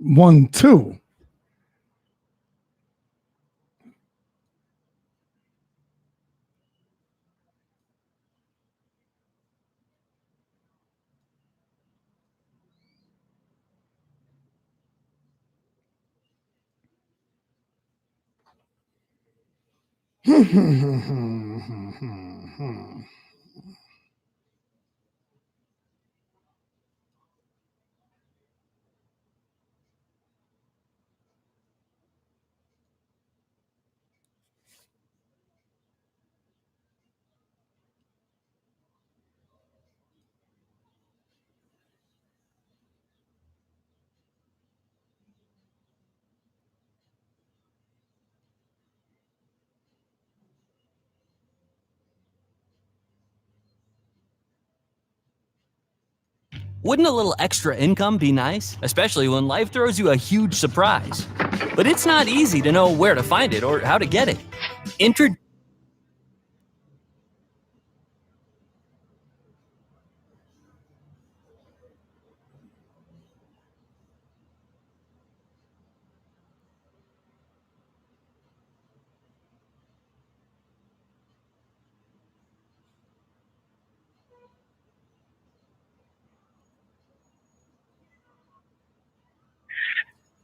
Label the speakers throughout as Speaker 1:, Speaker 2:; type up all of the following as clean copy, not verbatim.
Speaker 1: 1, 2.
Speaker 2: Wouldn't a little extra income be nice? Especially when life throws you a huge surprise. But it's not easy to know where to find it or how to get it.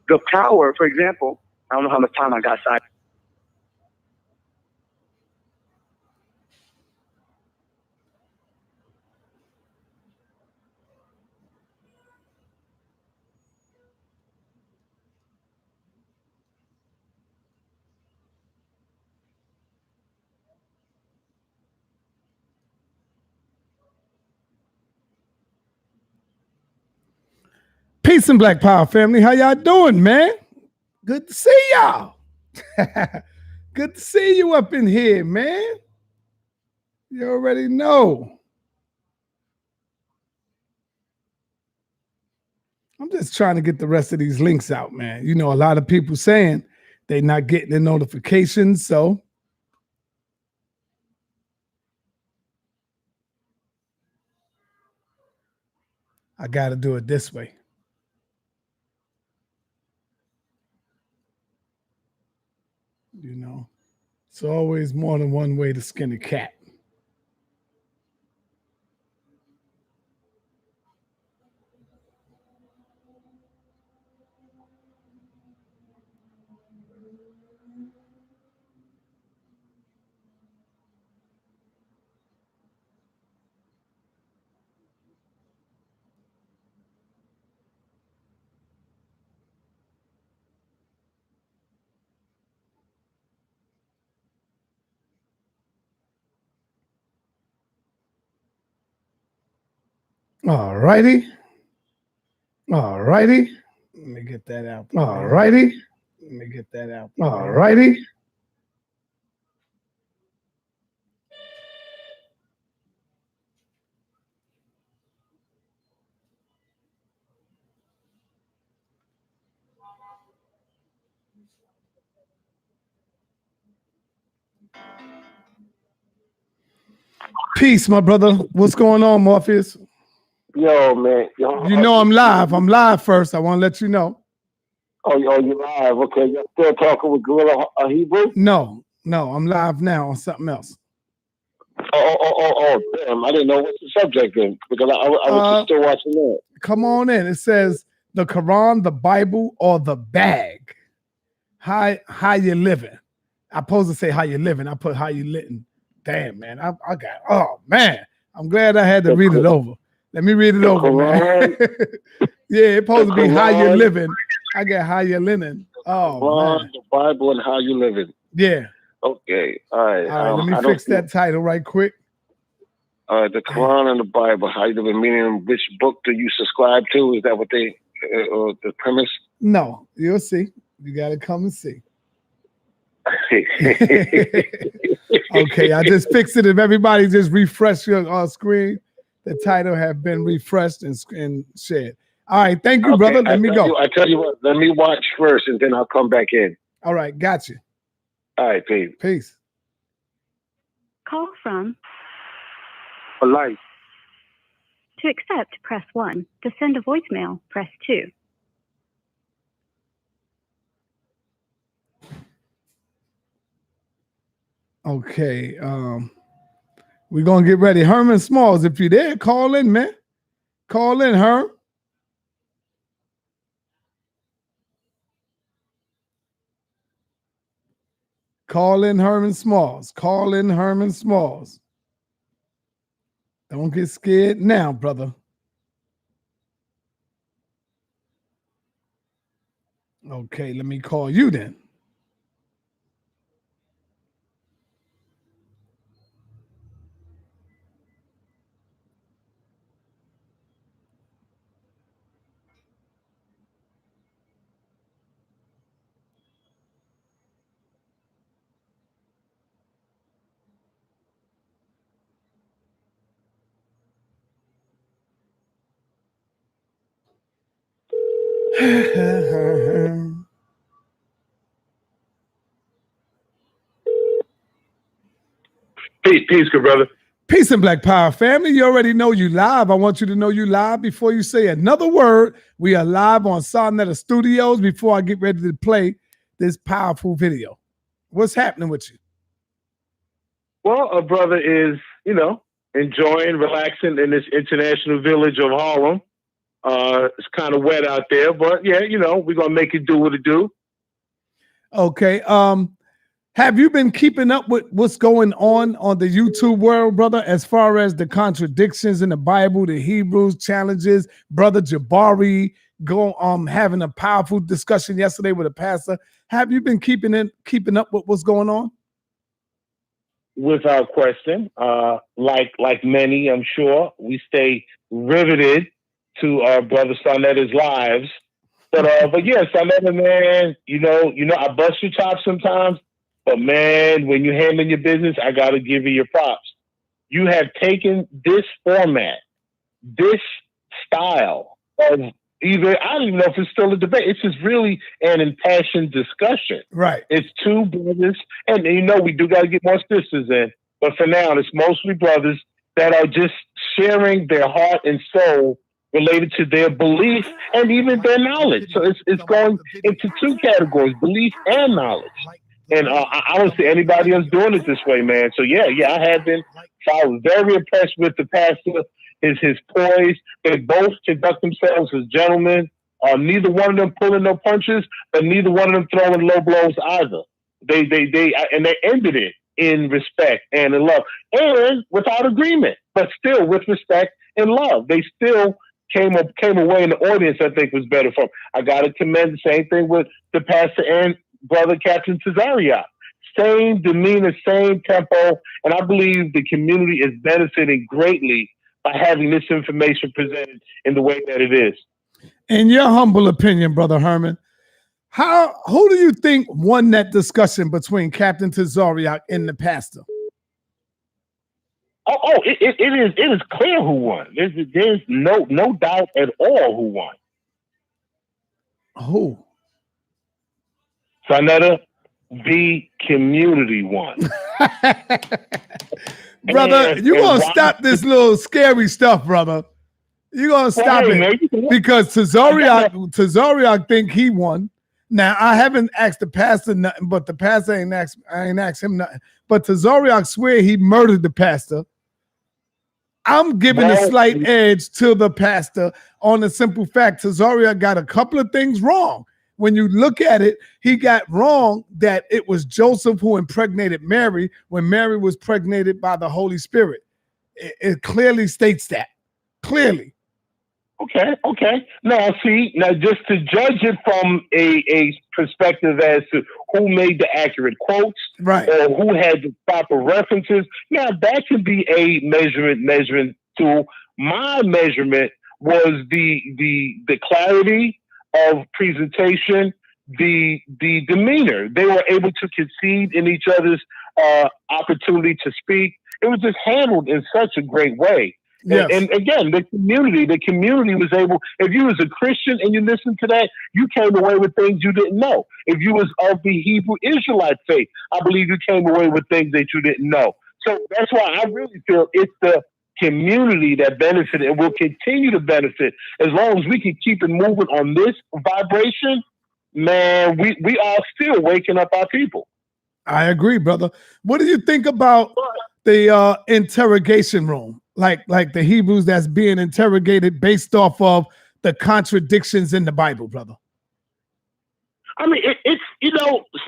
Speaker 3: The power, for example, I don't know how much time I got, side.
Speaker 1: Peace and Black Power family. How y'all doing, man? Good to see y'all. Good to see you up in here, man. You already know. I'm just trying to get the rest of these links out, man. You know, a lot of people saying they're not getting the notifications, so I got to do it this way. You know, it's always more than one way to skin a cat. All righty. All righty. Let me get that out. All righty. Let me get that out. All righty. Peace, my brother. What's going on, Morpheus?
Speaker 4: Yo, man. Yo,
Speaker 1: you know I'm live. I'm live first. I want to let you know.
Speaker 4: Oh, you live. Okay. You're still talking with Gorilla Hebrew?
Speaker 1: No, I'm live now on something else.
Speaker 4: Oh, damn. I didn't know what's the subject then, because I was still watching that.
Speaker 1: Come on in. It says the Quran, the Bible, or the bag. How you living? I supposed to say how you living. I put how you living. Damn, man. I got, oh, man. I'm glad I had to read it over. Let me read it over, Quran, man. Yeah, it's supposed to be Quran, how you living. I got how you living. Oh,
Speaker 4: Quran,
Speaker 1: man.
Speaker 4: The Bible, and how you living.
Speaker 1: Yeah.
Speaker 4: Okay. All right.
Speaker 1: Let me fix that title right quick.
Speaker 4: The Quran and the Bible, how you living, meaning which book do you subscribe to? Is that what the premise?
Speaker 1: No, you'll see. You got to come and see. Okay, I just fixed it. If everybody just refresh your screen, the title have been refreshed and shared. All right, thank you, brother. Let me go.
Speaker 4: I tell you what, let me watch first, and then I'll come back in.
Speaker 1: All right, got you.
Speaker 4: All right, peace.
Speaker 1: Peace.
Speaker 5: Call from
Speaker 3: For life.
Speaker 5: To accept, press 1. To send a voicemail, press 2.
Speaker 1: Okay. We're gonna get ready. Herman Smalls, if you're there, call in, man. Call in, Herm. Call in Herman Smalls. Call in Herman Smalls. Don't get scared now, brother. Okay, let me call you then.
Speaker 6: Peace, good brother.
Speaker 1: Peace and Black Power family. You already know you live. I want you to know you live before you say another word. We are live on Sonetta Studios before I get ready to play this powerful video. What's happening with you?
Speaker 6: Well, a brother is, enjoying, relaxing in this international village of Harlem. It's kind of wet out there, but yeah, we're going to make it do what it do.
Speaker 1: Okay. Have you been keeping up with what's going on the YouTube world, brother, as far as the contradictions in the Bible, the Hebrews challenges, Brother Jabari having a powerful discussion yesterday with a pastor? Have you been keeping up with what's going on?
Speaker 6: Without question. Like many, I'm sure, we stay riveted to our brother Sonetta's lives. But yeah, Sonetta, man, I bust your chops sometimes. But man, when you handle your business, I got to give you your props. You have taken this format, this style of either, I don't even know if it's still a debate. It's just really an impassioned discussion.
Speaker 1: Right.
Speaker 6: It's two brothers. And we do got to get more sisters in. But for now, it's mostly brothers that are just sharing their heart and soul related to their belief and even their knowledge. So it's going into two categories, belief and knowledge. And I don't see anybody else doing it this way, man. So yeah, I have been. So I was very impressed with the pastor, his poise. They both conduct themselves as gentlemen. Neither one of them pulling no punches, but neither one of them throwing low blows either. They ended it in respect and in love, and without agreement, but still with respect and love. They still came away in the audience. I think was better for. I got to commend the same thing with the pastor and brother Captain Tazariak. Same demeanor, same tempo, and I believe the community is benefiting greatly by having this information presented in the way that it is.
Speaker 1: In your humble opinion, Brother Herman, who do you think won that discussion between Captain Tazariak and the pastor?
Speaker 6: It is clear who won. There's no doubt at all who won.
Speaker 1: Who?
Speaker 6: Sonetta, the community won.
Speaker 1: Brother, you're going to stop this little scary stuff, brother. You're going to stop it because Tazariak think he won. Now, I haven't asked the pastor nothing, but the pastor I ain't asked him nothing. But Tazariak swear he murdered the pastor. I'm giving a slight edge to the pastor on the simple fact Tazariak got a couple of things wrong. When you look at it, he got wrong that it was Joseph who impregnated Mary when Mary was pregnated by the Holy Spirit. It clearly states that. Clearly.
Speaker 6: Okay. Now, just to judge it from a perspective as to who made the accurate quotes,
Speaker 1: right,
Speaker 6: or who had the proper references, now that can be a measurement tool. My measurement was the clarity of presentation, the demeanor. They were able to concede in each other's opportunity to speak. It was just handled in such a great way. Yes. And again, the community was able, if you was a Christian and you listened to that, you came away with things you didn't know. If you was of the Hebrew Israelite faith, I believe you came away with things that you didn't know. So that's why I really feel it's the community that benefited and will continue to benefit as long as we can keep it moving on this vibration. Man, we are still waking up our people.
Speaker 1: I agree, brother. What do you think about the interrogation room? Like the Hebrews that's being interrogated based off of the contradictions in the Bible, brother.
Speaker 6: I mean, it's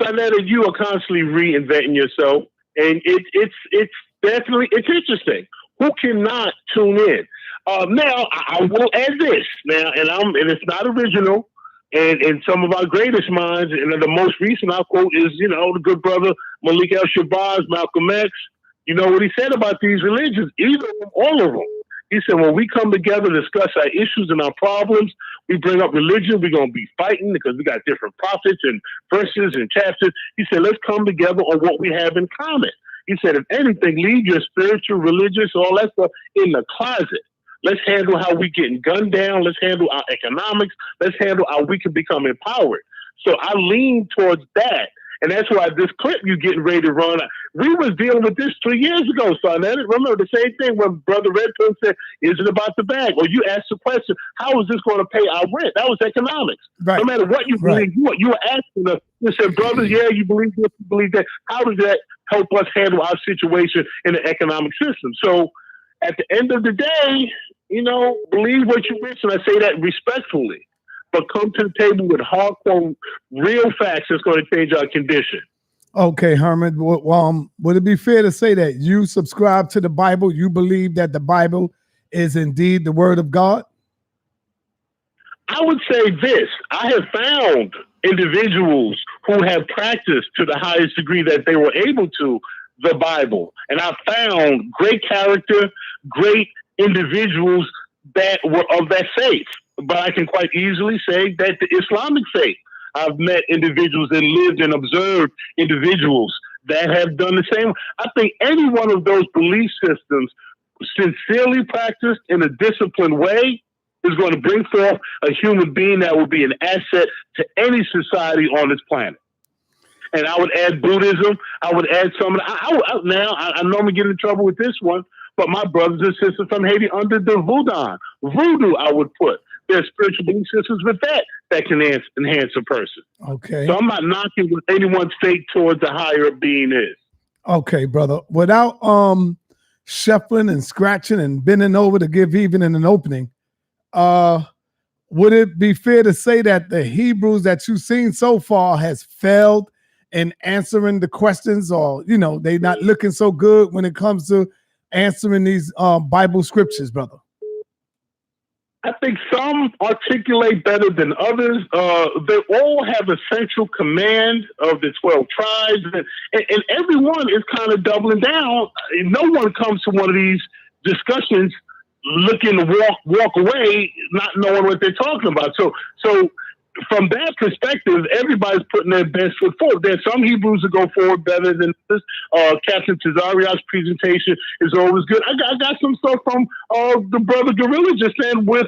Speaker 6: Sonetta, you are constantly reinventing yourself, and it's definitely interesting. Who cannot tune in? Now, I will add this now, and it's not original, and some of our greatest minds, and the most recent I'll quote is the good brother Malik El-Shabazz, Malcolm X. You know what he said about these religions, either of them, all of them. He said, when we come together to discuss our issues and our problems, we bring up religion, we're going to be fighting because we got different prophets and verses and chapters. He said, let's come together on what we have in common. He said, if anything, leave your spiritual, religious, all that stuff in the closet. Let's handle how we getting gunned down. Let's handle our economics. Let's handle how we can become empowered. So I lean towards that. And that's why this clip you're getting ready to run, we was dealing with this 3 years ago, son. I remember the same thing when Brother Red Pill said, is it about the bag? Or you asked the question, how is this going to pay our rent? That was economics.
Speaker 1: Right.
Speaker 6: No matter what you believe, you were asking us, you said, brothers, yeah, you believe this, you believe that. How does that help us handle our situation in the economic system? So at the end of the day, believe what you wish, and I say that respectfully. But come to the table with hardcore, real facts that's going to change our condition.
Speaker 1: Okay, Herman. Would it be fair to say that you subscribe to the Bible? You believe that the Bible is indeed the Word of God?
Speaker 6: I would say this. I have found individuals who have practiced to the highest degree that they were able to the Bible. And I found great character, great individuals that were of that faith. But I can quite easily say that the Islamic faith, I've met individuals and lived and observed individuals that have done the same. I think any one of those belief systems sincerely practiced in a disciplined way is going to bring forth a human being that will be an asset to any society on this planet. And I would add Buddhism. I would add some of the, now I normally get in trouble with this one, but my brothers and sisters from Haiti under the voodoo, I would put their spiritual belief systems with that can enhance a person.
Speaker 1: Okay.
Speaker 6: So I'm not knocking what anyone's faith towards a higher being is.
Speaker 1: Okay, brother. Without shuffling and scratching and bending over to give even in an opening, would it be fair to say that the Hebrews that you've seen so far has failed in answering the questions, or they not looking so good when it comes to answering these Bible scriptures, brother?
Speaker 6: I think some articulate better than others. They all have a central command of the 12 tribes, and everyone is kind of doubling down. No one comes to one of these discussions looking to walk away, not knowing what they're talking about. So from that perspective, everybody's putting their best foot forward. There's some Hebrews that go forward better than this. Captain Tazariak's presentation is always good. I got some stuff from the brother Gorilla just then with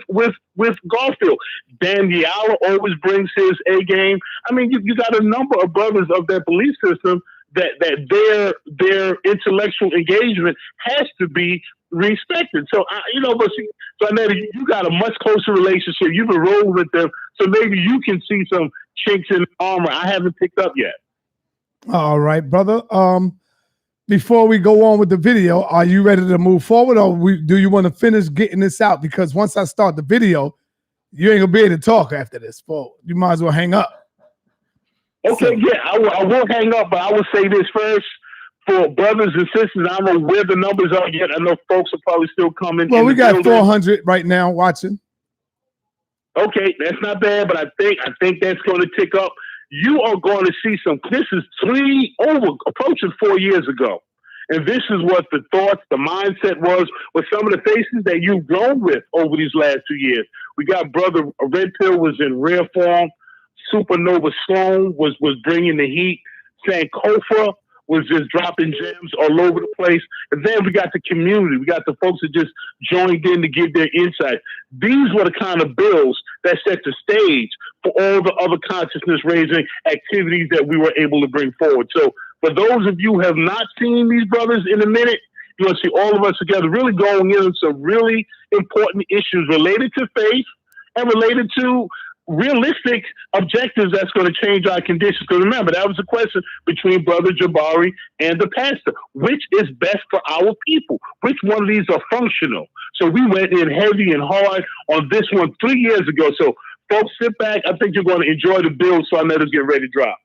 Speaker 6: Garfield. Dan Diallo always brings his A game. I mean, you got a number of brothers of that belief system that their intellectual engagement has to be respected. So, but see, so I know you got a much closer relationship. You've been rolling with them, so maybe you can see some chinks in the armor I haven't picked up yet.
Speaker 1: All right, brother. Before we go on with the video, are you ready to move forward, or do you want to finish getting this out? Because once I start the video, you ain't gonna be able to talk after this. Well, you might as well hang up.
Speaker 6: Okay, yeah, I will hang up, but I will say this first. For brothers and sisters, I don't know where the numbers are yet. I know folks are probably still coming.
Speaker 1: Well, we got 400 right now watching.
Speaker 6: Okay, that's not bad, but I think that's going to tick up. You are going to see some. This is approaching 4 years ago, and this is what the thoughts, the mindset was with some of the faces that you've grown with over these last 2 years. We got brother Red Pill was in rare form. Supernova Sloan was bringing the heat. Sankofa was just dropping gems all over the place. And then we got the community. We got the folks that just joined in to give their insight. These were the kind of bills that set the stage for all the other consciousness-raising activities that we were able to bring forward. So for those of you who have not seen these brothers in a minute, you're going to see all of us together really going into some really important issues related to faith and related to realistic objectives that's going to change our conditions. Because remember, that was a question between Brother Jabari and the pastor. Which is best for our people? Which one of these are functional? So we went in heavy and hard on this one 3 years ago. So folks, sit back. I think you're going to enjoy the bill, so I know it's getting ready to drop.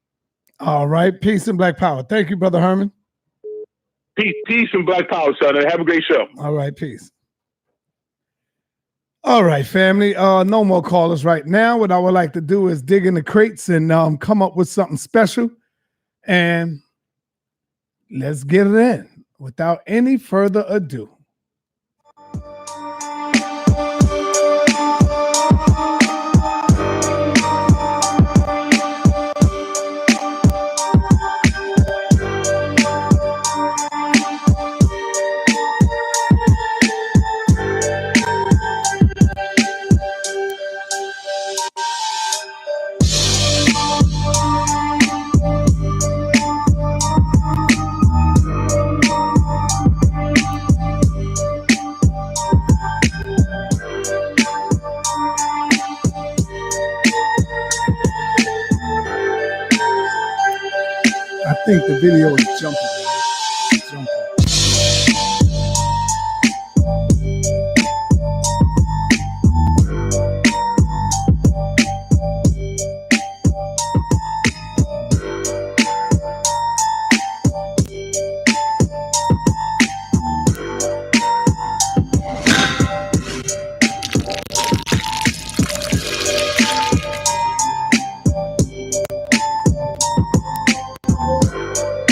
Speaker 1: All right. Peace and Black Power. Thank you, Brother Herman.
Speaker 6: Peace and Black Power, son. Have a great show.
Speaker 1: All right. Peace. All right, family. No more callers right now. What I would like to do is dig in the crates and come up with something special. And let's get it in without any further ado. I think the video is jumping.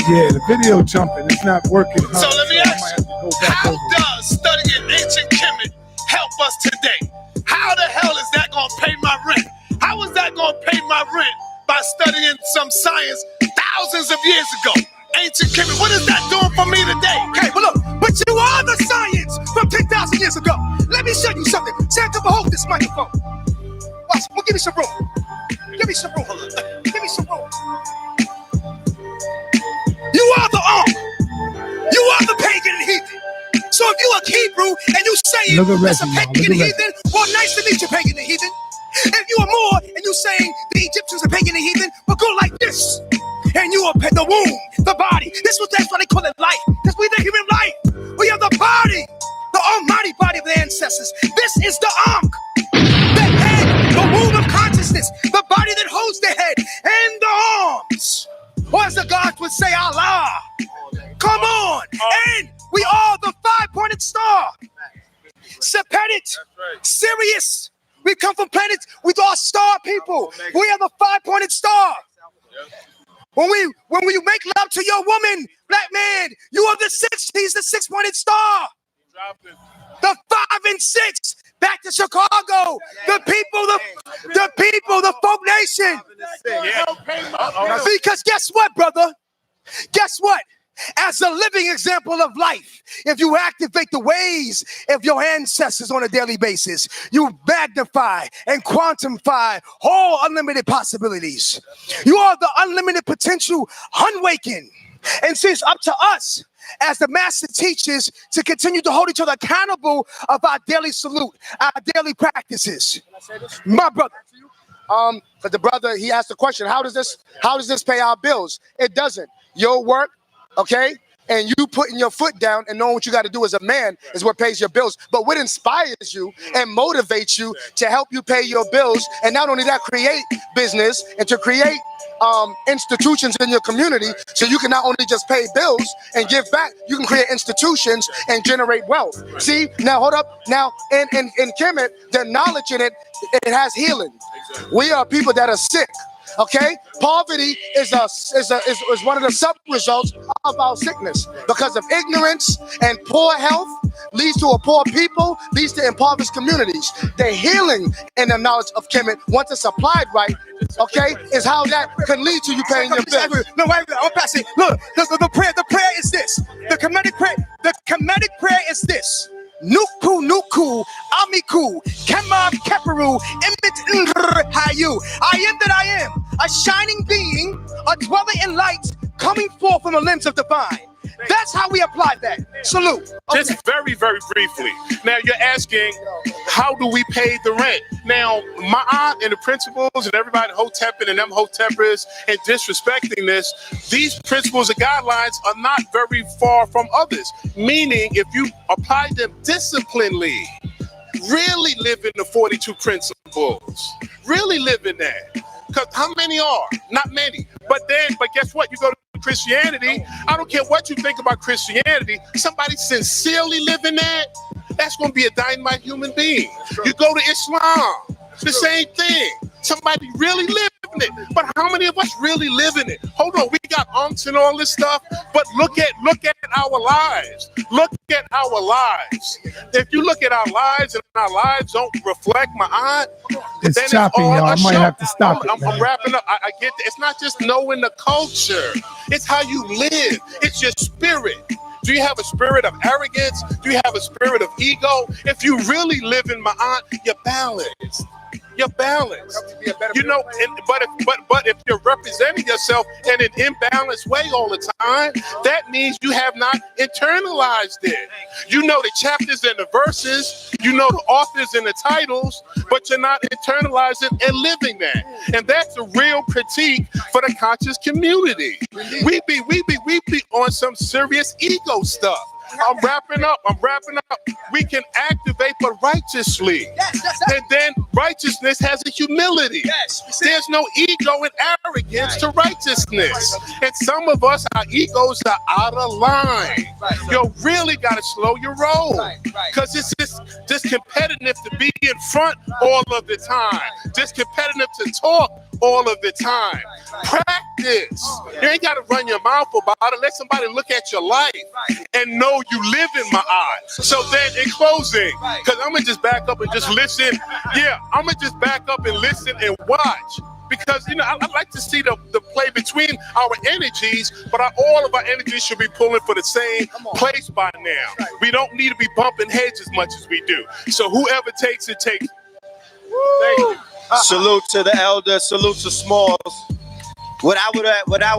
Speaker 1: Yeah, the video jumping. It's not working.
Speaker 7: So let me ask you, how does studying ancient Kemet help us today? How the hell is that going to pay my rent? How is that going to pay my rent by studying some science thousands of years ago? Ancient Kemet, what is that doing for me today? Okay, well look, but you are the science from 10,000 years ago. Let me show you something. Santa, hold this microphone. Watch, well, give me some room. Give me some room. Give me some room. You are the You are the pagan and heathen. So if you are Hebrew and you saying that's a pagan and heathen, well, nice to meet you, pagan and heathen. If you are Moor and you saying the Egyptians are pagan and heathen, but go like this. And you are the womb, the body. That's why they call it life. Because we the human life. We are the body, the almighty body of the ancestors. This is the Ankh, the head, the womb of consciousness, the body that holds the head and the arms. Or as the gods would say, Allah. Come on. And we are the five-pointed star. Sepetit, Sirius. We come from planets with our star people. We are the five-pointed star. When you make love to your woman, black man, you are the six. He's the six-pointed star. The 5 and 6. Back to Chicago. The people, the folk nation. Because guess what, brother? Guess what? As a living example of life, if you activate the ways of your ancestors on a daily basis, you magnify and quantify all unlimited possibilities. You are the unlimited potential unwakened. And so it's up to us as the master teachers to continue to hold each other accountable of our daily salute, our daily practices. Can I say this? My brother. But the brother, he asked the question, how does this pay our bills? It doesn't. Your work, okay, and you putting your foot down and knowing what you got to do as a man is what pays your bills. But what inspires you and motivates you to help you pay your bills, and not only that, create business and to create institutions in your community, so you can not only just pay bills and give back, you can create institutions and generate wealth. See, now hold up. Now in Kemet, the knowledge in it has healing. We are people that are sick. Okay, poverty is one of the sub-results of our sickness because of ignorance, and poor health leads to a poor people, leads to impoverished communities. The healing and the knowledge of Kemet, once it's applied right, okay, is how that can lead to you paying your bills. No, wait, I'm passing. Look, the prayer is this. The Kemetic prayer is this. Nuku, Amiku, Kemab Keperu, Imit Hayu. I am that I am, a shining being, a dweller in light, coming forth from the limbs of divine. That's how we apply that. Salute. Okay.
Speaker 8: Just very, very briefly. Now you're asking, how do we pay the rent? Now, my aunt and the principals and everybody hotepping and them hoteppers and disrespecting this, these principles and guidelines are not very far from others. Meaning, if you apply them disciplinedly, really live in the 42 principles, really live in that. Because how many are? Not many. But guess what? You go to Christianity, I don't care what you think about Christianity, somebody sincerely living that, that's going to be a dynamite human being. You go to Islam, the same thing. Somebody really living it. But how many of us really live in it? Hold on, we got unks and all this stuff, but look at our lives. Look at our lives. If you look at our lives and our lives don't reflect my aunt,
Speaker 1: It's
Speaker 8: then
Speaker 1: choppy,
Speaker 8: it's all
Speaker 1: y'all. I
Speaker 8: a
Speaker 1: might
Speaker 8: show.
Speaker 1: have to stop it.
Speaker 8: I'm wrapping up. I get that. It's not just knowing the culture. It's how you live. It's your spirit. Do you have a spirit of arrogance? Do you have a spirit of ego? If you really live in my aunt, you're balanced. You're balanced. You know, but if you're representing yourself in an imbalanced way all the time, that means you have not internalized it. You know the chapters and the verses, you know the authors and the titles, but you're not internalizing and living that. And that's a real critique for the conscious community. We be on some serious ego stuff. I'm wrapping up. We can activate, but righteously. And then righteousness has a humility. There's no ego and arrogance to righteousness. And some of us, our egos are out of line. You really got to slow your roll. Because it's just competitive to be in front all of the time. Just competitive to talk all of the time. Practice. You ain't got to run your mouth about it. Let somebody look at your life and know you live in my eyes. So then in closing, because I'm going to just back up and just listen. Yeah, I'm going to just back up and listen and watch. Because, you know, I like to see the play between our energies, but all of our energies should be pulling for the same place by now. We don't need to be bumping heads as much as we do. So whoever takes it, takes it. Thank you.
Speaker 9: Salute to the elder, salute to Smalls. What I would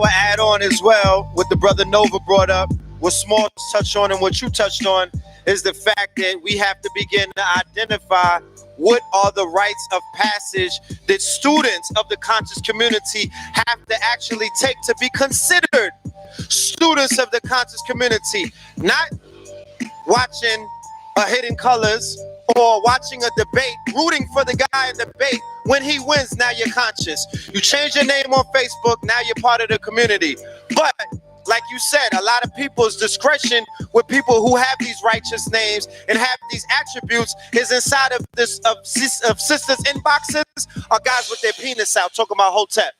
Speaker 9: add on as well, what the brother Nova brought up, what Smalls touched on and what you touched on, is the fact that we have to begin to identify what are the rites of passage that students of the conscious community have to actually take to be considered students of the conscious community, not watching a Hidden Colors or watching a debate, rooting for the guy in the debate. When he wins, now you're conscious. You change your name on Facebook, now you're part of the community. But like you said, a lot of people's discretion with people who have these righteous names and have these attributes is inside of this of sisters' inboxes or guys with their penis out talking about Hotep.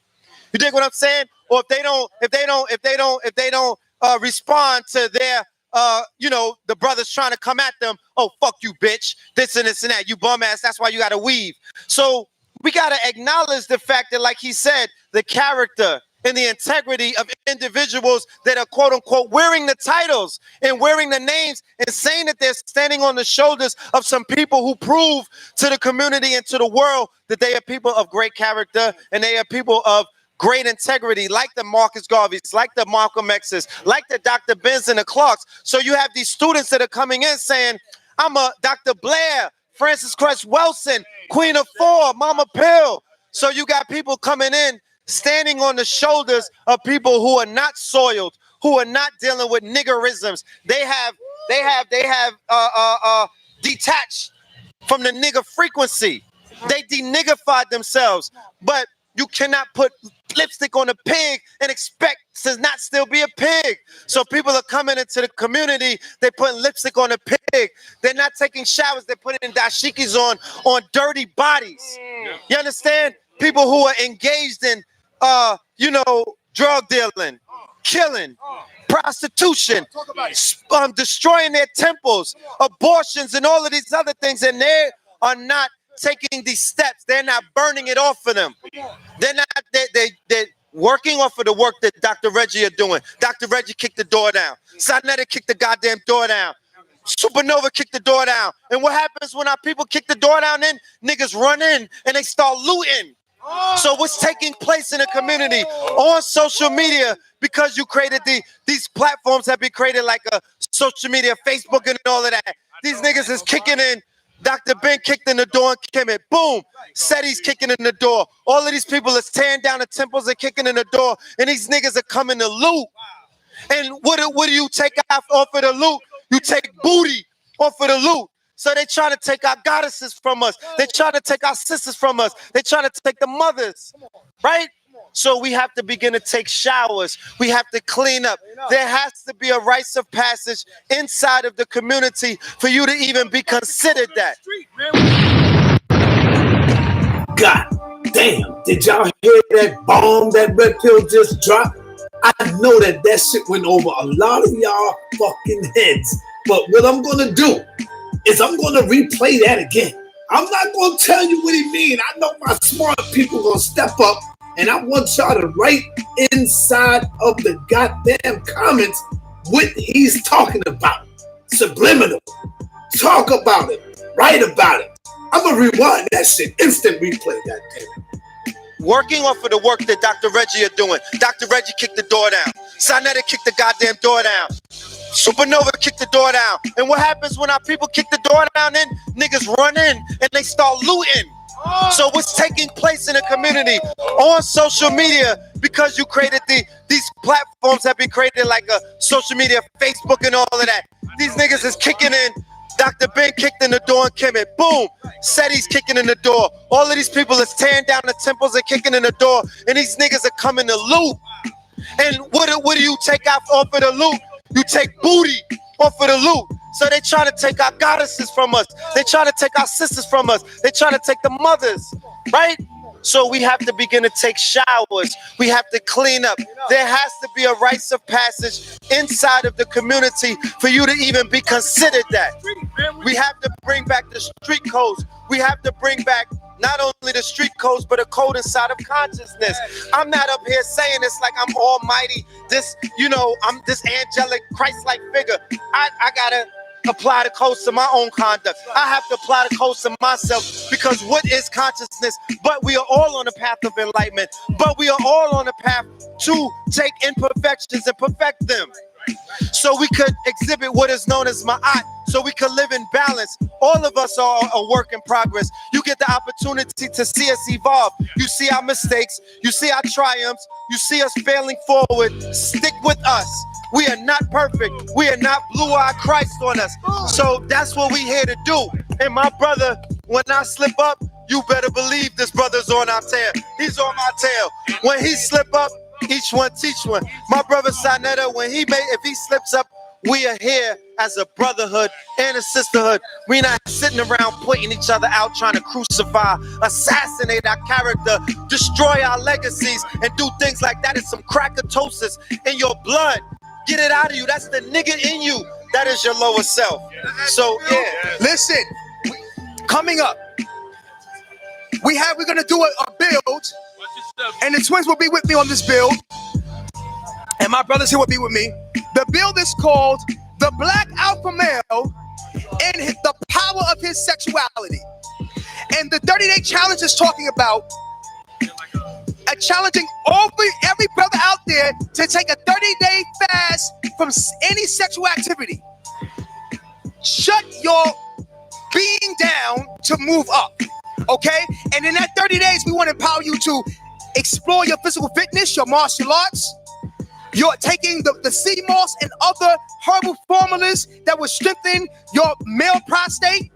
Speaker 9: You dig what I'm saying? Or if they don't respond to their the brothers trying to come at them, oh, fuck you, bitch, this and this and that, you bum ass, that's why you gotta weave. So we gotta acknowledge the fact that, like he said, the character and the integrity of individuals that are quote unquote wearing the titles and wearing the names and saying that they're standing on the shoulders of some people who prove to the community and to the world that they are people of great character and they are people of great integrity, like the Marcus Garveys, like the Malcolm X's, like the Dr. Benz and the Clarks. So you have these students that are coming in saying, I'm a Dr. Blair, Francis Cress Wilson, Queen of Four, Mama Pill. So you got people coming in, standing on the shoulders of people who are not soiled, who are not dealing with niggerisms. They have detached from the nigger frequency. They deniggified themselves, but you cannot put lipstick on a pig and expect to not still be a pig. So people are coming into the community, they're putting lipstick on a pig. They're not taking showers, they're putting dashikis on dirty bodies. You understand? People who are engaged in, drug dealing, killing, prostitution, destroying their temples, abortions, and all of these other things, and they are not taking these steps. They're not burning it off for them. They're working off of the work that Dr. Reggie are doing. Dr. Reggie kicked the door down. Sonetta kicked the goddamn door down. Supernova kicked the door down. And what happens when our people kick the door down? Then niggas run in and they start looting. So what's taking place in the community on social media, because you created these platforms have been created like a social media, Facebook and all of that. These niggas is kicking in. Dr. Ben kicked in the door and Kemet. Boom. Said he's kicking in the door. All of these people is tearing down the temples and kicking in the door. And these niggas are coming to loot. And what do you take off of the loot? You take booty off of the loot. So they try to take our goddesses from us. They try to take our sisters from us. They try to take the mothers, right? So we have to begin to take showers. We have to clean up. There has to be a rites of passage inside of the community for you to even be considered that.
Speaker 10: God damn, did y'all hear that bomb that Red Pill just dropped? I know that shit went over a lot of y'all fucking heads. But what I'm gonna do is I'm gonna replay that again. I'm not gonna tell you what he mean. I know my smart people gonna step up, and I want y'all to write inside of the goddamn comments what he's talking about. Subliminal. Talk about it. Write about it. I'm gonna rewind that shit. Instant replay, goddamn.
Speaker 9: Working off of the work that Dr. Reggie are doing. Dr. Reggie kicked the door down. Sinetta kicked the goddamn door down. Supernova kicked the door down. And what happens when our people kick the door down? Then niggas run in and they start looting. So what's taking place in the community on social media, because you created these platforms have been created like a social media, Facebook and all of that. These niggas is kicking in. Dr. Ben kicked in the door and Kemet. Boom. Said he's kicking in the door. All of these people is tearing down the temples and kicking in the door. And these niggas are coming to loot. And what do you take off of the loot? You take booty off of the loot. So they try to take our goddesses from us. They try to take our sisters from us. They try to take the mothers, right? So we have to begin to take showers. We have to clean up. There has to be a rites of passage inside of the community for you to even be considered that. We have to bring back the street codes. We have to bring back not only the street codes, but a code inside of consciousness. I'm not up here saying it's like I'm almighty, I'm this angelic Christ-like figure. I gotta apply the codes to my own conduct. I have to apply the codes to myself, because what is consciousness? But we are all on the path of enlightenment. But we are all on the path to take imperfections and perfect them. So we could exhibit what is known as ma'at, so we could live in balance. All of us are a work in progress. You get the opportunity to see us evolve. You see our mistakes, you see our triumphs, you see us failing forward. Stick with us. We are not perfect. We are not blue-eyed Christ on us. So that's what we're here to do. And my brother, when I slip up, you better believe this brother's on our tail. He's on my tail. When he slip up, each one teach one. My brother Sinetta, if he slips up, we are here as a brotherhood and a sisterhood. We're not sitting around pointing each other out, trying to crucify, assassinate our character, destroy our legacies, and do things like that. It's some crackatosis in your blood. Get it out of you. That's the nigga in you. That is your lower self. So yeah.
Speaker 7: Listen, coming up, we're gonna do a build, and the twins will be with me on this build, and my brothers here will be with me. The build is called The Black Alpha Male and the Power of His Sexuality. And the 30-day challenge is talking about challenging every brother out there to take a 30-day fast from any sexual activity. Shut your being down to move up, okay? And in that 30 days, we want to empower you to explore your physical fitness, your martial arts. You're taking the sea moss and other herbal formulas that will strengthen your male prostate,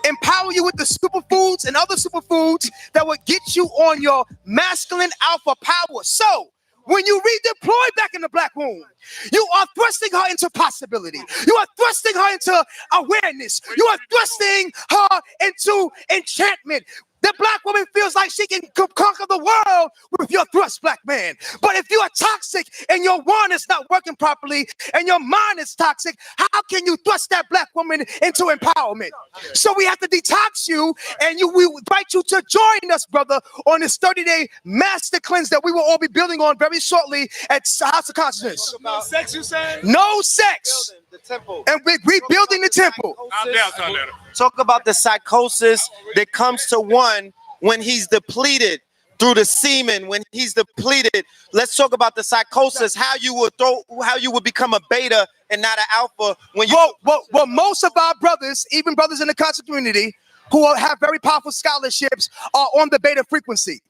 Speaker 7: empower you with the superfoods and other superfoods that will get you on your masculine alpha power. So when you redeploy back in the black womb, you are thrusting her into possibility. You are thrusting her into awareness. You are thrusting her into enchantment. The black woman feels like she can conquer the world with your thrust, black man. But if you are toxic and your one is not working properly and your mind is toxic, how can you thrust that black woman into empowerment? So we have to detox you, and we invite you to join us, brother, on this 30-day master cleanse that we will all be building on very shortly at House of Consciousness.
Speaker 8: No sex, you saying?
Speaker 7: No sex.
Speaker 9: The temple.
Speaker 7: And we're rebuilding the temple.
Speaker 9: Talk about the psychosis that comes to one when he's depleted. through the semen when he's depleted. Let's talk about the psychosis, how you would become a beta and not an alpha when you
Speaker 7: well, most of our brothers, even brothers in the conscious community who have very powerful scholarships, are on the beta frequency.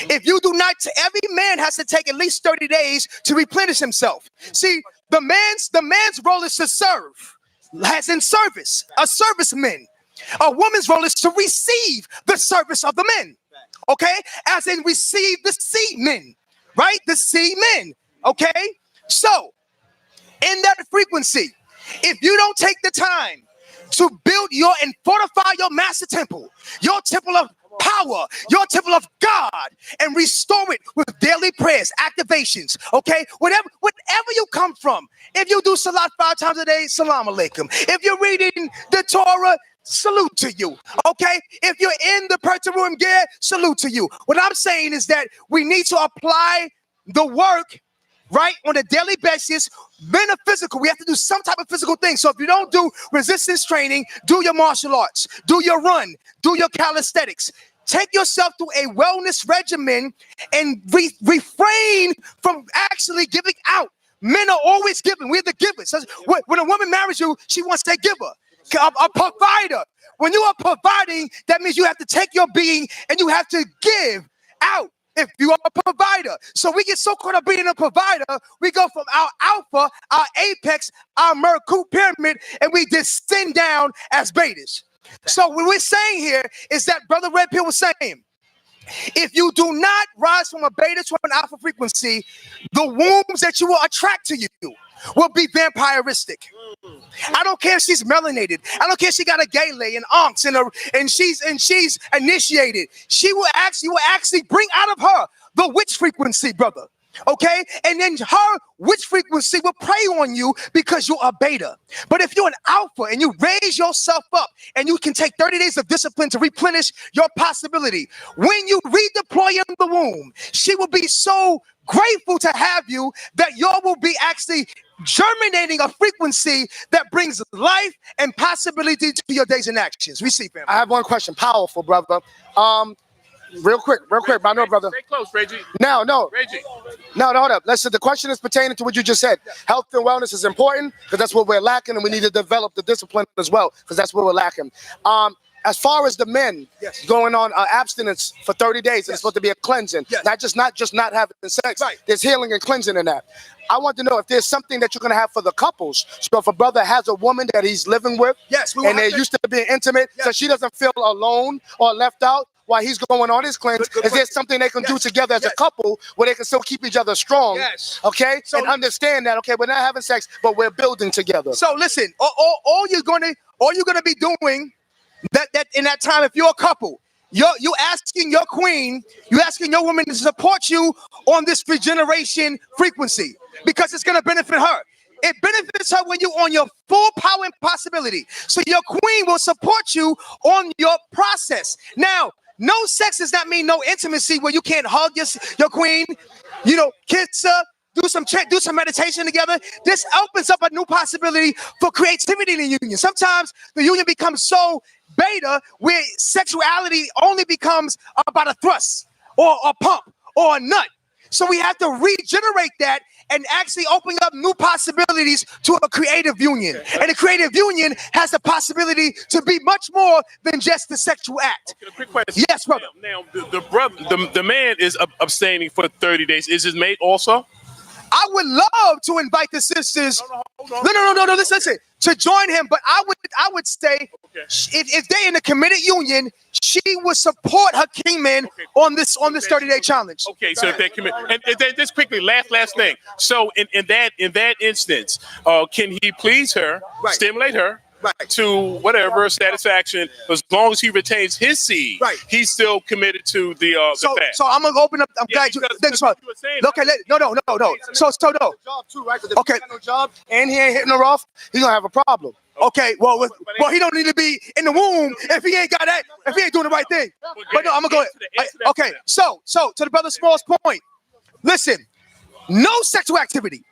Speaker 7: If you do not, every man has to take at least 30 days to replenish himself. See, the man's role is to serve, as in service, a serviceman. A woman's role is to receive the service of the men, okay? As in receive the seed-men, right? The seed-men, okay? So, in that frequency, if you don't take the time to build and fortify your master temple, your temple of power, your temple of God, and restore it with daily prayers, activations, okay? Whatever you come from. If you do salat 5 times a day, salam alaikum. If you're reading the Torah, salute to you, okay? If you're in the Perteruim gear, salute to you. What I'm saying is that we need to apply the work, right, on a daily basis. Men are physical. We have to do some type of physical thing. So if you don't do resistance training, do your martial arts, do your run, do your calisthenics. Take yourself through a wellness regimen and refrain from actually giving out. Men are always giving. We're the givers. So when a woman marries you, she wants a giver, a provider. When you are providing, that means you have to take your being and you have to give out. If you are a provider. So we get so caught up being a provider, we go from our alpha, our apex, our Merkut pyramid, and we descend down as betas. So what we're saying here is that Brother Red Pill was saying, if you do not rise from a beta to an alpha frequency, the wombs that you will attract to you will be vampiristic. I don't care if she's melanated. I don't care if she got a gay lay and onks and she's initiated. She will actually bring out of her the witch frequency, brother. Okay? And then her witch frequency will prey on you because you're a beta. But if you're an alpha and you raise yourself up and you can take 30 days of discipline to replenish your possibility, when you redeploy in the womb, she will be so grateful to have you that y'all will be actually germinating a frequency that brings life and possibility to your days and actions. Receive, family.
Speaker 11: I have one question. Powerful, brother. Real quick, I know, brother.
Speaker 8: Stay close, Reggie.
Speaker 11: No,
Speaker 8: Reggie.
Speaker 11: hold up. Listen, the question is pertaining to what you just said. Health and wellness is important because that's what we're lacking, and we need to develop the discipline as well because that's what we're lacking. As far as the men going on abstinence for 30 days, and it's supposed to be a cleansing, not just not having sex. Right. There's healing and cleansing in that. I want to know if there's something that you're going to have for the couples. So if a brother has a woman that he's living with, and they're used to being intimate, so she doesn't feel alone or left out while he's going on his cleanse, is there something they can do together as a couple where they can still keep each other strong? Okay, so, and understand that, okay, we're not having sex, but we're building together.
Speaker 7: So listen, all you're gonna be doing that in that time, if you're a couple, you asking your queen, you asking your woman to support you on this regeneration frequency because it's gonna benefit her. It benefits her when you're on your full power and possibility. So your queen will support you on your process. Now, no sex does not mean no intimacy where you can't hug your queen, kiss her, do some meditation together. This opens up a new possibility for creativity in the union. Sometimes the union becomes so beta where sexuality only becomes about a thrust or a pump or a nut. So we have to regenerate that and actually open up new possibilities to a creative union. And a creative union has the possibility to be much more than just the sexual act.
Speaker 8: Okay, quick question.
Speaker 7: Yes, brother.
Speaker 8: Now the man is abstaining for 30 days. Is his mate also?
Speaker 7: I would love to invite the sisters. No. Listen, to join him. But I would say, if they're in a committed union, she would support her kingman on this 30-day challenge.
Speaker 8: Okay, so if they're committed, and then just quickly, last thing. So in that instance, can he please her, stimulate her? To whatever satisfaction, as long as he retains his seed, he's still committed to the fast.
Speaker 7: So I'm gonna open up. I'm glad you. Okay, no. So no.
Speaker 11: Job too, right? If he got no job and he ain't hitting her off, he's gonna have a problem.
Speaker 7: Okay, well, he don't need to be in the womb if he ain't got that. If he ain't doing the right thing. But no, I'm gonna go. Okay, so to the brother Small's point, listen, no sexual activity.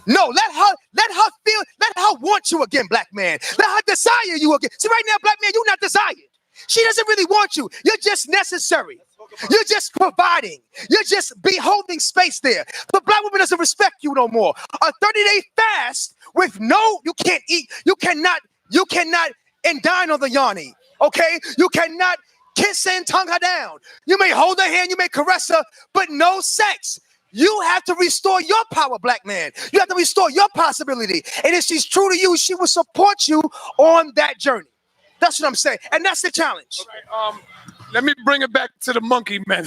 Speaker 7: No, let her feel, let her want you again, black man. Let her desire you again. See, right now, black man, you're not desired. She doesn't really want you. You're just necessary. You're just providing. You're just holding space there. The black woman doesn't respect you no more. A 30-day fast with you can't eat. You cannot and dine on the yanni. Okay? You cannot kiss and tongue her down. You may hold her hand, you may caress her, but no sex. You have to restore your power, black man. You have to restore your possibility. And if she's true to you, she will support you on that journey. That's what I'm saying. And that's the challenge.
Speaker 12: Okay, let me bring it back to the monkey men.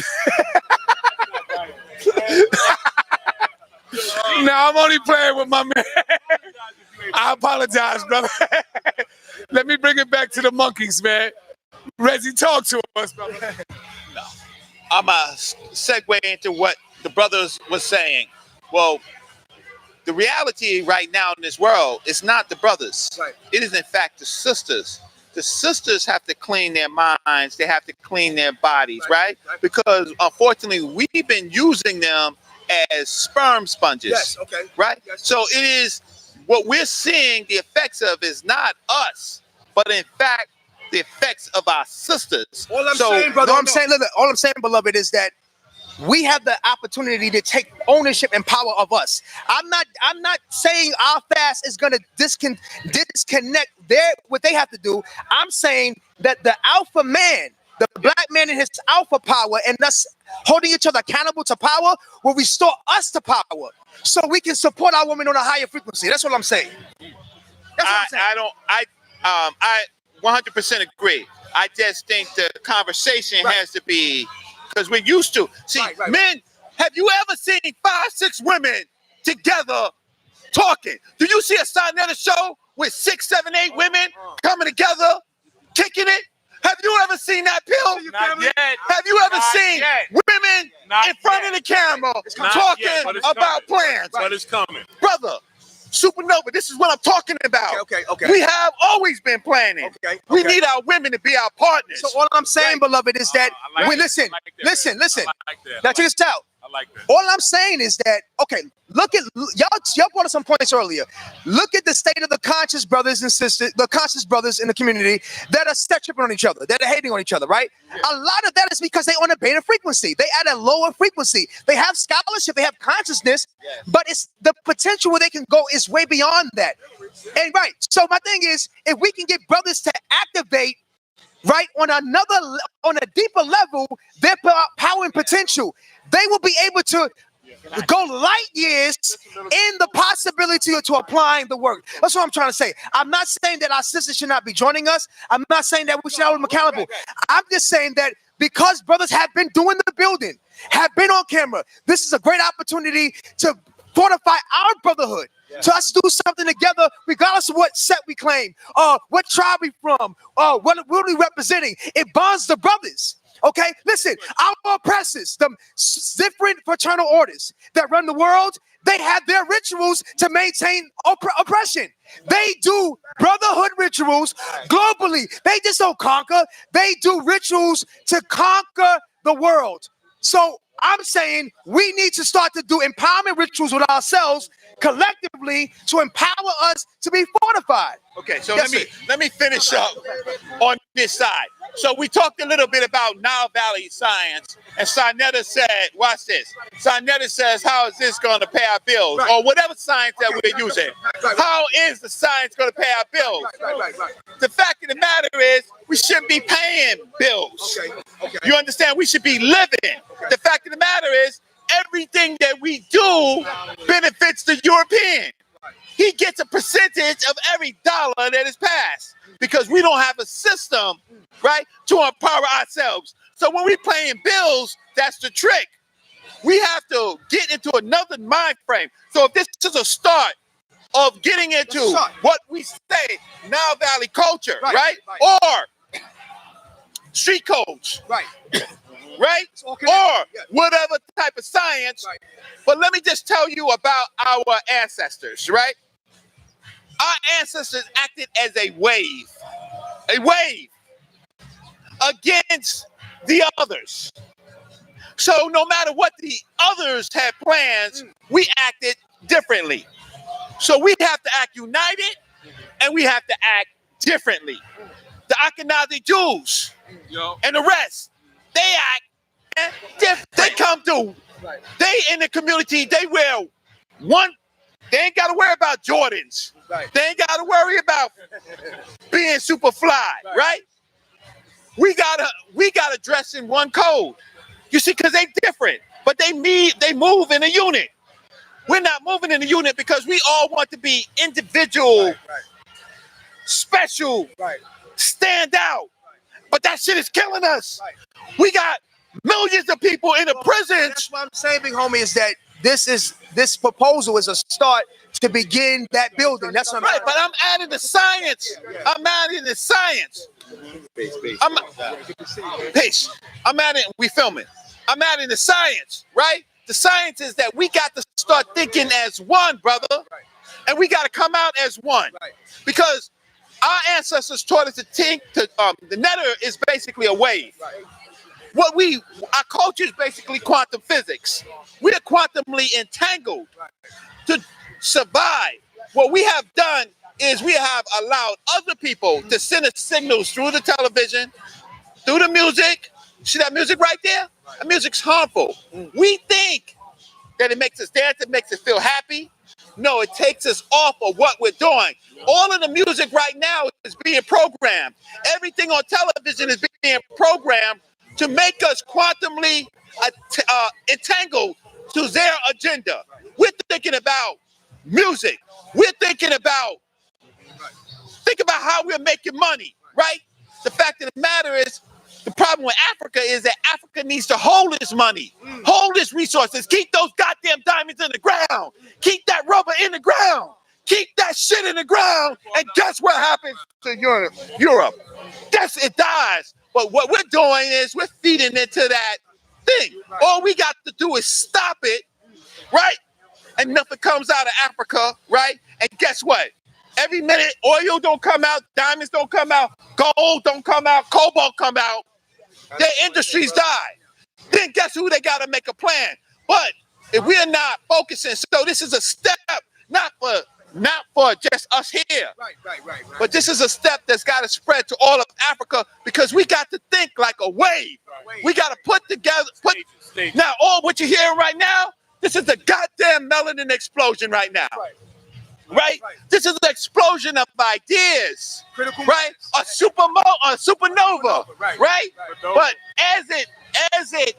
Speaker 12: No, I'm only playing with my man. I apologize, brother. Let me bring it back to the monkeys, man. Reggie, talk to us, brother.
Speaker 13: I'm a segue into what the brothers was saying. Well, the reality right now in this world is not the brothers.
Speaker 7: Right.
Speaker 13: It is in fact the sisters. The sisters have to clean their minds. They have to clean their bodies, right? Because unfortunately, we've been using them as sperm sponges.
Speaker 7: Yes, okay.
Speaker 13: Right?
Speaker 7: Yes.
Speaker 13: So it is what we're seeing the effects of is not us, but in fact, the effects of our sisters.
Speaker 7: All I'm saying, brother, all I'm saying, beloved, is that we have the opportunity to take ownership and power of us. I'm not saying our fast is gonna disconnect what they have to do. I'm saying that the alpha man, the black man in his alpha power, and us holding each other accountable to power will restore us to power, so we can support our women on a higher frequency. That's what I'm saying. That's what I'm saying.
Speaker 13: I 100% agree. I just think the conversation has to be, because we're used to. See, men, have you ever seen 5, 6 women together talking? Do you see a Sinetta show with 6, 7, 8 women coming together, kicking it? Have you ever seen that, Bill?
Speaker 12: Not yet.
Speaker 13: Have you ever seen women in front of the camera talking about plans?
Speaker 12: But it's coming.
Speaker 13: Brother, Supernova, this is what I'm talking about.
Speaker 7: Okay.
Speaker 13: We have always been planning. We need our women to be our partners.
Speaker 7: So all I'm saying, beloved, is that listen. Now check this out.
Speaker 12: I like that.
Speaker 7: All I'm saying is that, okay, look at y'all brought up some points earlier. Look at the state of the conscious brothers and sisters, the conscious brothers in the community that are set tripping on each other, that are hating on each other, right? A lot of that is because they on a beta frequency. They at a lower frequency. They have scholarship, they have consciousness, but it's the potential where they can go is way beyond that. And so my thing is, if we can get brothers to activate on a deeper level, their power and potential, they will be able to go light years in the possibility to applying the work. That's what I'm trying to say. I'm not saying that our sisters should not be joining us. I'm not saying that we should hold them accountable. I'm just saying that because brothers have been doing the building, have been on camera, this is a great opportunity to fortify our brotherhood. To us do something together, regardless of what set we claim, what tribe we from, what we representing. It bonds the brothers. Okay, listen, our oppressors, the different fraternal orders that run the world, they have their rituals to maintain oppression. They do brotherhood rituals globally. They just don't conquer. They do rituals to conquer the world. So I'm saying we need to start to do empowerment rituals with ourselves collectively to empower us to be fortified.
Speaker 13: Okay, so let me finish up on this side. So we talked a little bit about Nile Valley science, and Sinetta said, watch this. Sinetta says, how is this going to pay our bills? Or whatever science that we're using. How is the science going to pay our bills? The fact of the matter is, we shouldn't be paying bills. You understand? We should be living. The fact of the matter is, everything that we do benefits the European. He gets a percentage of every dollar that is passed because we don't have a system, right, to empower ourselves. So when we're paying bills, that's the trick. We have to get into another mind frame. So if this is a start of getting into what we say, Nile Valley culture, right? Or street codes. Right? Or whatever type of science. But let me just tell you about our ancestors, right? Our ancestors acted as a wave against the others. So no matter what the others had plans, we acted differently. So we have to act united and we have to act differently. the Ashkenazi Jews and the rest, they act different. They come through. They in the community, they wear one. They ain't got to worry about Jordans. They ain't got to worry about being super fly, right? We gotta dress in one code. You see, because they different, but they move in a unit. We're not moving in a unit because we all want to be individual, special, stand out. But that shit is killing us. We got millions of people in the prisons.
Speaker 7: That's what I'm saying, big homie, is that this proposal is a start to begin that building. That's what I'm
Speaker 13: right, but I'm adding the science. I'm adding the science. I'm adding, we filming. I'm adding the science, right? The science is that we got to start thinking as one, brother. And we got to come out as one. Because our ancestors taught us to think, the nether is basically a wave. Our culture is basically quantum physics. We are quantumly entangled to survive. What we have done is we have allowed other people to send us signals through the television, through the music. See that music right there? That music's harmful. We think that it makes us dance, it makes us feel happy. No, it takes us off of what we're doing. All of the music right now is being programmed. Everything on television is being programmed to make us quantumly entangled to their agenda. We're thinking about music. We're thinking about how we're making money, right? The fact of the matter is, the problem with Africa is that Africa needs to hold its money, hold its resources, keep those goddamn diamonds in the ground, keep that rubber in the ground, keep that shit in the ground, and guess what happens to Europe? Guess it dies. But what we're doing is we're feeding into that thing. All we got to do is stop it, right? And nothing comes out of Africa, right? And guess what? Every minute, oil don't come out, diamonds don't come out, gold don't come out, cobalt come out. Their industries die. Then guess who they got to make a plan? But if we're not focusing, so this is a step, not for just us here. Right. But this is a step that's got to spread to all of Africa because we got to think like a wave. We got to put together. Now, all what you're hearing right now, this is a goddamn melanin explosion right now. Right? This is an explosion of ideas. Right? A supernova. Right? But as it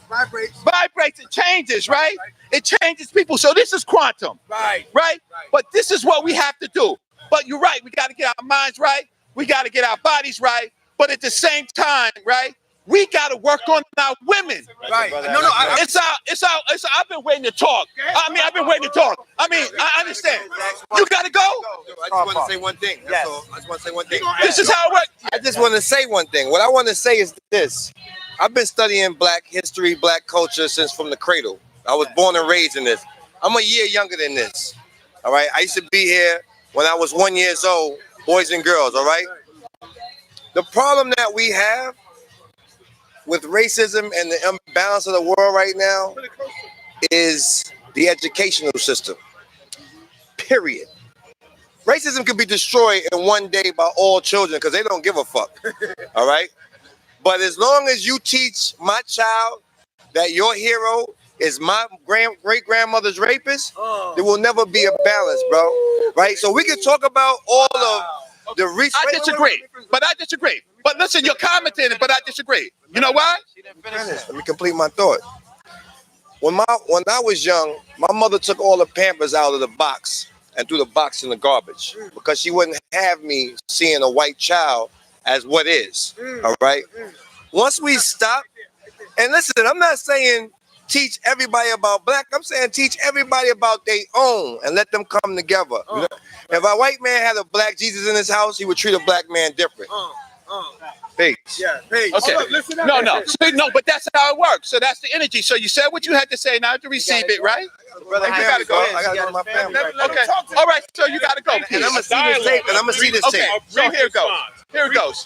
Speaker 13: vibrates, it changes, right? It changes people. So this is quantum. Right? But this is what we have to do. But you're right, we got to get our minds right. We got to get our bodies right. But at the same time, right? We got to work on our women. Right. I've been waiting to talk. I've been waiting to talk. I understand. You got to go?
Speaker 14: I just want to say one thing. That's all. I just want to say one thing.
Speaker 13: This is how it works.
Speaker 14: I just want to say one thing. What I want to say is this. I've been studying black history, black culture since from the cradle. I was born and raised in this. I'm a year younger than this. All right. I used to be here when I was 1 year old, boys and girls. All right. The problem that we have with racism and the imbalance of the world right now is the educational system. Period. Racism can be destroyed in one day by all children because they don't give a fuck. All right? But as long as you teach my child that your hero is my great-grandmother's rapist, there will never be a balance, bro. Right? So we can talk about all of the research.
Speaker 13: I disagree. But listen, you're commenting, but I disagree. You know why?
Speaker 14: Let me complete my thought. When I was young, my mother took all the Pampers out of the box and threw the box in the garbage because she wouldn't have me seeing a white child as what is. All right. Once we stop, and listen, I'm not saying teach everybody about black. I'm saying teach everybody about their own and let them come together. If a white man had a black Jesus in his house, he would treat a black man different. Peace.
Speaker 13: Yeah, peace. Okay. No, but that's how it works. So that's the energy. So you said what you had to say. Now to receive it, right?
Speaker 14: Brother, you gotta go. I gotta go to my family.
Speaker 13: Okay. All right. So you gotta go.
Speaker 14: And I'm gonna see this tape. And I'm gonna see this tape.
Speaker 13: So here it goes. Here it goes.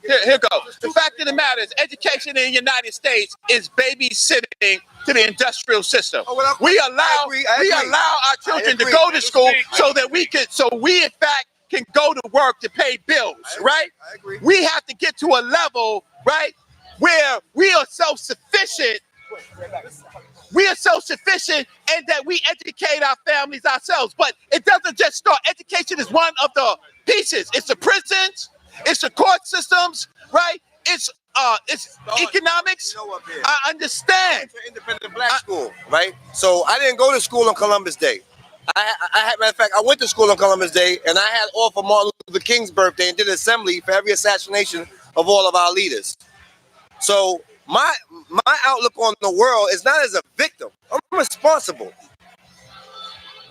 Speaker 13: Here goes. The fact of the matter is, education in the United States is babysitting to the industrial system. We allow our children to go to school so that we in fact can go to work to pay bills, right?
Speaker 14: I agree.
Speaker 13: We have to get to a level, right, where we are self-sufficient. We are self-sufficient and that we educate our families ourselves. But it doesn't just start. Education is one of the pieces. It's the prisons, it's the court systems, right? It's economics. I understand.
Speaker 14: Independent black school, right? So I didn't go to school on Columbus Day. I had, matter of fact, I went to school on Columbus Day, and I had off for Martin Luther King's birthday and did an assembly for every assassination of all of our leaders. So my outlook on the world is not as a victim. I'm responsible.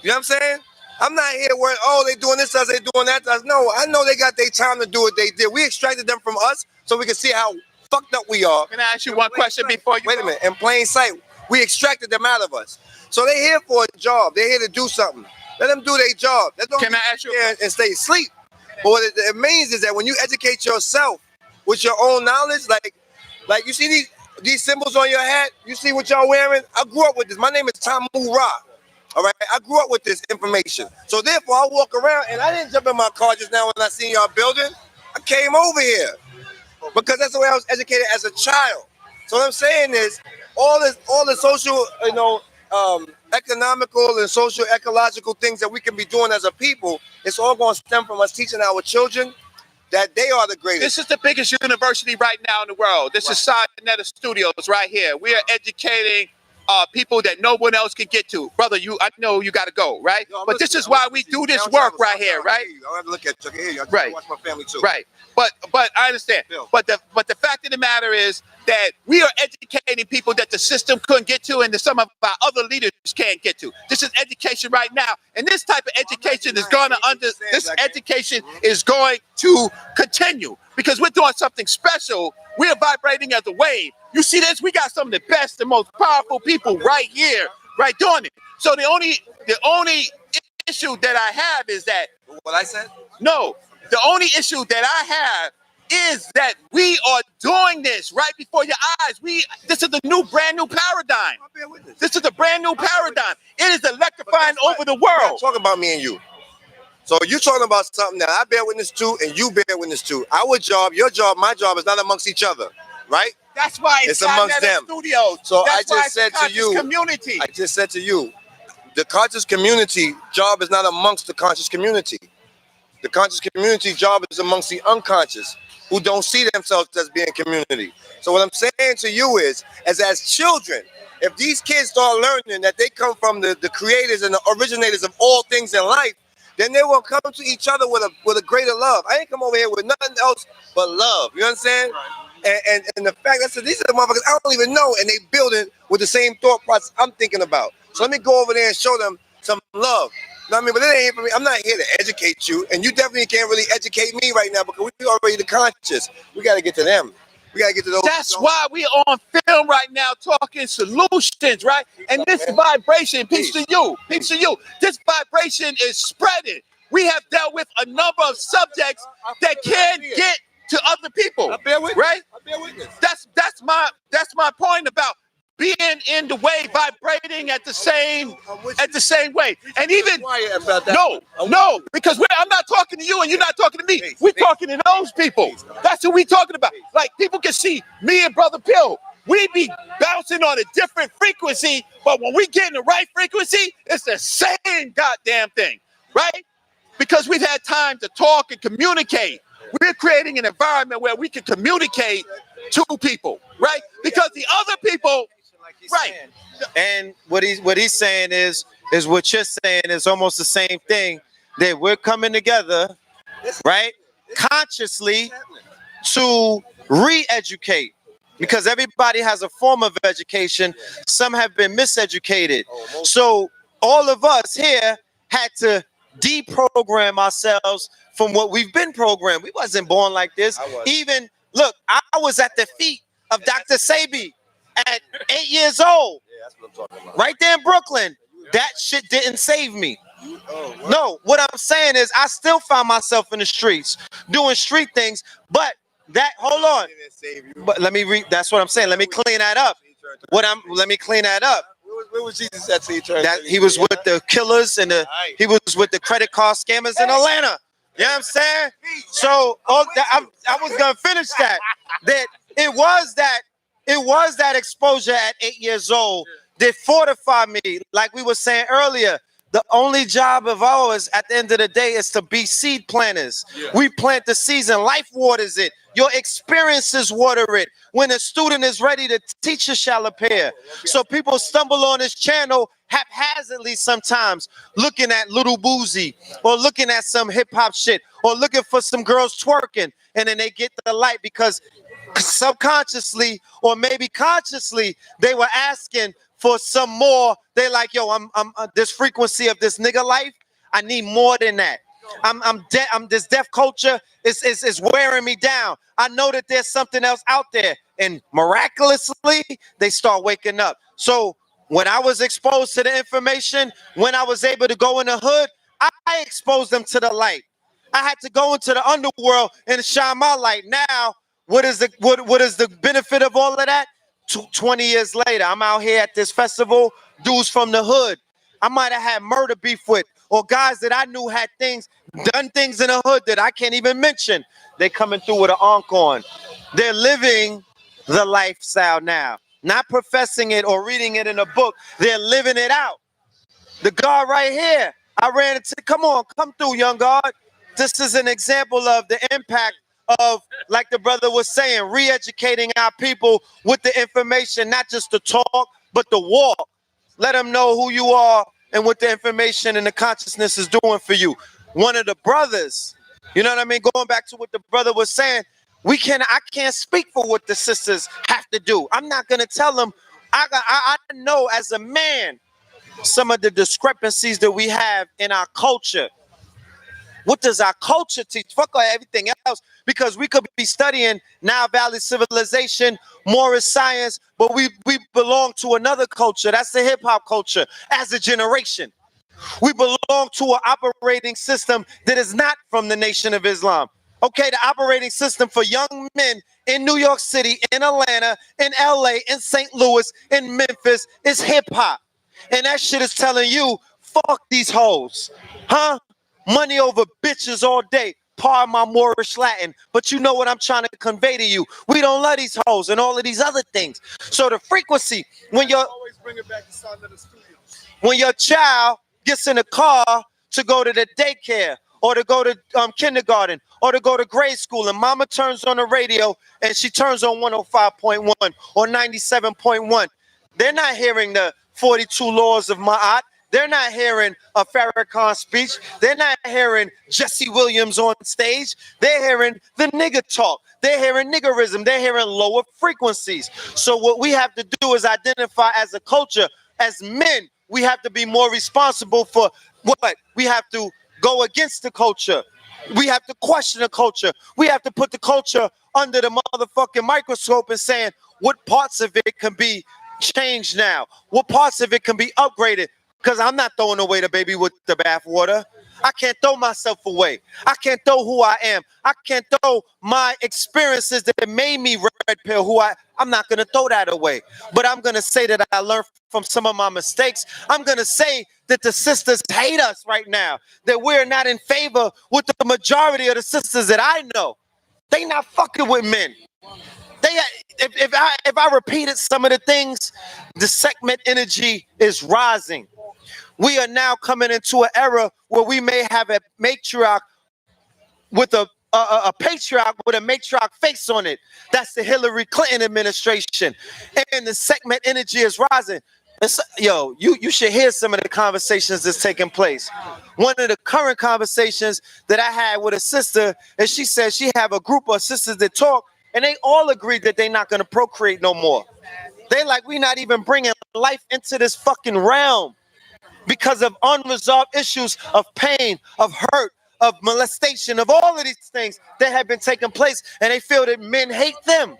Speaker 14: You know what I'm saying? I'm not here where, oh, they doing this to us, they doing that to us. No, I know they got their time to do what they did. We extracted them from us so we can see how fucked up we are.
Speaker 13: Can I ask you one question before you
Speaker 14: wait a minute? In plain sight, we extracted them out of us. So they're here for a job. They're here to do something. Let them do their job. Can I ask you and stay asleep? But what it means is that when you educate yourself with your own knowledge, like you see these symbols on your hat, you see what y'all wearing. I grew up with this. My name is Tamu Ra. All right, I grew up with this information. So therefore, I walk around and I didn't jump in my car just now when I seen y'all building. I came over here because that's the way I was educated as a child. So what I'm saying is, all the social, economical and social ecological things that we can be doing as a people, it's all going to stem from us teaching our children that they are the greatest.
Speaker 13: This is the biggest university right now in the world. This is Sinetta Studios right here. We are educating people that no one else can get to. Brother, I know you got to go, right? But this is why we do this work right here, right?
Speaker 14: I have to look at you. I can hear you. I
Speaker 13: Right.
Speaker 14: watch my family too.
Speaker 13: Right. But I understand. But the fact of the matter is that we are educating people that the system couldn't get to and that some of our other leaders can't get to. This is education right now. And this type of education is going to continue because we're doing something special. We're vibrating as a wave. You see this? We got some of the best and most powerful people right here, right doing it. So the only issue that I have is that
Speaker 14: what I said?
Speaker 13: No. The only issue that I have is that we are doing this right before your eyes. This is a brand new paradigm. This is a brand new paradigm. It is electrifying over the world.
Speaker 14: Talk about me and you. So you're talking about something that I bear witness to and you bear witness to. Our job, your job, my job is not amongst each other, right?
Speaker 13: That's why it's
Speaker 14: amongst them.
Speaker 13: Studios.
Speaker 14: So
Speaker 13: That's
Speaker 14: I
Speaker 13: why
Speaker 14: just said
Speaker 13: it's a
Speaker 14: to you,
Speaker 13: community.
Speaker 14: I just said to you, the conscious community job is not amongst the conscious community. The conscious community job is amongst the unconscious who don't see themselves as being community. So what I'm saying to you is, as children, if these kids start learning that they come from the creators and the originators of all things in life, then they will come to each other with a greater love. I ain't come over here with nothing else but love. You understand? And the fact that these are the motherfuckers I don't even know, and they building with the same thought process I'm thinking about. So let me go over there and show them some love. You know what I mean? But it ain't for me. I'm not here to educate you, and you definitely can't really educate me right now because we already the conscious. We got to get to them. We got to get to those.
Speaker 13: That's why we on film right now talking solutions, right? And this vibration, peace to you, this vibration is spreading. We have dealt with a number of subjects that can't get to other people, right? That's my point about being in the way, vibrating at the same way. And even no, because I'm not talking to you and you're not talking to me. We're talking to those people. That's who we talking about. Like people can see me and Brother Pill. We be bouncing on a different frequency, but when we get in the right frequency, it's the same goddamn thing, right? Because we've had time to talk and communicate. We're creating an environment where we can communicate to people, right? Because the other people, right?
Speaker 9: And what he's saying is what you're saying is almost the same thing, that we're coming together, right? Consciously to re-educate, because everybody has a form of education. Some have been miseducated. So all of us here had to deprogram ourselves from what we've been programmed. We wasn't born like this. Even, look, I was at the feet of Dr. Sebi at 8 years old.
Speaker 14: Yeah, that's what I'm talking about.
Speaker 9: Right there in Brooklyn. That shit didn't save me. No, what I'm saying is I still found myself in the streets doing street things, but hold on. But let me read. That's what I'm saying. Let me clean that up. Let me clean that up.
Speaker 14: Where was Jesus at?
Speaker 9: That he was with the killers and he was with the credit card scammers in Atlanta. You know what I'm saying? So I was gonna finish that. That it was that exposure at 8 years old that fortified me. Like we were saying earlier, the only job of ours at the end of the day is to be seed planters. We plant the seeds and life waters it. Your experiences water it. When a student is ready, the teacher shall appear. So people stumble on this channel haphazardly sometimes, looking at Little Boozy or looking at some hip hop shit or looking for some girls twerking, and then they get the light because subconsciously or maybe consciously they were asking for some more. They like, yo, I'm this frequency of this nigga life, I need more than that. I'm this deaf culture is wearing me down. I know that there's something else out there, and miraculously they start waking up. So when I was exposed to the information, when I was able to go in the hood, I exposed them to the light. I had to go into the underworld and shine my light. Now, what is the benefit of all of that? 20 years later, I'm out here at this festival, dudes from the hood I might have had murder beef with, or guys that I knew had done things in the hood that I can't even mention. They coming through with an ankh on. They're living the lifestyle now, not professing it or reading it in a book. They're living it out. The guard right here, I ran into, come through, young guard. This is an example of the impact of, like the brother was saying, re-educating our people with the information, not just the talk, but the walk. Let them know who you are and what the information and the consciousness is doing for you. One of the brothers, you know what I mean? Going back to what the brother was saying, I can't speak for what the sisters have to do. I'm not going to tell them. I know as a man some of the discrepancies that we have in our culture. What does our culture teach? Fuck everything else, because we could be studying Nile Valley civilization, Moorish science, but we belong to another culture. That's the hip hop culture as a generation. We belong to an operating system that is not from the Nation of Islam. Okay, the operating system for young men in New York City, in Atlanta, in LA, in St. Louis, in Memphis is hip hop. And that shit is telling you, fuck these hoes. Huh? Money over bitches all day. Pardon my Moorish Latin, but you know what I'm trying to convey to you. We don't love these hoes and all of these other things. So the frequency, when your child gets in a car to go to the daycare or to go to kindergarten or to go to grade school, and mama turns on the radio and she turns on 105.1 or 97.1, they're not hearing the 42 laws of Ma'at. They're not hearing a Farrakhan speech. They're not hearing Jesse Williams on stage. They're hearing the nigger talk. They're hearing niggerism. They're hearing lower frequencies. So what we have to do is identify as a culture, as men, we have to be more responsible for what? We have to go against the culture. We have to question the culture. We have to put the culture under the motherfucking microscope and saying what parts of it can be changed now. What parts of it can be upgraded. Because I'm not throwing away the baby with the bathwater. I can't throw myself away. I can't throw who I am. I can't throw my experiences that made me red pill I'm not going to throw that away. But I'm going to say that I learned from some of my mistakes. I'm going to say that the sisters hate us right now. That we're not in favor with the majority of the sisters that I know. They not fucking with men. If I repeated some of the things, the segment energy is rising. We are now coming into an era where we may have a matriarch with a patriarch with a matriarch face on it. That's the Hillary Clinton administration. And the segment energy is rising. You should hear some of the conversations that's taking place. One of the current conversations that I had with a sister, and she said she have a group of sisters that talk, and they all agreed that they're not going to procreate no more. They like, we not even bringing life into this fucking realm because of unresolved issues of pain, of hurt, of molestation, of all of these things that have been taking place, and they feel that men hate them.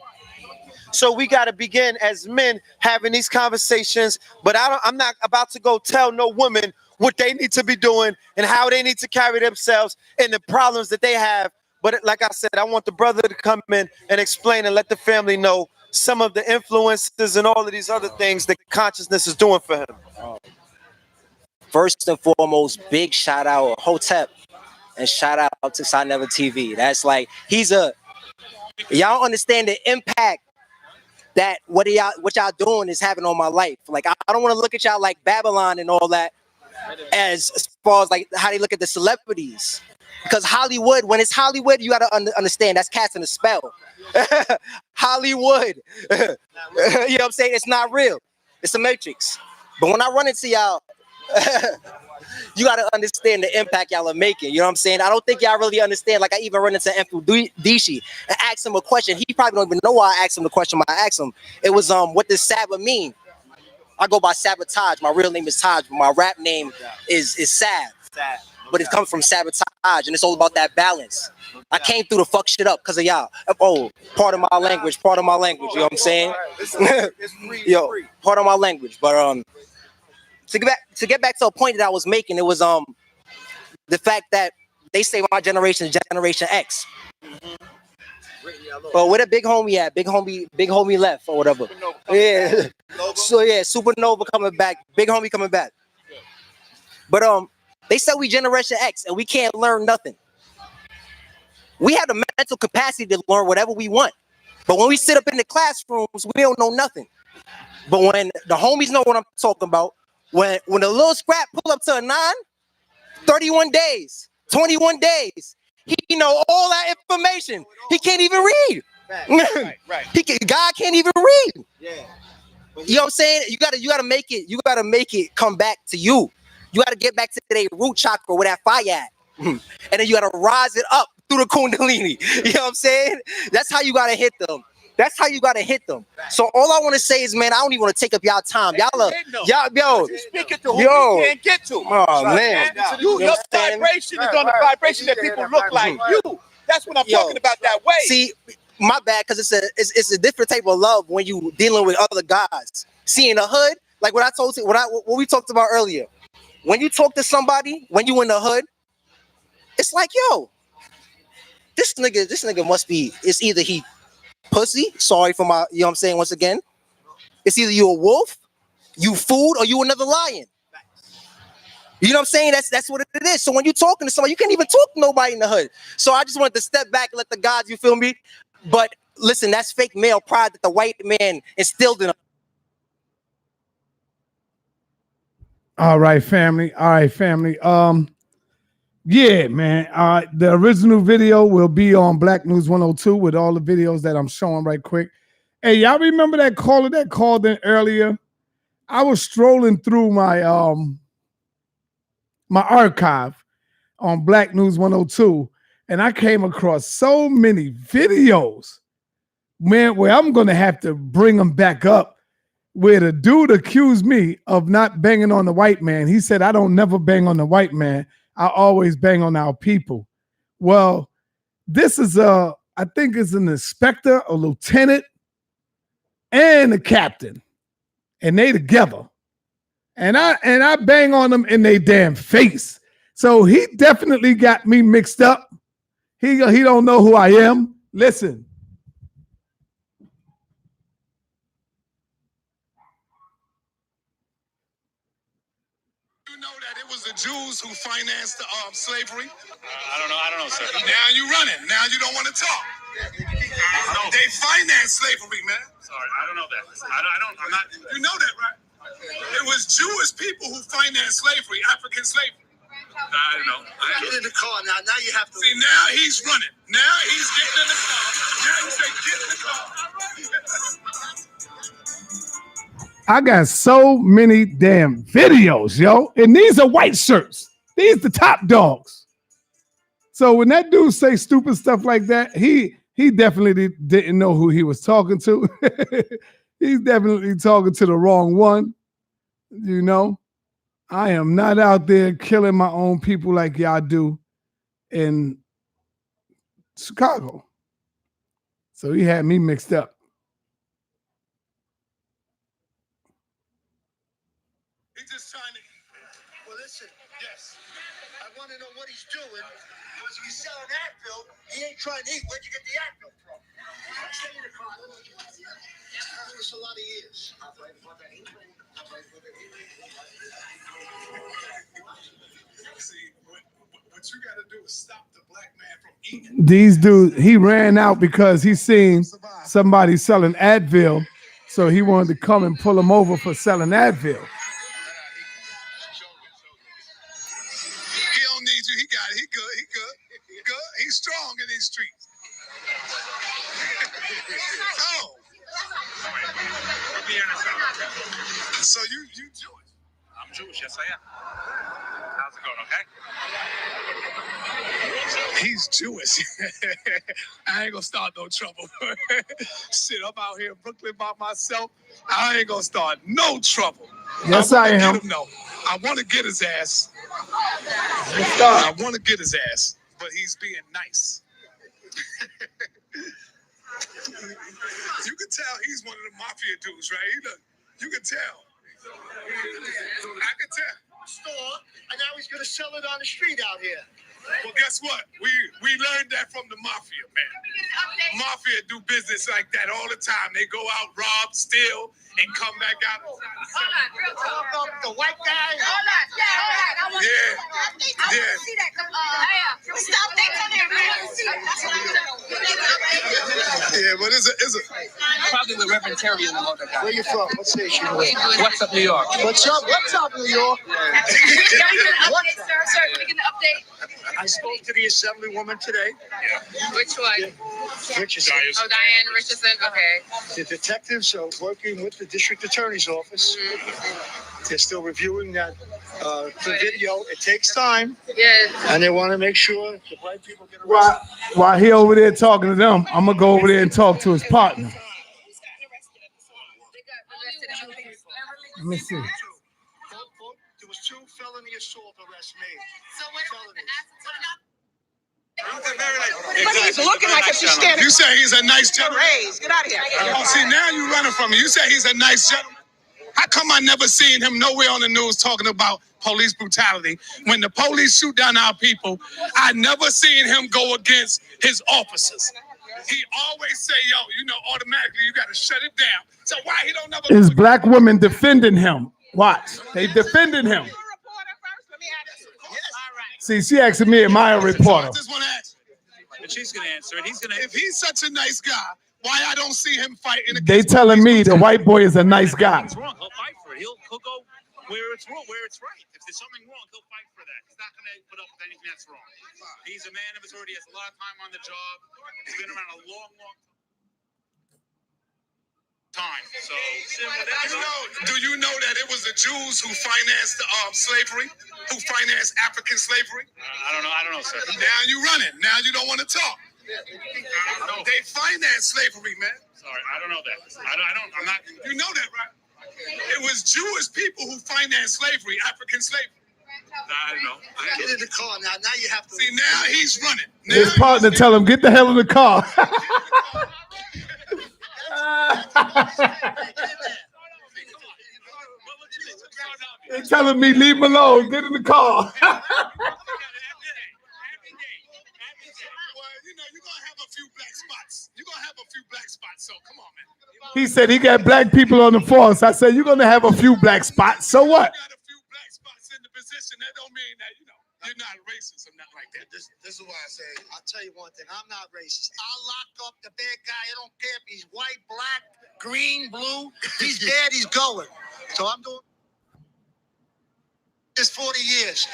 Speaker 9: So we got to begin as men having these conversations, but I'm not about to go tell no woman what they need to be doing and how they need to carry themselves and the problems that they have. But like I said, I want the brother to come in and explain and let the family know some of the influences and all of these other things that consciousness is doing for him.
Speaker 15: First and foremost, big shout out Hotep And shout out to Sign Never TV. That's like, y'all understand the impact that what y'all doing is having on my life. Like, I don't want to look at y'all like Babylon and all that as far as like how they look at the celebrities. Because Hollywood, when it's Hollywood, you got to understand that's casting a spell. Hollywood. You know what I'm saying? It's not real. It's a matrix. But when I run into y'all, you got to understand the impact y'all are making. You know what I'm saying? I don't think y'all really understand. Like, I even run into Dishi and asked him a question. He probably don't even know why I asked him the question. I asked him, it was, what does Sabbath mean? I go by Sabotage. My real name is Taj, but my rap name is Sav. But it comes from Sabotage, and it's all about that balance. I came through to fuck shit up because of y'all. Oh, part of my language, you know what I'm saying? Yo, part of my language. But to get back to a point that I was making, it was the fact that they say my generation is Generation X. But where the big homie at? Big homie left or whatever. Yeah. So yeah, Supernova coming back. Big homie coming back. But they said we Generation X and we can't learn nothing. We have the mental capacity to learn whatever we want. But when we sit up in the classrooms, we don't know nothing. But when the homies know what I'm talking about, when the little scrap pull up to a 9, 31 days, 21 days, he know all that information. He can't even read. Right. God can't even read. Yeah. You know what I'm saying? You gotta make it come back to you. You gotta get back to their root chakra where that fire at. And then you gotta rise it up through the Kundalini. You know what I'm saying? That's how you gotta hit them. So all I want to say is, man, I don't even want to take up y'all time. Y'all
Speaker 13: speaking to who you can't get to.
Speaker 15: Oh man,
Speaker 13: your vibration is on the vibration that people look like you. That's what I'm talking about. That way.
Speaker 15: See, my bad, because it's a different type of love when you dealing with other guys. See, in the hood, like what I told you, what we talked about earlier. When you talk to somebody, when you in the hood, it's like, yo, this nigga must be. It's either he pussy, sorry for my, you know what I'm saying, once again. It's either you a wolf, you food, or you another lion. You know what I'm saying? That's what it is. So when you're talking to somebody, you can't even talk to nobody in the hood. So I just wanted to step back and let the gods, you feel me? But listen, that's fake male pride that the white man instilled in them.
Speaker 1: All right, family. Yeah, man. The original video will be on Black News 102 with all the videos that I'm showing right quick. Hey, y'all remember that caller that called in earlier? I was strolling through my my archive on Black News 102, and I came across so many videos, man, where I'm gonna have to bring them back up. Where the dude accused me of not banging on the white man. He said, I don't never bang on the white man. I always bang on our people. Well, this is I think it's an inspector, a lieutenant, and a captain. And they together. And I bang on them in their damn face. So he definitely got me mixed up. He don't know who I am. Listen.
Speaker 12: The Jews who financed the slavery? I don't know, sir. Now you running. Now you don't want to talk. They financed slavery, man. Sorry, I don't know that. I'm not. You know that, right? It was Jewish people who financed slavery, African slavery. I don't know. Get in the car now. Now you have to. See, now he's running. Now he's getting in the car. Now you say, get in the car.
Speaker 1: I got so many damn videos, yo. And these are white shirts. These the top dogs. So when that dude say stupid stuff like that, he definitely didn't know who he was talking to. He's definitely talking to the wrong one. You know, I am not out there killing my own people like y'all do in Chicago. So he had me mixed up.
Speaker 12: He's just trying to. Well, listen. Yes. I want to know what he's doing. Because if he's selling Advil, he ain't trying to eat. Where'd you get the Advil from? Stay in the car. I've done this a lot of years. See, what what you got to do is stop the black man from eating.
Speaker 1: These dudes, he ran out because he seen somebody selling Advil, so he wanted to come and pull him over for selling Advil.
Speaker 12: He don't need you. He got it. He good. He good. He good. He's strong in these streets. Oh. So you Jewish?
Speaker 16: I'm Jewish, yes I am. How's it going, okay?
Speaker 12: He's Jewish. I ain't gonna start no trouble. Shit, I'm out here in Brooklyn by myself. I ain't gonna start no trouble.
Speaker 1: Yes, I am.
Speaker 12: No, I want to get his ass. I want to get his ass, but he's being nice. You can tell he's one of the mafia dudes, right? You can tell. I can tell.
Speaker 17: Store, and now he's gonna sell it on the street out here.
Speaker 12: Well, guess what? We learned that from the mafia, man. Mafia do business like that all the time. They go out, rob, steal, and come back out.
Speaker 17: Hold on, real talk. The white guy.
Speaker 12: Hold on. Yeah.
Speaker 17: I want to see that. Stop that.
Speaker 12: Yeah, but it's a.
Speaker 18: Probably the Reverend Terry and the other guy.
Speaker 17: Where you from? What station?
Speaker 18: What's up, New York?
Speaker 17: What's up, New York?
Speaker 19: Sir, can we get an update?
Speaker 17: I spoke to the assemblywoman today.
Speaker 19: Which one?
Speaker 17: Richardson.
Speaker 19: Oh, Diane Richardson. Okay.
Speaker 17: The detectives are working with the district attorney's office. They're still reviewing that the video. It takes time.
Speaker 19: Yes.
Speaker 17: And they want to make sure the white people get arrested.
Speaker 1: While he over there talking to them, I'm gonna go over there and talk to his partner. Let me see.
Speaker 17: There was 2 felony assault arrests made.
Speaker 19: So what
Speaker 17: He's looking like if she's standing.
Speaker 12: You say he's a nice gentleman.
Speaker 17: Get out of here.
Speaker 12: Oh, see, now you running from me. You say he's a nice gentleman. How come I never seen him nowhere on the news talking about police brutality? When the police shoot down our people, I never seen him go against his officers. He always say, yo, automatically you got to shut it down. So why he don't never...
Speaker 1: Is black women defending him? Watch. They defending him. See, she asking me, am I a reporter?
Speaker 12: I just want to ask.
Speaker 16: But she's gonna answer it.
Speaker 12: If he's such a nice guy, why I don't see him fighting against...
Speaker 1: They telling me the white boy is a nice guy.
Speaker 16: It's wrong. He'll fight for it. He'll go where it's wrong, where it's right. If there's something wrong, he'll fight for that. He's not gonna put up with anything that's wrong. He's a man of his word. He has a lot of time on the job. He's been around a long time. So,
Speaker 12: do you know that it was the Jews who financed slavery, who financed African slavery?
Speaker 16: I don't know, sir.
Speaker 12: Now you running. Now you don't want to talk. They financed slavery, man.
Speaker 16: Sorry, I don't know that. I'm not.
Speaker 12: You know that, right? It was Jewish people who financed slavery, African slavery.
Speaker 16: I don't know.
Speaker 17: Get in the car now. Now you have to.
Speaker 12: See, now he's running.
Speaker 1: His partner tell him, get the hell in the car. They telling me, leave him alone. Get in the car.
Speaker 12: Well, you're gonna have a few black spots. You're gonna have a few black spots. So come on, man.
Speaker 1: He said he got black people on the force. I said, you're going to have a few black spots. So what?
Speaker 12: You got a few black spots in the position. That don't mean that, you're not racist or nothing like that.
Speaker 17: This is why I say, I'll tell you one thing. I'm not racist. I'll lock up the bad guy. I don't care if he's white, black, green, blue. He's dead. He's going. So I'm doing this 40 years.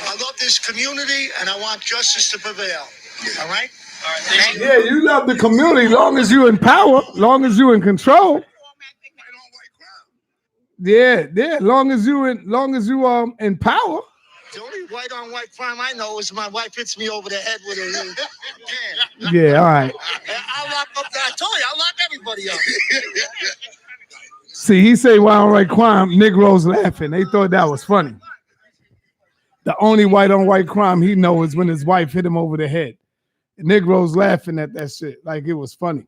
Speaker 17: I love this community, and I want justice to prevail. All right?
Speaker 1: Yeah, you love the community long as you in power, long as you in control. Yeah, long as you in power.
Speaker 17: The only white on white crime I know is my wife hits me over the head with a can.
Speaker 1: Yeah, all right.
Speaker 17: I'll lock up that. I told you, I'll lock everybody up.
Speaker 1: See, he say white on white crime, Negroes laughing. They thought that was funny. The only white on white crime he knows is when his wife hit him over the head. The Negroes laughing at that shit like it was funny.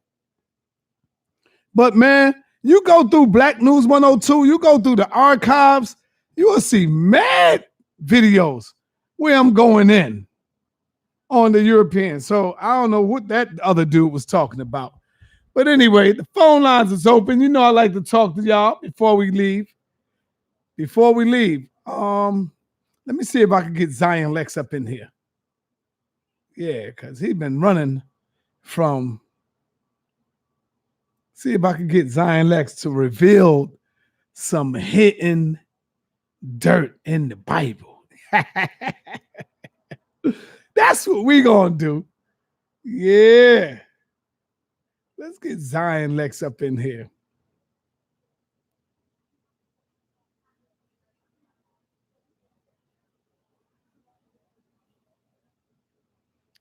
Speaker 1: But man, you go through Black News 102, you go through the archives, you will see mad videos where I'm going in on the European. So I don't know what that other dude was talking about. But anyway, the phone lines is open. You know I like to talk to y'all before we leave. Let me see if I can get Zion Lex up in here. Yeah, because he's been running from. See if I can get Zion Lex to reveal some hidden dirt in the Bible. That's what we gonna do. Yeah. Let's get Zion Lex up in here.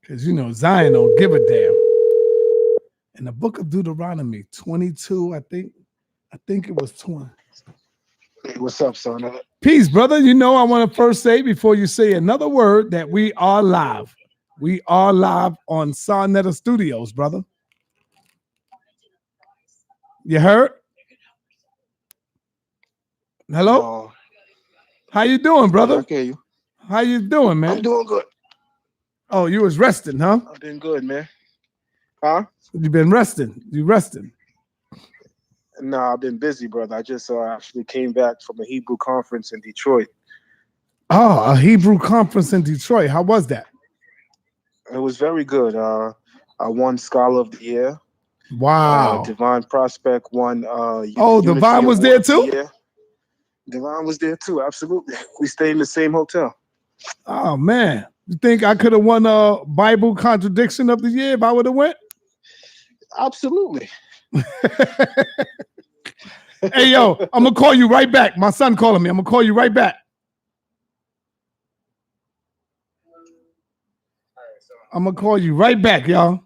Speaker 1: Because you know Zion don't give a damn. In the book of Deuteronomy 22, I think it was 20.
Speaker 20: Hey, what's up, son?
Speaker 1: Peace, brother. You know, I want to first say before you say another word that we are live. We are live on Sarnetta Studios, brother. You heard? Hello?
Speaker 20: No.
Speaker 1: How you doing, brother?
Speaker 20: I hear you.
Speaker 1: How you doing, man?
Speaker 20: I'm doing good.
Speaker 1: Oh, you was resting, huh?
Speaker 20: I've been good, man. Huh?
Speaker 1: You been resting. You resting.
Speaker 20: No, I've been busy, brother. I just actually came back from a Hebrew conference in Detroit.
Speaker 1: Oh, a Hebrew conference in Detroit. How was that?
Speaker 20: It was very good. I won Scholar of the Year.
Speaker 1: Wow.
Speaker 20: Divine Prospect won.
Speaker 1: Divine was there too?
Speaker 20: Yeah. Divine was there too. Absolutely. We stayed in the same hotel.
Speaker 1: Oh man. You think I could have won a Bible contradiction of the year if I would have went?
Speaker 20: Absolutely.
Speaker 1: Hey yo, I'm gonna call you right back. My son calling me. I'm gonna call you right back. I'm gonna call you right back, y'all.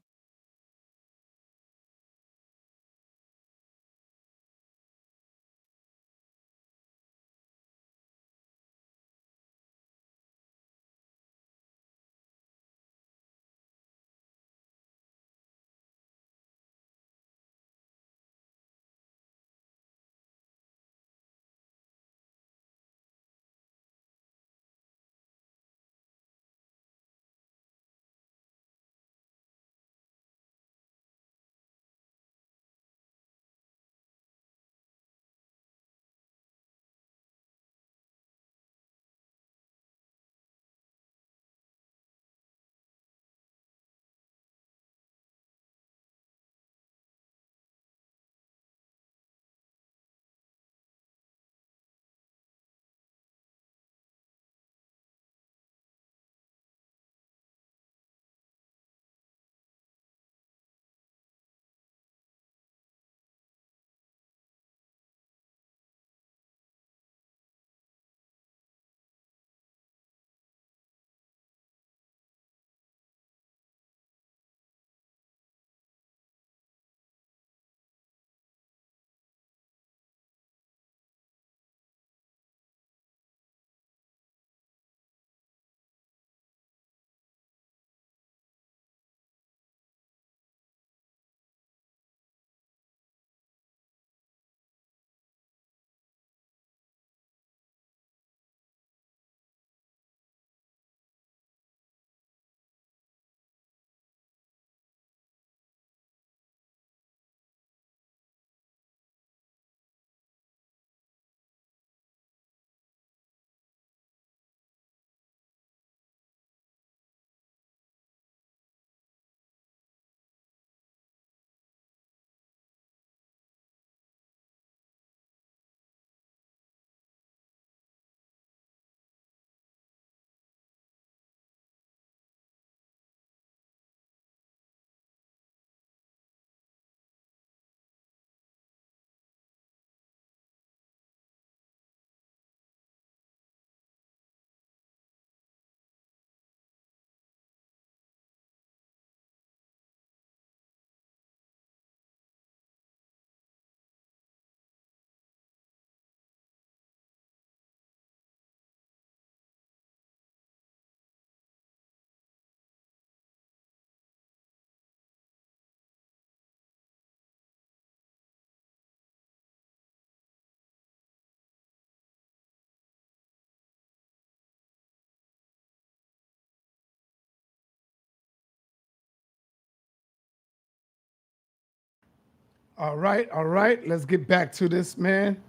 Speaker 1: All right. Let's get back to this, man.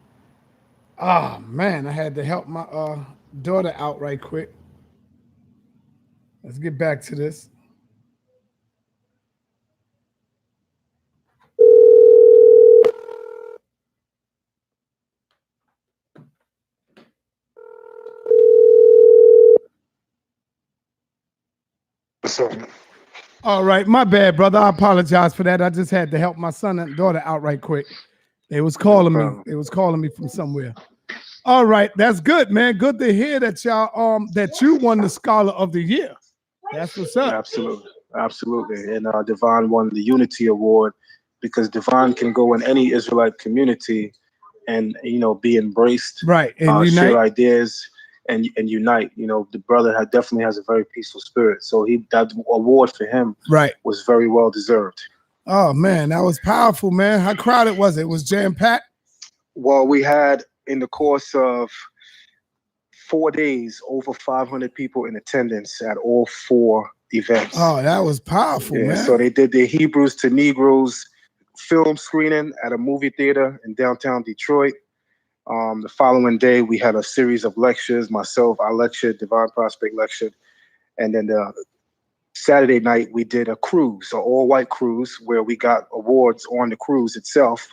Speaker 1: Ah, man, I had to help my daughter out right quick. Let's get back to this.
Speaker 20: sir.
Speaker 1: All right, my bad, brother. I apologize for that. I just had to help my son and daughter out right quick. They was calling me. They was calling me from somewhere. All right, that's good, man. Good to hear that y'all that you won the Scholar of the Year. That's what's up.
Speaker 20: Absolutely, absolutely. And Devon won the Unity Award because Devon can go in any Israelite community and be embraced,
Speaker 1: right, and
Speaker 20: share ideas and unite. The brother definitely has a very peaceful spirit. So that award for him,
Speaker 1: right,
Speaker 20: was very well deserved.
Speaker 1: Oh man, that was powerful, man. How crowded was it? It was jam-packed?
Speaker 20: Well, we had in the course of 4 days over 500 people in attendance at all 4 events.
Speaker 1: Oh, that was powerful, man.
Speaker 20: So they did the Hebrews to Negroes film screening at a movie theater in downtown Detroit. The following day, we had a series of lectures. Myself, I lectured, Divine Prospect lectured. And then the Saturday night, we did a cruise, an all-white cruise, where we got awards on the cruise itself.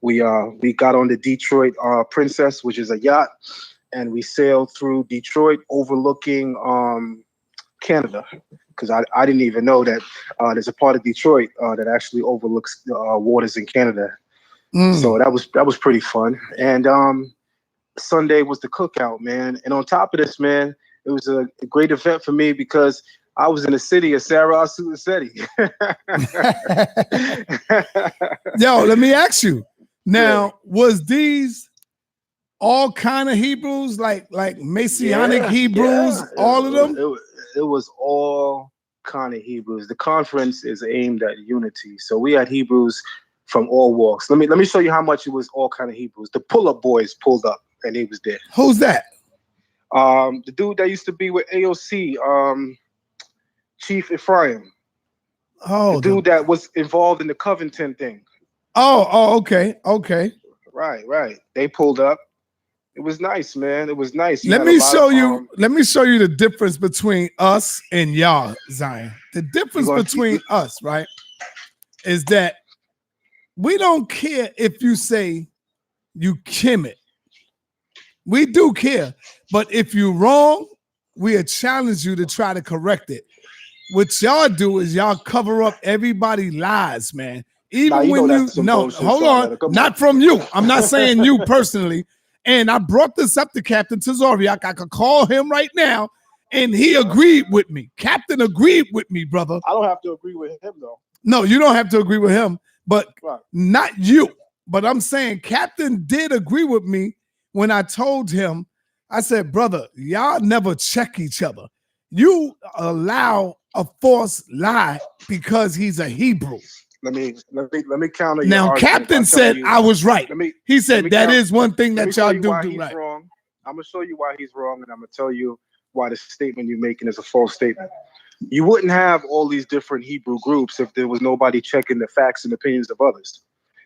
Speaker 20: We got on the Detroit Princess, which is a yacht, and we sailed through Detroit overlooking Canada, because I didn't even know that there's a part of Detroit that actually overlooks waters in Canada. So that was pretty fun. And Sunday was the cookout, man. And on top of this, man, it was a great event for me because I was in the city of Sarah City.
Speaker 1: Yo, let me ask you. Now, was these all kind of Hebrews, like Messianic Hebrews, all of them?
Speaker 20: It was all kind of Hebrews. The conference is aimed at unity. So we had Hebrews from all walks. Let me show you how much it was all kind of Hebrews. The Pull-Up Boys pulled up and he was there.
Speaker 1: Who's that?
Speaker 20: The dude that used to be with AOC, Chief Ephraim.
Speaker 1: Oh,
Speaker 20: the dude that was involved in the Covington thing.
Speaker 1: Oh, okay.
Speaker 20: Right. They pulled up. It was nice, man. It was nice.
Speaker 1: Let me show you the difference between us and y'all, Zion. The difference between us, right, is that we don't care if you say you Kim it. We do care, but if you're wrong, we'll challenge you to try to correct it. What y'all do is y'all cover up everybody's lies, man. Even when hold on, not from you. I'm not saying you personally. And I brought this up to Captain Tazoriak. I could call him right now, and he agreed with me. Captain agreed with me, brother.
Speaker 20: I don't have to agree with him, though.
Speaker 1: No, you don't have to agree with him, but not you. But I'm saying Captain did agree with me when I told him, I said, brother, y'all never check each other. You allow a false lie because he's a Hebrew.
Speaker 20: Let me counter your
Speaker 1: now.
Speaker 20: argument.
Speaker 1: Captain said I was right. He said that is one thing that y'all do right.
Speaker 20: Wrong. I'm gonna show you why he's wrong, and I'm gonna tell you why the statement you're making is a false statement. You wouldn't have all these different Hebrew groups if there was nobody checking the facts and opinions of others.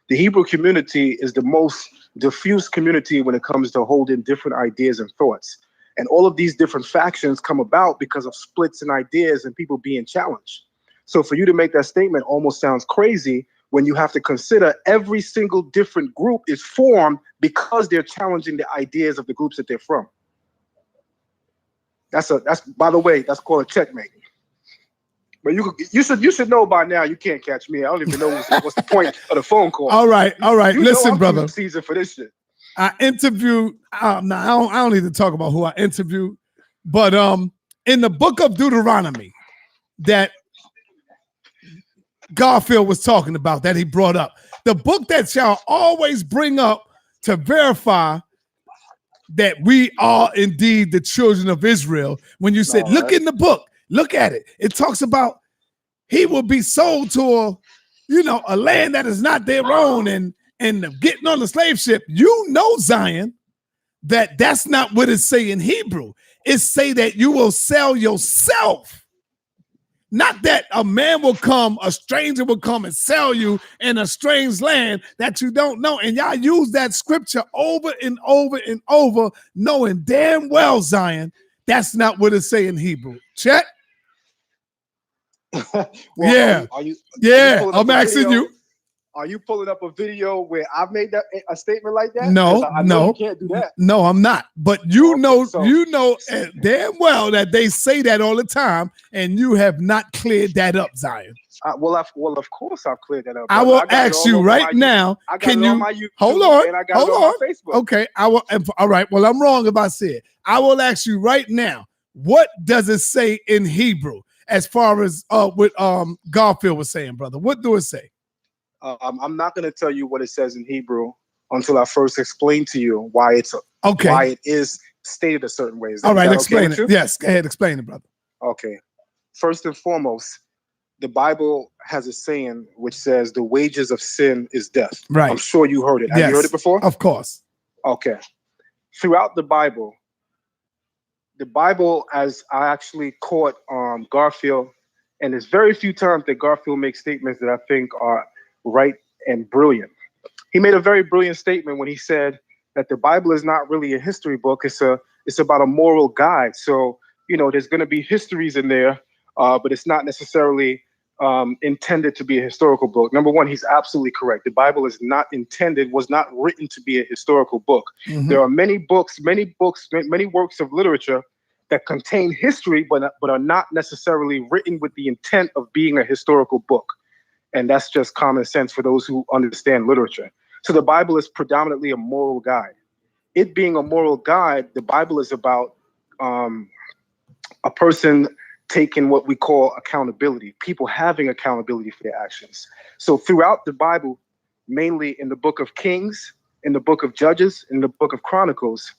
Speaker 20: The Hebrew community is the most diffuse community when it comes to holding different ideas and thoughts. And all of these different factions come about because of splits in ideas and people being challenged. So for you to make that statement almost sounds crazy when you have to consider every single different group is formed because they're challenging the ideas of the groups that they're from. That's by the way, that's called a checkmate. But you should know by now. You can't catch me. I don't even know what's the point of the phone call.
Speaker 1: All right. Listen, brother.
Speaker 20: Season for this shit.
Speaker 1: I interviewed. Now I don't need to talk about who I interviewed, but in the book of Deuteronomy, that Garfield was talking about, that he brought up, the book that y'all always bring up to verify that we are indeed the children of Israel. When you said, look in the book, look at it. It talks about he will be sold to a land that is not their own and getting on the slave ship. You know, Zion, that's not what it say in Hebrew. It say that you will sell yourself. Not that a man will come, a stranger will come and sell you in a strange land that you don't know. And y'all use that scripture over and over and over, knowing damn well, Zion, that's not what it say in Hebrew. Check.
Speaker 20: I'm asking you. Are you pulling up a video where I've made that a statement like that?
Speaker 1: No,
Speaker 20: 'Cause I know
Speaker 1: no,
Speaker 20: you can't do that.
Speaker 1: no, I'm not. But you know damn well that they say that all the time, and you have not cleared that up, Zion.
Speaker 20: Well, of course I've cleared that up.
Speaker 1: I
Speaker 20: brother.
Speaker 1: will
Speaker 20: got it
Speaker 1: ask
Speaker 20: all
Speaker 1: you
Speaker 20: over
Speaker 1: right
Speaker 20: my
Speaker 1: now.
Speaker 20: I got
Speaker 1: Can
Speaker 20: it on
Speaker 1: you
Speaker 20: my YouTube,
Speaker 1: hold on?
Speaker 20: and I got
Speaker 1: Hold
Speaker 20: it
Speaker 1: on.
Speaker 20: on my Facebook.
Speaker 1: Okay, I will. All right. Well, I'm wrong if I said. I will ask you right now. What does it say in Hebrew as far as what Garfield was saying, brother? What do it say?
Speaker 20: I'm not going to tell you what it says in Hebrew until I first explain to you why why it is stated a certain way. Is
Speaker 1: All right,
Speaker 20: that
Speaker 1: explain
Speaker 20: okay
Speaker 1: it.
Speaker 20: with you?
Speaker 1: Yes, go ahead, explain it, brother.
Speaker 20: Okay. First and foremost, the Bible has a saying which says the wages of sin is death.
Speaker 1: Right.
Speaker 20: I'm sure you heard it. Have you heard it before?
Speaker 1: Of course.
Speaker 20: Okay. Throughout the Bible, as I actually caught Garfield, and there's very few times that Garfield makes statements that I think are right and brilliant. He made a very brilliant statement when he said that the Bible is not really a history book. It's about a moral guide. So, there's going to be histories in there, but it's not necessarily intended to be a historical book. Number one, he's absolutely correct. The Bible was not written to be a historical book.
Speaker 1: Mhm.
Speaker 20: There are many works of literature that contain history, but are not necessarily written with the intent of being a historical book. And that's just common sense for those who understand literature. So the Bible is predominantly a moral guide. It being a moral guide, the Bible is about a person taking what we call accountability, people having accountability for their actions. So throughout the Bible, mainly in the book of Kings, in the book of Judges, in the book of Chronicles,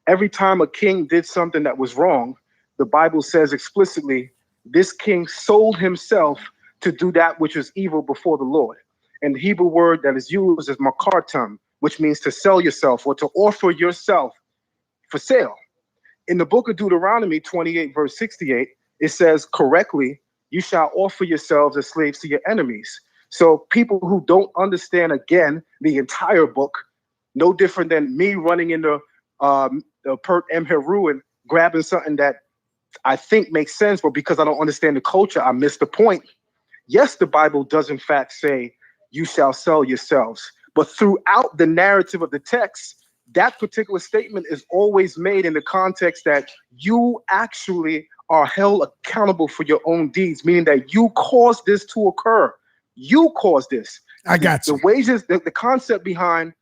Speaker 20: every time a king did something that was wrong, the Bible says explicitly, this king sold himself to do that which was evil before the Lord. And the Hebrew word that is used is makartam, which means to sell yourself or to offer yourself for sale. In the book of Deuteronomy 28, verse 68, it says correctly, you shall offer yourselves as slaves to your enemies. So people who don't understand, again, the entire book, no different than me running into the Pert M. Heru and grabbing something that I think makes sense, but because I don't understand the culture, I miss the point. Yes, the Bible does in fact say, you shall sell yourselves. But throughout the narrative of the text, that particular statement is always made in the context that you actually are held accountable for your own deeds, meaning that you caused this to occur. You caused this.
Speaker 1: I got you.
Speaker 20: The wages, the concept behind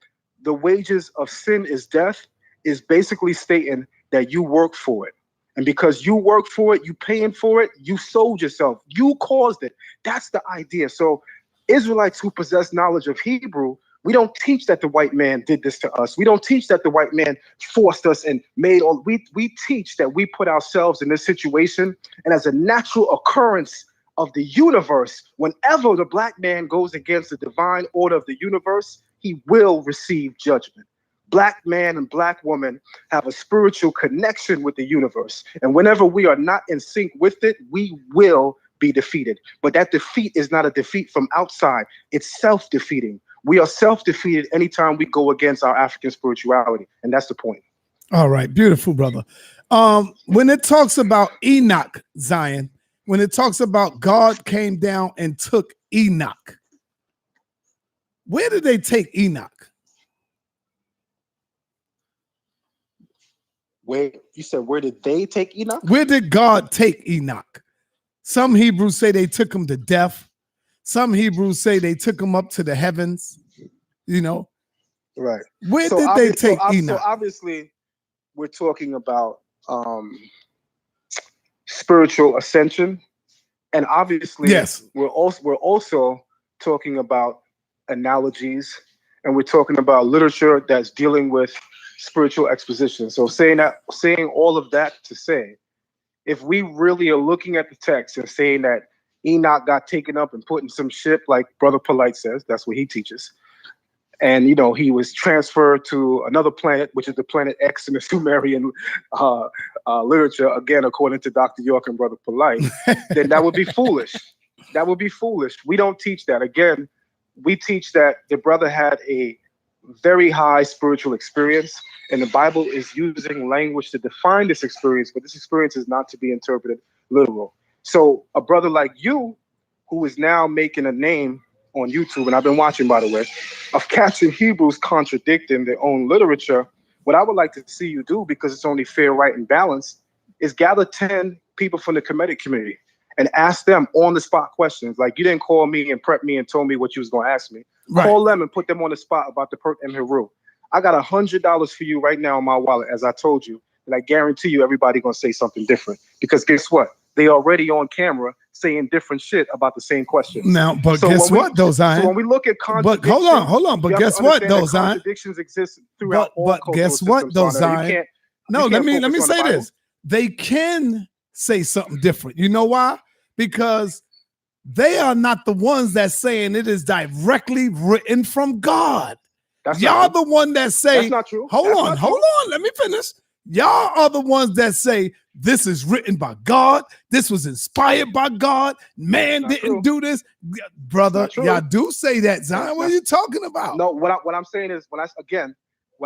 Speaker 20: the wages of sin is death is basically stating that you work for it. And because you work for it, you paying for it, you sold yourself, you caused it. That's the idea. So Israelites who possess knowledge of Hebrew, we don't teach that the white man did this to us. We don't teach that the white man forced us and made all. We teach that we put ourselves in this situation, and as a natural occurrence of the universe, whenever the black man goes against the divine order of the universe, he will receive judgment. Black man and black woman have a spiritual connection with the universe. And whenever we are not in sync with it, we will be defeated. But that defeat is not a defeat from outside. It's self-defeating. We are self-defeated anytime we go against our African spirituality. And that's the point.
Speaker 1: All right. Beautiful, brother. When it talks about Enoch, Zion, when it talks about God came down and took Enoch, where did they take Enoch?
Speaker 20: Where you said, where did they take Enoch?
Speaker 1: Where did God take Enoch? Some Hebrews say they took him to death. Some Hebrews say they took him up to the heavens.
Speaker 20: Right.
Speaker 1: Where did they take Enoch?
Speaker 20: So obviously, we're talking about spiritual ascension, and obviously,
Speaker 1: yes,
Speaker 20: we're also talking about analogies, and we're talking about literature that's dealing with spiritual exposition. So saying all of that to say, if we really are looking at the text and saying that Enoch got taken up and put in some ship, like Brother Polite says, that's what he teaches. And, he was transferred to another planet, which is the planet X in the Sumerian literature, again, according to Dr. York and Brother Polite, then that would be foolish. That would be foolish. We don't teach that. Again, we teach that the brother had a very high spiritual experience, and the Bible is using language to define this experience, but this experience is not to be interpreted literal. So a brother like you, who is now making a name on YouTube, and I've been watching, by the way, of cats and Hebrews contradicting their own literature. What I would like to see you do, because it's only fair, right, and balanced, is gather 10 people from the Kemetic community and ask them on the spot questions. Like, you didn't call me and prep me and told me what you was going to ask me.
Speaker 1: Right.
Speaker 20: Call them and put them on the spot about the Pert and Heru. I got $100 for you right now in my wallet, as I told you, and I guarantee you everybody going to say something different. Because guess what? They already on camera saying different shit about the same question.
Speaker 1: Now, but guess what, though, Zion?
Speaker 20: So when we look at
Speaker 1: But hold on. But guess what, though, Zion?
Speaker 20: Contradictions exist throughout all
Speaker 1: But
Speaker 20: cultural
Speaker 1: guess what,
Speaker 20: systems,
Speaker 1: though,
Speaker 20: Father.
Speaker 1: Zion? No, let me say this. They can say something different. You know why? Because they are not the ones that saying it is directly written from God. Y'all the one that say,
Speaker 20: that's not true.
Speaker 1: Hold on, let me finish. Y'all are the ones that say this is written by God. This was inspired by God. Man didn't do this. Brother, y'all do say that, Zion. What are you talking about?
Speaker 20: No, what I'm saying is, when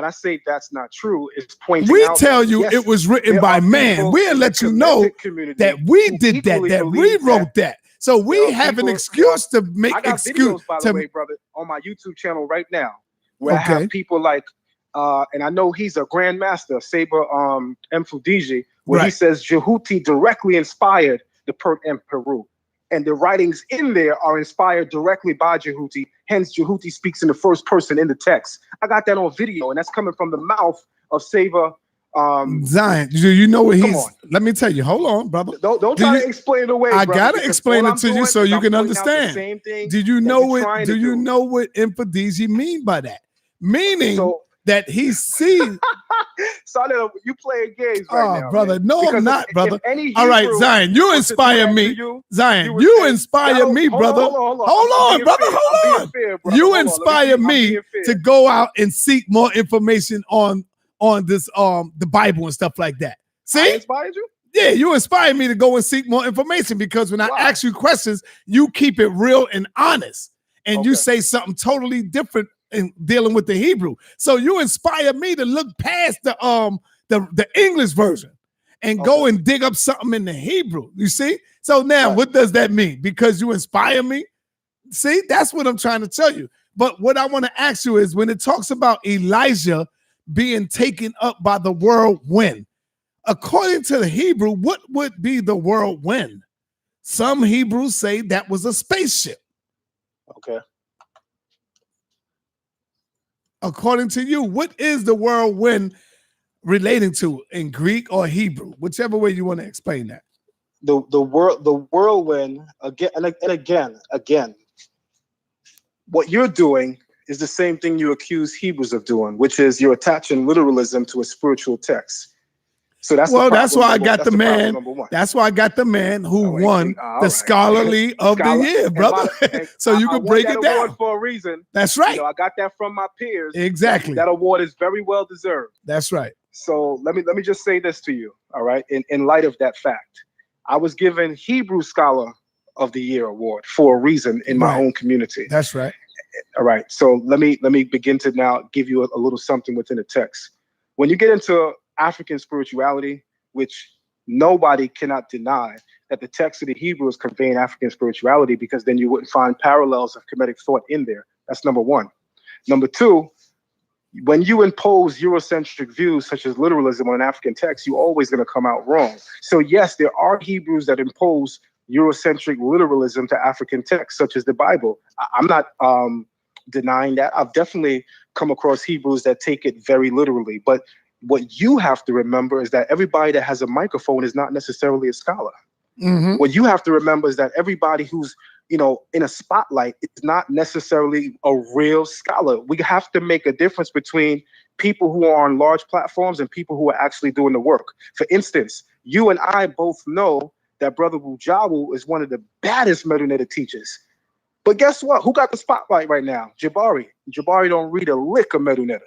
Speaker 20: I say that's not true, it's pointing
Speaker 1: We
Speaker 20: out
Speaker 1: tell
Speaker 20: that,
Speaker 1: you
Speaker 20: yes,
Speaker 1: it was written
Speaker 20: there
Speaker 1: by
Speaker 20: are
Speaker 1: man.
Speaker 20: people
Speaker 1: We'll
Speaker 20: in
Speaker 1: let
Speaker 20: the
Speaker 1: you know
Speaker 20: Kemetic community
Speaker 1: that we
Speaker 20: who
Speaker 1: did that,
Speaker 20: equally
Speaker 1: that we
Speaker 20: believe
Speaker 1: wrote that. So we have an excuse to make
Speaker 20: I got
Speaker 1: excuse.
Speaker 20: videos, by the way, brother, on my YouTube channel right now, where I
Speaker 1: Okay.
Speaker 20: have people like, and I know he's a grandmaster, Saber Mfudiji, where he
Speaker 1: Right.
Speaker 20: says Jehuti directly inspired the Pert and Peru. And the writings in there are inspired directly by Jehuti. Hence, Jehuti speaks in the first person in the text. I got that on video, and that's coming from the mouth of Saber.
Speaker 1: Zion, do you know what
Speaker 20: Come
Speaker 1: he's?
Speaker 20: on.
Speaker 1: Let me tell you. Hold on, brother.
Speaker 20: Don't try to explain it away.
Speaker 1: I
Speaker 20: brother,
Speaker 1: gotta
Speaker 20: because
Speaker 1: explain
Speaker 20: all
Speaker 1: it
Speaker 20: I'm
Speaker 1: to you
Speaker 20: doing
Speaker 1: so
Speaker 20: is
Speaker 1: you
Speaker 20: I'm
Speaker 1: can
Speaker 20: pointing out the
Speaker 1: understand.
Speaker 20: same thing
Speaker 1: Do you
Speaker 20: that
Speaker 1: know
Speaker 20: you're
Speaker 1: what?
Speaker 20: trying to
Speaker 1: Do you
Speaker 20: do.
Speaker 1: know what Infodiji mean by that? Meaning that he sees.
Speaker 20: Son, you playing games right now,
Speaker 1: brother.
Speaker 20: man.
Speaker 1: No,
Speaker 20: Because
Speaker 1: I'm not,
Speaker 20: if
Speaker 1: brother.
Speaker 20: any
Speaker 1: All right,
Speaker 20: Hebrew
Speaker 1: Zion, you
Speaker 20: was to do
Speaker 1: inspire
Speaker 20: that
Speaker 1: me.
Speaker 20: to you,
Speaker 1: Zion,
Speaker 20: would
Speaker 1: you
Speaker 20: say,
Speaker 1: inspire me, brother.
Speaker 20: Hold on,
Speaker 1: Hold
Speaker 20: I'm
Speaker 1: on,
Speaker 20: being
Speaker 1: brother.
Speaker 20: fair. I'm
Speaker 1: Hold
Speaker 20: being
Speaker 1: on.
Speaker 20: fair, brother.
Speaker 1: You
Speaker 20: Hold on.
Speaker 1: inspire
Speaker 20: I'm
Speaker 1: me
Speaker 20: being fair.
Speaker 1: to go out and seek more information on this the Bible and stuff like that. See?
Speaker 20: I inspired you?
Speaker 1: Yeah, you inspired me to go and seek more information because when I ask you questions, you keep it real and honest. And you say something totally different in dealing with the Hebrew. So you inspire me to look past the English version and go and dig up something in the Hebrew. You see? So now what does that mean? Because you inspire me? See, that's what I'm trying to tell you. But what I want to ask you is when it talks about Elijah being taken up by the whirlwind, according to the Hebrew, what would be the whirlwind? Some Hebrews say that was a spaceship.
Speaker 20: Okay.
Speaker 1: According to you, what is the whirlwind relating to in Greek or Hebrew? Whichever way you want to explain that.
Speaker 20: The whirlwind again and again. What you're doing is the same thing you accuse Hebrews of doing, which is you're attaching literalism to a spiritual text. So that's
Speaker 1: that's why I got the man.
Speaker 20: number one.
Speaker 1: That's why I got the man who won the scholarly of the year,
Speaker 20: And
Speaker 1: brother. So you
Speaker 20: I
Speaker 1: can
Speaker 20: won
Speaker 1: break
Speaker 20: that
Speaker 1: it
Speaker 20: award
Speaker 1: down.
Speaker 20: for a reason.
Speaker 1: That's right.
Speaker 20: You know, I got that from my peers.
Speaker 1: Exactly.
Speaker 20: That award is very well deserved.
Speaker 1: That's right.
Speaker 20: So let me just say this to you. All right. In light of that fact, I was given Hebrew Scholar of the Year award for a reason in my own community.
Speaker 1: That's right.
Speaker 20: All right. So let me begin to now give you a little something within the text. When you get into African spirituality, which nobody cannot deny that the text of the Hebrew is conveying African spirituality, because then you wouldn't find parallels of Kemetic thought in there. That's number one. Number two, when you impose Eurocentric views such as literalism on an African text, you're always going to come out wrong. So yes, there are Hebrews that impose Eurocentric literalism to African texts, such as the Bible. I'm not denying that. I've definitely come across Hebrews that take it very literally. But what you have to remember is that everybody that has a microphone is not necessarily a scholar.
Speaker 1: Mm-hmm.
Speaker 20: What you have to remember is that everybody who's, in a spotlight is not necessarily a real scholar. We have to make a difference between people who are on large platforms and people who are actually doing the work. For instance, you and I both know that Brother Bujawu is one of the baddest Medunetta teachers. But guess what? Who got the spotlight right now? Jabari. Jabari don't read a lick of Medunetta.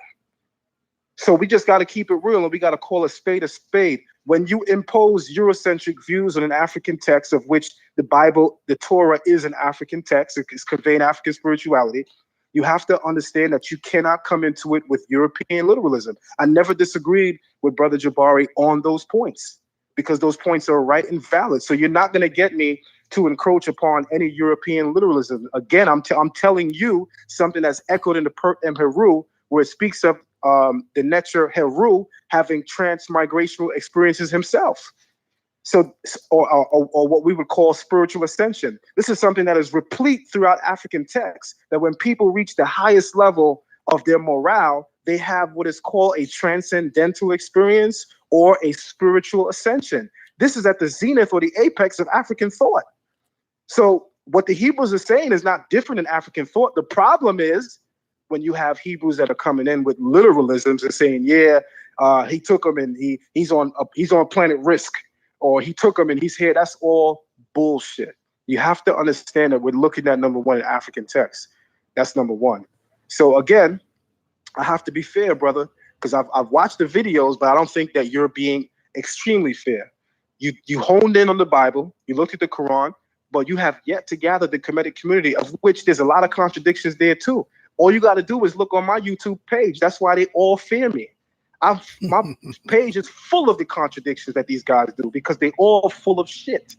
Speaker 20: So we just got to keep it real, and we got to call a spade a spade. When you impose Eurocentric views on an African text, of which the Bible, the Torah, is an African text, it's conveying African spirituality, you have to understand that you cannot come into it with European literalism. I never disagreed with Brother Jabari on those points, because those points are right and valid. So you're not going to get me to encroach upon any European literalism. Again, I'm telling you something that's echoed in the Pert and Heru, where it speaks of the Netzer Heru having transmigrational experiences himself. So, or what we would call spiritual ascension. This is something that is replete throughout African texts, that when people reach the highest level of their morale, they have what is called a transcendental experience or a spiritual ascension. This is at the zenith or the apex of African thought. So what the Hebrews are saying is not different in African thought. The problem is when you have Hebrews that are coming in with literalisms and saying, yeah, he took him and he's on planet Risk, or he took him and he's here. That's all bullshit. You have to understand that we're looking at number one in African texts. That's number one. So again, I have to be fair, brother, because I've watched the videos, but I don't think that you're being extremely fair. You honed in on the Bible, you looked at the Quran, but you have yet to gather the Kemetic community, of which there's a lot of contradictions there too. All you got to do is look on my YouTube page. That's why they all fear me. My page is full of the contradictions that these guys do because they all full of shit.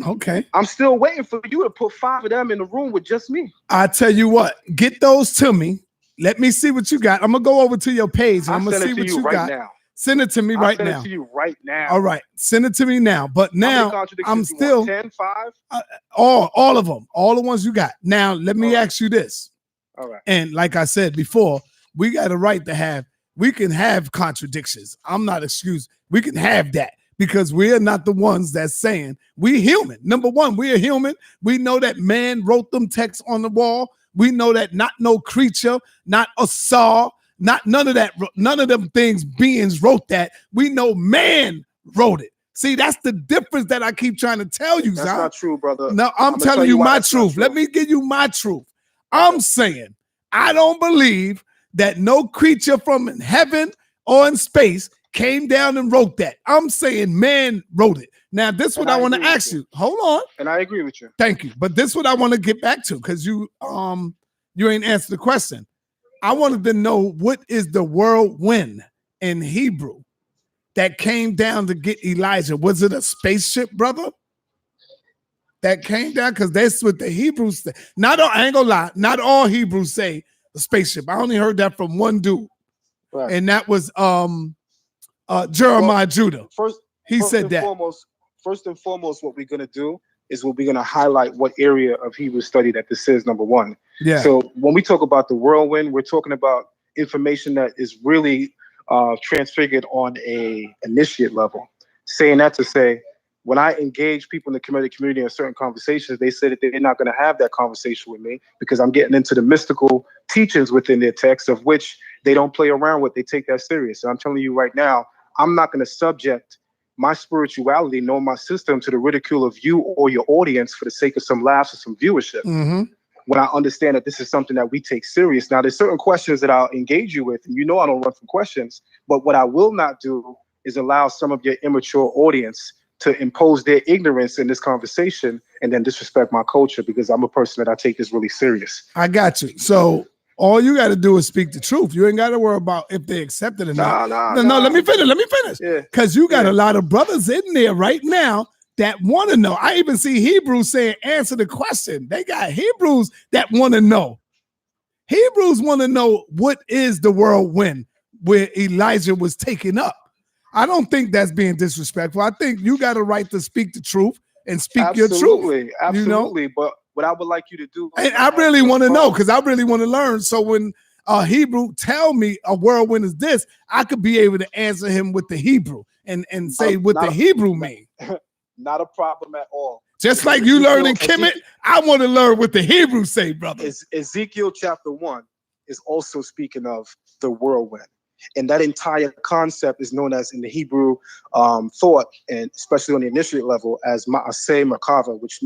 Speaker 1: Okay.
Speaker 20: I'm still waiting for you to put 5 of them in the room with just me.
Speaker 1: I tell you what, get those to me. Let me see what you got. I'm gonna go over to your page and I'm gonna see what you got.
Speaker 20: Now.
Speaker 1: Send it to me right now.
Speaker 20: Send it to you right now.
Speaker 1: All right, send it to me now. But now I'm still
Speaker 20: 10, 5?
Speaker 1: all of them, all the ones you got. Now let me ask you this.
Speaker 20: All right.
Speaker 1: And like I said before, we got a right to have. We can have contradictions. I'm not excused. We can have that because we are not the ones that's saying we human. Number one, we are human. We know that man wrote them texts on the wall. We know that not no creature, not a saw. Not none of that, none of them things, beings wrote that. We know man wrote it. See, that's the difference that I keep trying to tell you,
Speaker 20: That's
Speaker 1: Zah.
Speaker 20: not true, brother.
Speaker 1: No, I'm telling you my truth. Let me give you my truth. I'm saying I don't believe that no creature from heaven or in space came down and wrote that. I'm saying man wrote it. Now, this is what I want to ask you. Hold on.
Speaker 20: And I agree with you.
Speaker 1: Thank you. But this is what I want to get back to because you ain't answered the question. I wanted to know what is the whirlwind in Hebrew that came down to get Elijah? Was it a spaceship, brother? That came down because that's what the Hebrews say. I ain't gonna lie, not all Hebrews say a spaceship. I only heard that from one dude,
Speaker 20: right.
Speaker 1: And that was Jeremiah Judah.
Speaker 20: First
Speaker 1: said that.
Speaker 20: First and foremost, what we're gonna do is we're gonna highlight what area of Hebrew study that this is. Number one.
Speaker 1: Yeah.
Speaker 20: So when we talk about the whirlwind, we're talking about information that is really transfigured on a initiate level. Saying that to say, when I engage people in the Kemetic community in certain conversations, they say that they're not going to have that conversation with me because I'm getting into the mystical teachings within their text, of which they don't play around with. They take that serious. And I'm telling you right now, I'm not going to subject my spirituality, nor my system, to the ridicule of you or your audience for the sake of some laughs or some viewership.
Speaker 1: Mm-hmm.
Speaker 20: When I understand that this is something that we take serious. Now, there's certain questions that I'll engage you with, and you know I don't run from questions, but what I will not do is allow some of your immature audience to impose their ignorance in this conversation and then disrespect my culture, because I'm a person that I take this really serious.
Speaker 1: I got you. So all you got to do is speak the truth. You ain't got to worry about if they accept it or not. No, let me finish.
Speaker 20: Yeah.
Speaker 1: Because you got a lot of brothers in there right now that want to know. I even see Hebrews saying, answer the question. They got Hebrews that want to know. Hebrews want to know what is the whirlwind where Elijah was taken up. I don't think that's being disrespectful. I think you got a right to speak the truth and speak your truth.
Speaker 20: Absolutely.
Speaker 1: You know?
Speaker 20: But what I would like you to do.
Speaker 1: And I really want to know because I really want to learn. So when Hebrew tell me a whirlwind is this, I could be able to answer him with the Hebrew and say what the Hebrew mean.
Speaker 20: Not a problem at all.
Speaker 1: Just like you learn in Kemet, I want to learn what the Hebrew say, brother.
Speaker 20: Ezekiel chapter 1 is also speaking of the whirlwind. And that entire concept is known as, in the Hebrew thought, and especially on the initiate level, as Ma'aseh Merkava, which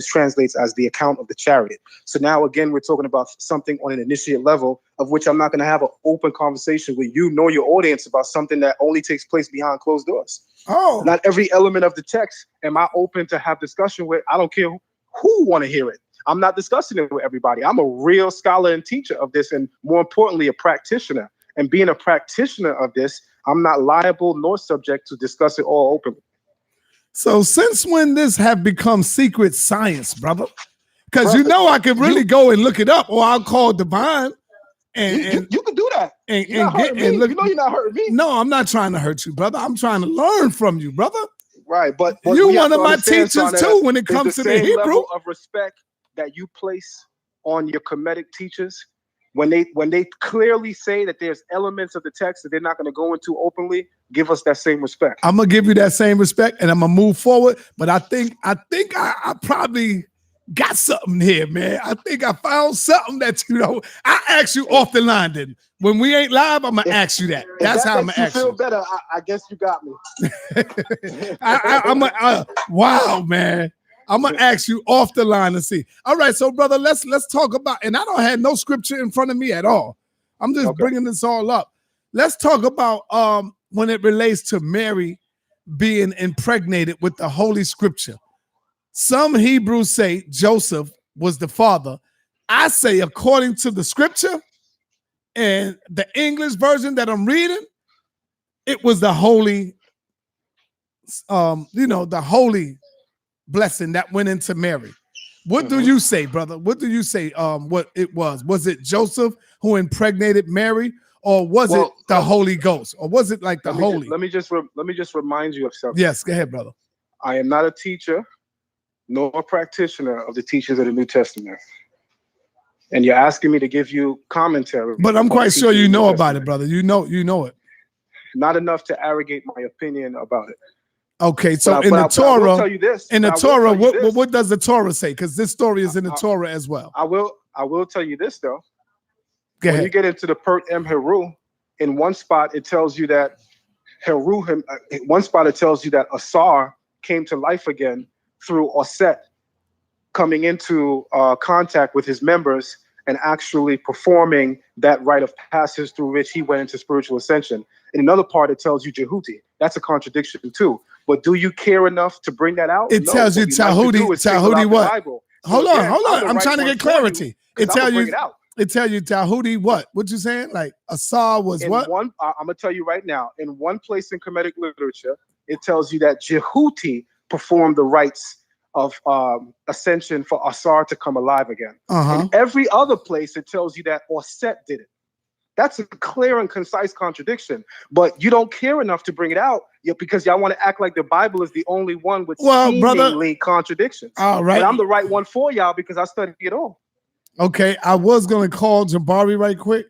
Speaker 20: translates as the account of the chariot. So now, again, we're talking about something on an initiate level, of which I'm not going to have an open conversation with you nor your audience about something that only takes place behind closed doors.
Speaker 1: Oh.
Speaker 20: Not every element of the text am I open to have discussion with. I don't care who want to hear it. I'm not discussing it with everybody. I'm a real scholar and teacher of this, and more importantly, a practitioner. And being a practitioner of this, I'm not liable nor subject to discuss it all openly.
Speaker 1: So since when this have become secret science, brother? Because you know I could really go and look it up, or I'll call Divine. And
Speaker 20: you can do that.
Speaker 1: And
Speaker 20: look. You know you're not hurting me.
Speaker 1: No, I'm not trying to hurt you, brother. I'm trying to learn from you, brother.
Speaker 20: Right, but
Speaker 1: you one of my teachers too when it comes to the Hebrew
Speaker 20: level of respect that you place on your Kemetic teachers when they clearly say that there's elements of the text that they're not going to go into openly. Give us that same respect.
Speaker 1: I'm gonna give you that same respect, and I'm gonna move forward. But I think I probably got something here, man. I think I found something that I asked you off the line. Then when we ain't live, I'm gonna ask you that. That's how I'm gonna ask you.
Speaker 20: Feel better? I guess you got me.
Speaker 1: Wow, man. I'm gonna ask you off the line and see. All right, so brother, let's talk about. And I don't have no scripture in front of me at all. I'm just bringing this all up. Let's talk about when it relates to Mary being impregnated with the Holy Scripture. Some Hebrews say Joseph was the father. I say, according to the scripture and the English version that I'm reading, it was the holy, the holy blessing that went into Mary. What do you say, brother? What do you say? What it was? Was it Joseph who impregnated Mary, or was it the Holy Ghost, or was it like the holy?
Speaker 20: Let me just remind you of something.
Speaker 1: Yes, go ahead, brother.
Speaker 20: I am not a teacher nor a practitioner of the teachings of the New Testament. And you're asking me to give you commentary.
Speaker 1: But I'm quite sure you know about it, brother. You know it.
Speaker 20: Not enough to arrogate my opinion about it.
Speaker 1: Okay, so in the Torah, what does the Torah say? Because this story is in the Torah as well.
Speaker 20: I will tell you this though.
Speaker 1: Go ahead.
Speaker 20: When you get into the Pert M Heru, in one spot it tells you that Asar came to life again through Osset coming into contact with his members and actually performing that rite of passage through which he went into spiritual ascension. In another part, it tells you Jehuti. That's a contradiction too. But do you care enough to bring that out?
Speaker 1: It tells you Tahudi what? Hold on. I'm trying to get clarity. It tells you Tahudi what? What you saying? Like Asar was what?
Speaker 20: I'm gonna tell you right now. In one place in Kemetic literature, it tells you that Jehuti performed the rites of ascension for Asar to come alive again. In every other place, it tells you that Osset did it. That's a clear and concise contradiction. But you don't care enough to bring it out because y'all want to act like the Bible is the only one with seemingly contradictions.
Speaker 1: All right.
Speaker 20: But I'm the right one for y'all because I studied it all.
Speaker 1: Okay, I was gonna call Jabari right quick.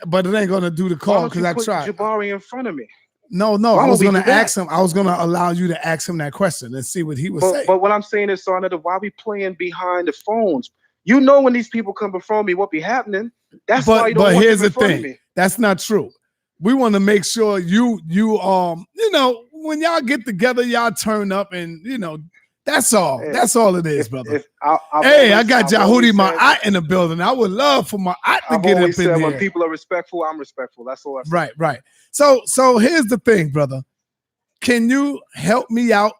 Speaker 1: But it ain't gonna do the call because I tried.
Speaker 20: Jabari in front of me.
Speaker 1: No, I was gonna ask him. I was gonna allow you to ask him that question and see what he would say.
Speaker 20: But what I'm saying is, Sarnetta, why we playing behind the phones? You know when these people come before me, what be happening? That's why you don't want
Speaker 1: here's
Speaker 20: them
Speaker 1: the thing.
Speaker 20: me.
Speaker 1: That's not true. We want to make sure you when y'all get together, y'all turn up and that's all. That's all it is, brother. I got Jahudi my in the building. I would love for my to get up in there.
Speaker 20: When people are respectful, I'm respectful. That's all.
Speaker 1: Right. So here's the thing, brother. Can you help me out?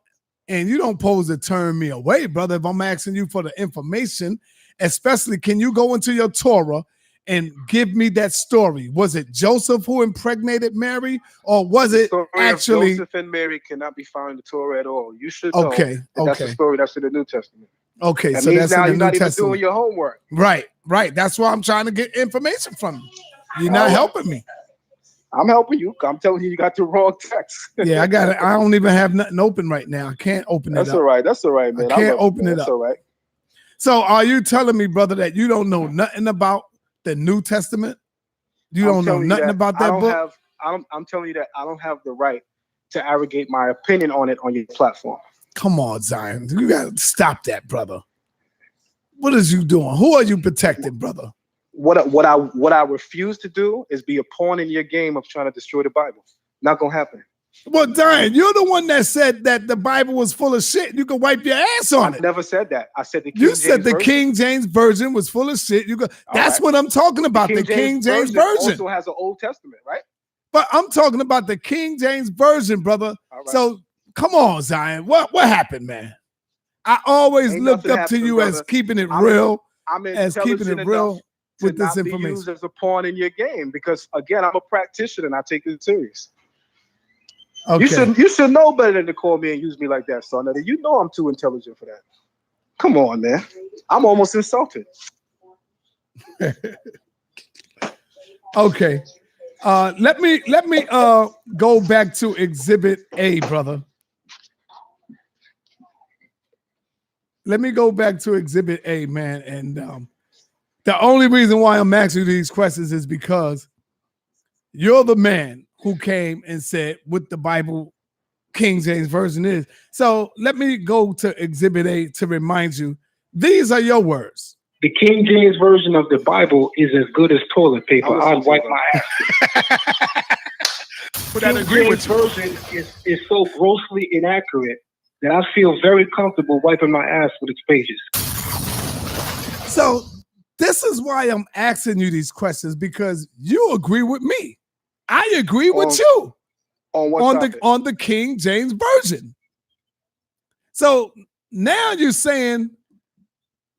Speaker 1: And you don't pose to turn me away, brother. If I'm asking you for the information, especially, can you go into your Torah and give me that story? Was it Joseph who impregnated Mary, or was it actually
Speaker 20: Joseph and Mary cannot be found in the Torah at all? You should know that's a story that's in the New Testament.
Speaker 1: Okay,
Speaker 20: that
Speaker 1: so
Speaker 20: means
Speaker 1: that's
Speaker 20: now
Speaker 1: in the
Speaker 20: you're not
Speaker 1: New
Speaker 20: even
Speaker 1: Testament.
Speaker 20: doing your homework.
Speaker 1: Right. That's why I'm trying to get information from you. You're not helping me.
Speaker 20: I'm helping you. I'm telling you got the wrong text.
Speaker 1: Yeah, I got it. I don't even have nothing open right now. I can't open it up.
Speaker 20: That's all right, man.
Speaker 1: I can't open it up.
Speaker 20: That's all right.
Speaker 1: So are you telling me, brother, that you don't know nothing about the New Testament? You don't know nothing about that book?
Speaker 20: I'm telling you that I don't have the right to arrogate my opinion on it on your platform.
Speaker 1: Come on, Zion. You got to stop that, brother. What is you doing? Who are you protecting, brother?
Speaker 20: What I refuse to do is be a pawn in your game of trying to destroy the Bible. Not gonna happen.
Speaker 1: Well, Zion, you're the one that said that the Bible was full of shit. You can wipe your ass on it.
Speaker 20: I never said that. I said
Speaker 1: King James Version was full of shit. That's what I'm talking about. The King James Version
Speaker 20: also has an Old Testament, right?
Speaker 1: But I'm talking about the King James Version, brother. Right. So come on, Zion. What happened, man? I always looked up to you as keeping it real, as keeping it real with this information.
Speaker 20: Be used as a pawn in your game because, again, I'm a practitioner and I take it serious.
Speaker 1: Okay.
Speaker 20: You should know better than to call me and use me like that, son. You know I'm too intelligent for that. Come on, man. I'm almost insulted.
Speaker 1: Okay. Let me go back to Exhibit A, brother. Let me go back to Exhibit A, man. And the only reason why I'm asking you these questions is because you're the man who came and said what the Bible King James Version is. So let me go to Exhibit A to remind you, these are your words.
Speaker 20: The King James Version of the Bible is as good as toilet paper. I'd wipe my ass. But King James Version is so grossly inaccurate that I feel very comfortable wiping my ass with its pages.
Speaker 1: So this is why I'm asking you these questions, because you agree with me. I agree with you on the King James Version. So now you're saying,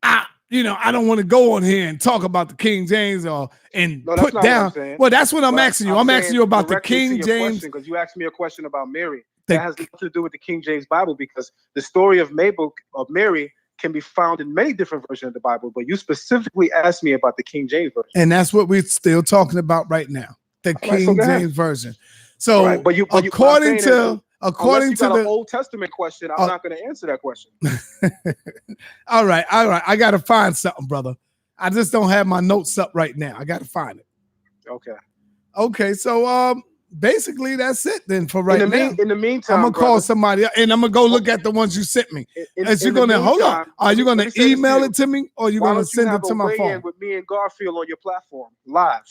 Speaker 1: I don't want to go on here and talk about the King James put down. Well, that's what I'm asking you. I'm asking you about the King James.
Speaker 20: Because you asked me a question about Mary. That has nothing to do with the King James Bible, because the story of Mary can be found in many different versions of the Bible, but you specifically asked me about the King James Version.
Speaker 1: And that's what we're still talking about right now, the King James Version. So according to
Speaker 20: the Old Testament question, I'm not going to answer that question.
Speaker 1: All right. I got to find something, brother. I just don't have my notes up right now. I got to find it. Okay. So basically that's it then for right now.
Speaker 20: In the meantime,
Speaker 1: I'm gonna call somebody and I'm gonna go look at the ones you sent me. Hold on? Are you gonna email it to me or are you gonna send it to my phone?
Speaker 20: With me and Garfield on your platform live.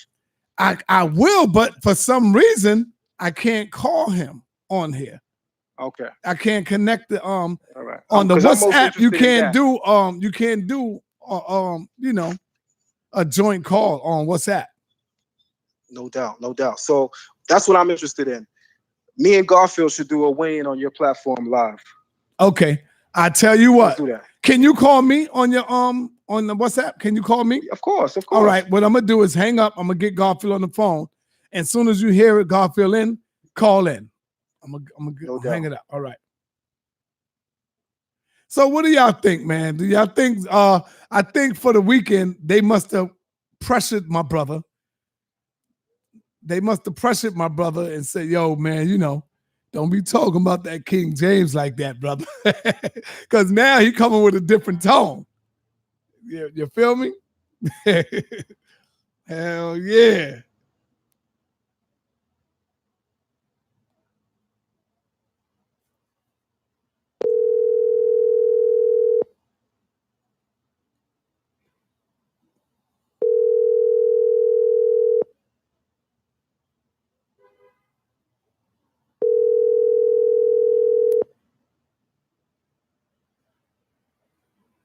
Speaker 1: I will, but for some reason I can't call him on here.
Speaker 20: Okay.
Speaker 1: I can't connect the on
Speaker 20: the
Speaker 1: WhatsApp. You can't do a joint call on WhatsApp.
Speaker 20: No doubt. So that's what I'm interested in. Me and Garfield should do a weigh-in on your platform live.
Speaker 1: Okay. I tell you what.
Speaker 20: Let's do that.
Speaker 1: Can you call me on your on the WhatsApp? Can you call me?
Speaker 20: Of course.
Speaker 1: All right. What I'm gonna do is hang up. I'm gonna get Garfield on the phone. And as soon as you hear it, Garfield in, call in. I'm gonna hang it up. All right. So what do y'all think, man? Do y'all think I think for the weekend they must have pressured my brother. They must have pressured my brother and said, yo, man, don't be talking about that King James like that, brother. Because now he coming with a different tone. You feel me? Hell yeah.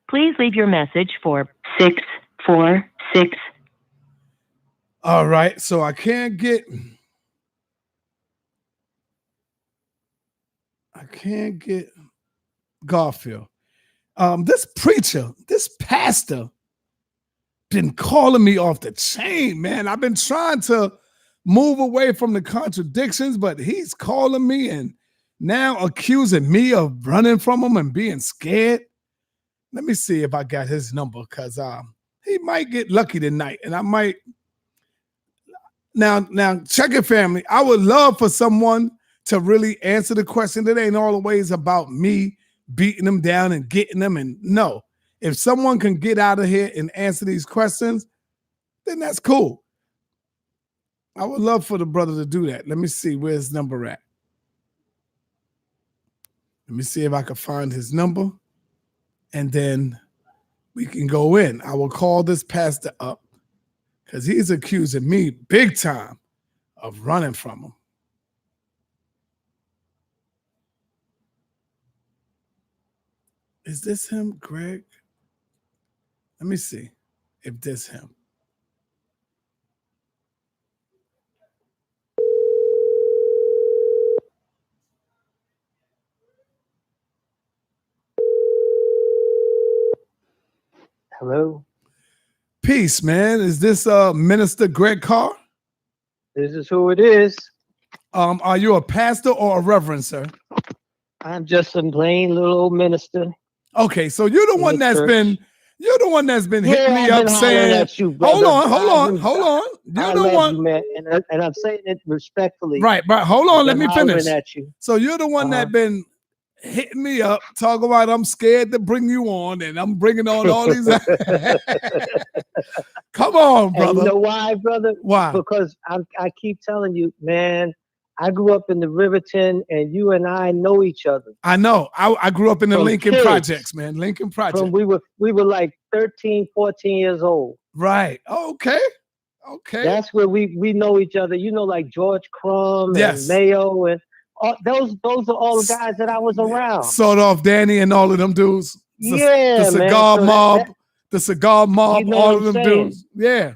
Speaker 21: Please leave your message for 646.
Speaker 1: All right, so I can't get Garfield. This preacher, this pastor been calling me off the chain, man. I've been trying to move away from the contradictions, but he's calling me and now accusing me of running from him and being scared. Let me see if I got his number, because he might get lucky tonight, and I might. Now, check it, family. I would love for someone to really answer the question. It ain't always about me beating them down and getting them. And no, if someone can get out of here and answer these questions, then that's cool. I would love for the brother to do that. Let me see where's his number at. Let me see if I can find his number. And then we can go in. I will call this pastor up because he's accusing me big time of running from him. Is this him, Greg? Let me see if this him.
Speaker 22: Hello.
Speaker 1: Peace, man. Is this Minister Greg Carr?
Speaker 22: This is who it is.
Speaker 1: Are you a pastor or a reverend, sir?
Speaker 22: I'm just a plain little old minister.
Speaker 1: Okay, so you're the
Speaker 22: in
Speaker 1: one
Speaker 22: the
Speaker 1: that's
Speaker 22: church.
Speaker 1: been hitting me
Speaker 22: I've
Speaker 1: up
Speaker 22: been hollering
Speaker 1: saying,
Speaker 22: at you,
Speaker 1: hold
Speaker 22: brother.
Speaker 1: on.
Speaker 22: I
Speaker 1: You're the
Speaker 22: love
Speaker 1: one.
Speaker 22: you, man, and I'm saying it respectfully.
Speaker 1: Right, hold on,
Speaker 22: I've
Speaker 1: let
Speaker 22: been
Speaker 1: me
Speaker 22: hollering
Speaker 1: finish.
Speaker 22: at you.
Speaker 1: So you're the one that been hitting me up, talking about I'm scared to bring you on, and I'm bringing on all these. Come on, brother.
Speaker 22: And you know why, brother?
Speaker 1: Why?
Speaker 22: Because I keep telling you, man, I grew up in the Riverton, and you and I know each other.
Speaker 1: I know. I grew up in the
Speaker 22: From
Speaker 1: Lincoln
Speaker 22: kids.
Speaker 1: Projects, man. Lincoln Project.
Speaker 22: We were like 13, 14 years old.
Speaker 1: Right. Okay.
Speaker 22: That's where we know each other. You know, like George Crumb
Speaker 1: Yes.
Speaker 22: and Mayo, and those are all the guys that I was around.
Speaker 1: Sort of Danny and all of them dudes.
Speaker 22: Yeah,
Speaker 1: the
Speaker 22: man.
Speaker 1: cigar
Speaker 22: So
Speaker 1: mob, the cigar mob,
Speaker 22: You know
Speaker 1: all
Speaker 22: what
Speaker 1: of them
Speaker 22: I'm saying?
Speaker 1: dudes. Yeah.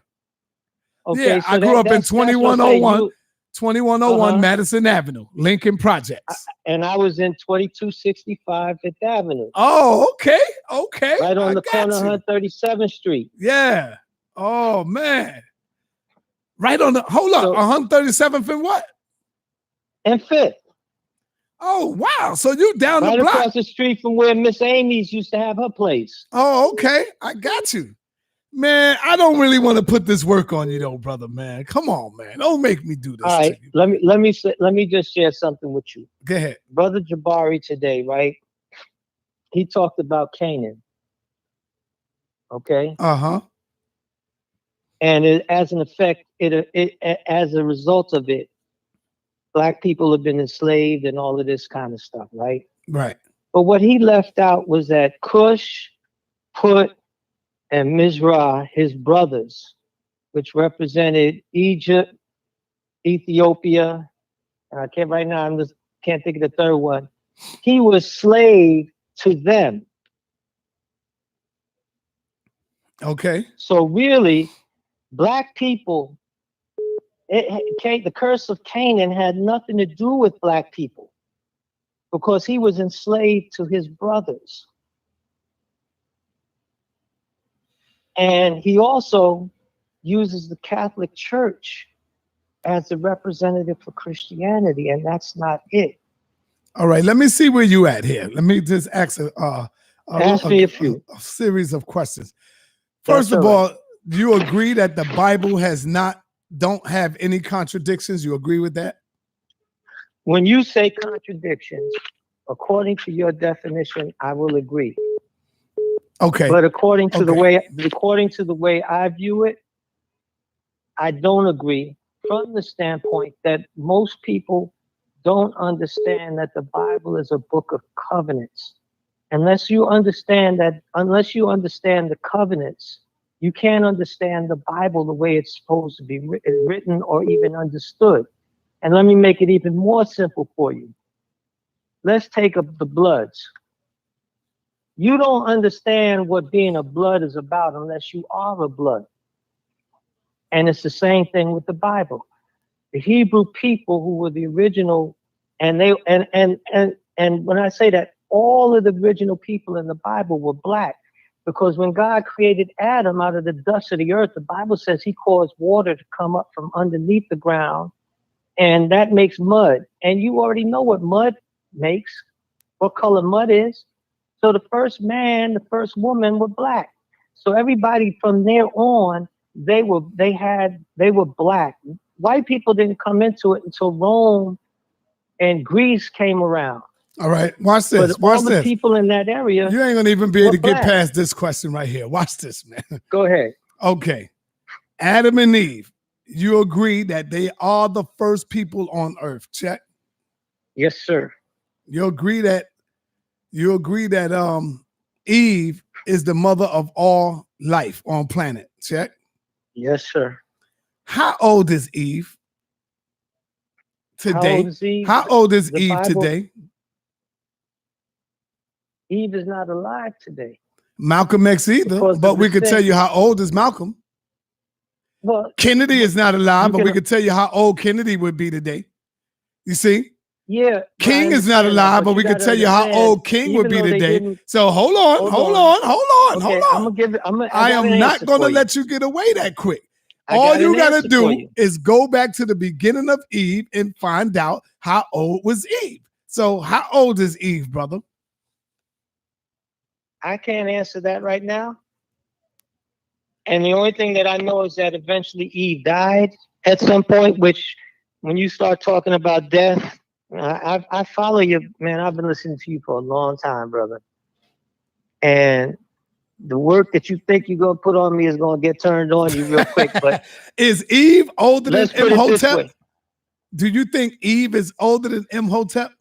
Speaker 22: Okay,
Speaker 1: Yeah,
Speaker 22: so
Speaker 1: I grew up in
Speaker 22: that's what I'm saying.
Speaker 1: 2101, 2101
Speaker 22: Uh-huh.
Speaker 1: Madison Avenue, Lincoln Projects.
Speaker 22: And I was in 2265 Fifth Avenue.
Speaker 1: Oh, okay.
Speaker 22: Right on
Speaker 1: I
Speaker 22: the
Speaker 1: got
Speaker 22: corner
Speaker 1: you.
Speaker 22: of 137th Street.
Speaker 1: Yeah. Oh man. Right on the 137th and what?
Speaker 22: And Fifth.
Speaker 1: Oh wow. So you down
Speaker 22: Right
Speaker 1: the block.
Speaker 22: across the street from where Miss Amy's used to have her place.
Speaker 1: Oh, okay. I got you. Man, I don't really want to put this work on you though, brother, man. Come on, man. Don't make me do this.
Speaker 22: All right,
Speaker 1: to you.
Speaker 22: let me just share something with you.
Speaker 1: Go ahead.
Speaker 22: Brother Jabari today, right? He talked about Canaan. Okay?
Speaker 1: Uh-huh.
Speaker 22: And as an effect, as a result of it, Black people have been enslaved and all of this kind of stuff, right?
Speaker 1: Right.
Speaker 22: But what he left out was that Cush, Put, and Mizrah, his brothers, which represented Egypt, Ethiopia, and I can't right now, can't think of the third one. He was slave to them.
Speaker 1: Okay.
Speaker 22: So really, Black people, the curse of Canaan had nothing to do with Black people because he was enslaved to his brothers. And he also uses the Catholic Church as a representative for Christianity, and that's not it.
Speaker 1: All right, let me see where you at here. Let me just ask
Speaker 22: Ask me a few.
Speaker 1: A series of questions. First of all, do you agree that the Bible don't have any contradictions? You agree with that?
Speaker 22: When you say contradictions, according to your definition, I will agree.
Speaker 1: Okay.
Speaker 22: But according to the way I view it, I don't agree from the standpoint that most people don't understand that the Bible is a book of covenants. Unless you understand the covenants, you can't understand the Bible the way it's supposed to be written or even understood. And let me make it even more simple for you. Let's take up the Bloods. You don't understand what being a blood is about unless you are a blood. And it's the same thing with the Bible. The Hebrew people who were the original, and when I say that, all of the original people in the Bible were Black, because when God created Adam out of the dust of the earth, the Bible says he caused water to come up from underneath the ground, and that makes mud. And you already know what mud makes, what color mud is. So the first man, the first woman were Black. So everybody from there on, they were Black. White people didn't come into it until Rome and Greece came around.
Speaker 1: All right, watch this.
Speaker 22: But all the people in that area,
Speaker 1: you ain't gonna even be able to get
Speaker 22: Black.
Speaker 1: past this question right here. Watch this, man.
Speaker 22: Go ahead.
Speaker 1: Okay. Adam and Eve, you agree that they are the first people on earth. Check.
Speaker 22: Yes, sir.
Speaker 1: You agree that Eve is the mother of all life on planet. Check.
Speaker 22: Yes, sir.
Speaker 1: How old is Eve today?
Speaker 22: How old is Eve?
Speaker 1: How old is
Speaker 22: The
Speaker 1: Eve
Speaker 22: Bible-
Speaker 1: today?
Speaker 22: Eve is not alive today.
Speaker 1: Malcolm X either,
Speaker 22: Because
Speaker 1: but
Speaker 22: of
Speaker 1: we
Speaker 22: the
Speaker 1: could tell
Speaker 22: sin.
Speaker 1: you how old is Malcolm.
Speaker 22: Well,
Speaker 1: Kennedy is not alive,
Speaker 22: you
Speaker 1: but
Speaker 22: can-
Speaker 1: we could tell you how old Kennedy would be today. You see?
Speaker 22: yeah.
Speaker 1: King is not alive, but we could tell you how old King would be today. So hold on.
Speaker 22: Okay,
Speaker 1: I'm
Speaker 22: I'm gonna give it.
Speaker 1: I am not going to let you get away that quick. All
Speaker 22: got
Speaker 1: you
Speaker 22: an
Speaker 1: gotta
Speaker 22: answer for
Speaker 1: do
Speaker 22: you.
Speaker 1: is go back to the beginning of Eve and find out how old was Eve. So how old is Eve, brother?
Speaker 22: I can't answer that right now. And the only thing that I know is that eventually Eve died at some point, which when you start talking about death, I follow you, man. I've been listening to you for a long time, brother. And the work that you think you're going to put on me is going to get turned on you real quick. But
Speaker 1: is Eve older than
Speaker 22: let's put it this
Speaker 1: Imhotep?
Speaker 22: way.
Speaker 1: Do you think Eve is older than Imhotep?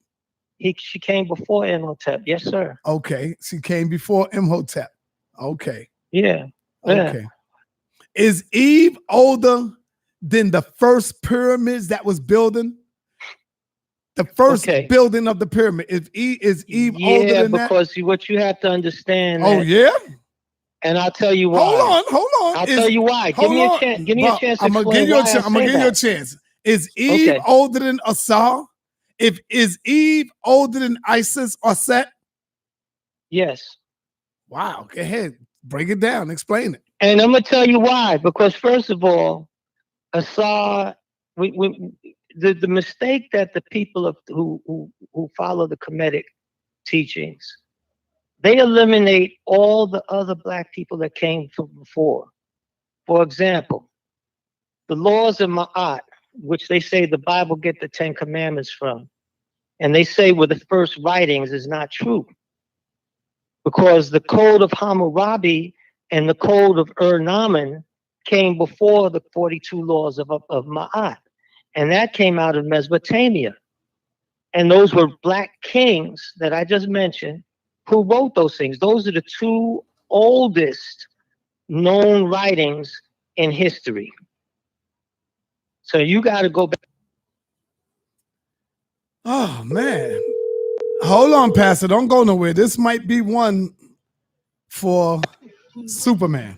Speaker 22: She came before Imhotep. Yes, sir.
Speaker 1: Okay. She came before Imhotep. Okay.
Speaker 22: Yeah. Yeah.
Speaker 1: Okay. Is Eve older than the first pyramids that was building? The first building of the pyramid. Is Eve older than that?
Speaker 22: Because what you have to understand.
Speaker 1: Oh, yeah?
Speaker 22: And I'll tell you why.
Speaker 1: Hold on.
Speaker 22: I'll tell you why. Give me a chance. Give me a chance to
Speaker 1: I'm gonna
Speaker 22: explain
Speaker 1: give you a
Speaker 22: why
Speaker 1: chance.
Speaker 22: I
Speaker 1: I'm gonna
Speaker 22: say
Speaker 1: give you a
Speaker 22: that.
Speaker 1: chance. Is Eve
Speaker 22: Okay.
Speaker 1: older than Esau? Is Eve older than Isis or Set?
Speaker 22: Yes.
Speaker 1: Wow. Go ahead. Break it down. Explain it.
Speaker 22: And I'm gonna tell you why. Because first of all, Asar, the mistake that the people of who follow the Kemetic teachings, they eliminate all the other black people that came from before. For example, the laws of Ma'at, which they say the Bible get the 10 Commandments from, and they say were the first writings, is not true. Because the Code of Hammurabi and the Code of Ur-Naman came before the 42 laws of Ma'at. And that came out of Mesopotamia. And those were black kings that I just mentioned who wrote those things. Those are the two oldest known writings in history. So you got to go back.
Speaker 1: Oh, man. Hold on, Pastor. Don't go nowhere. This might be one for Superman.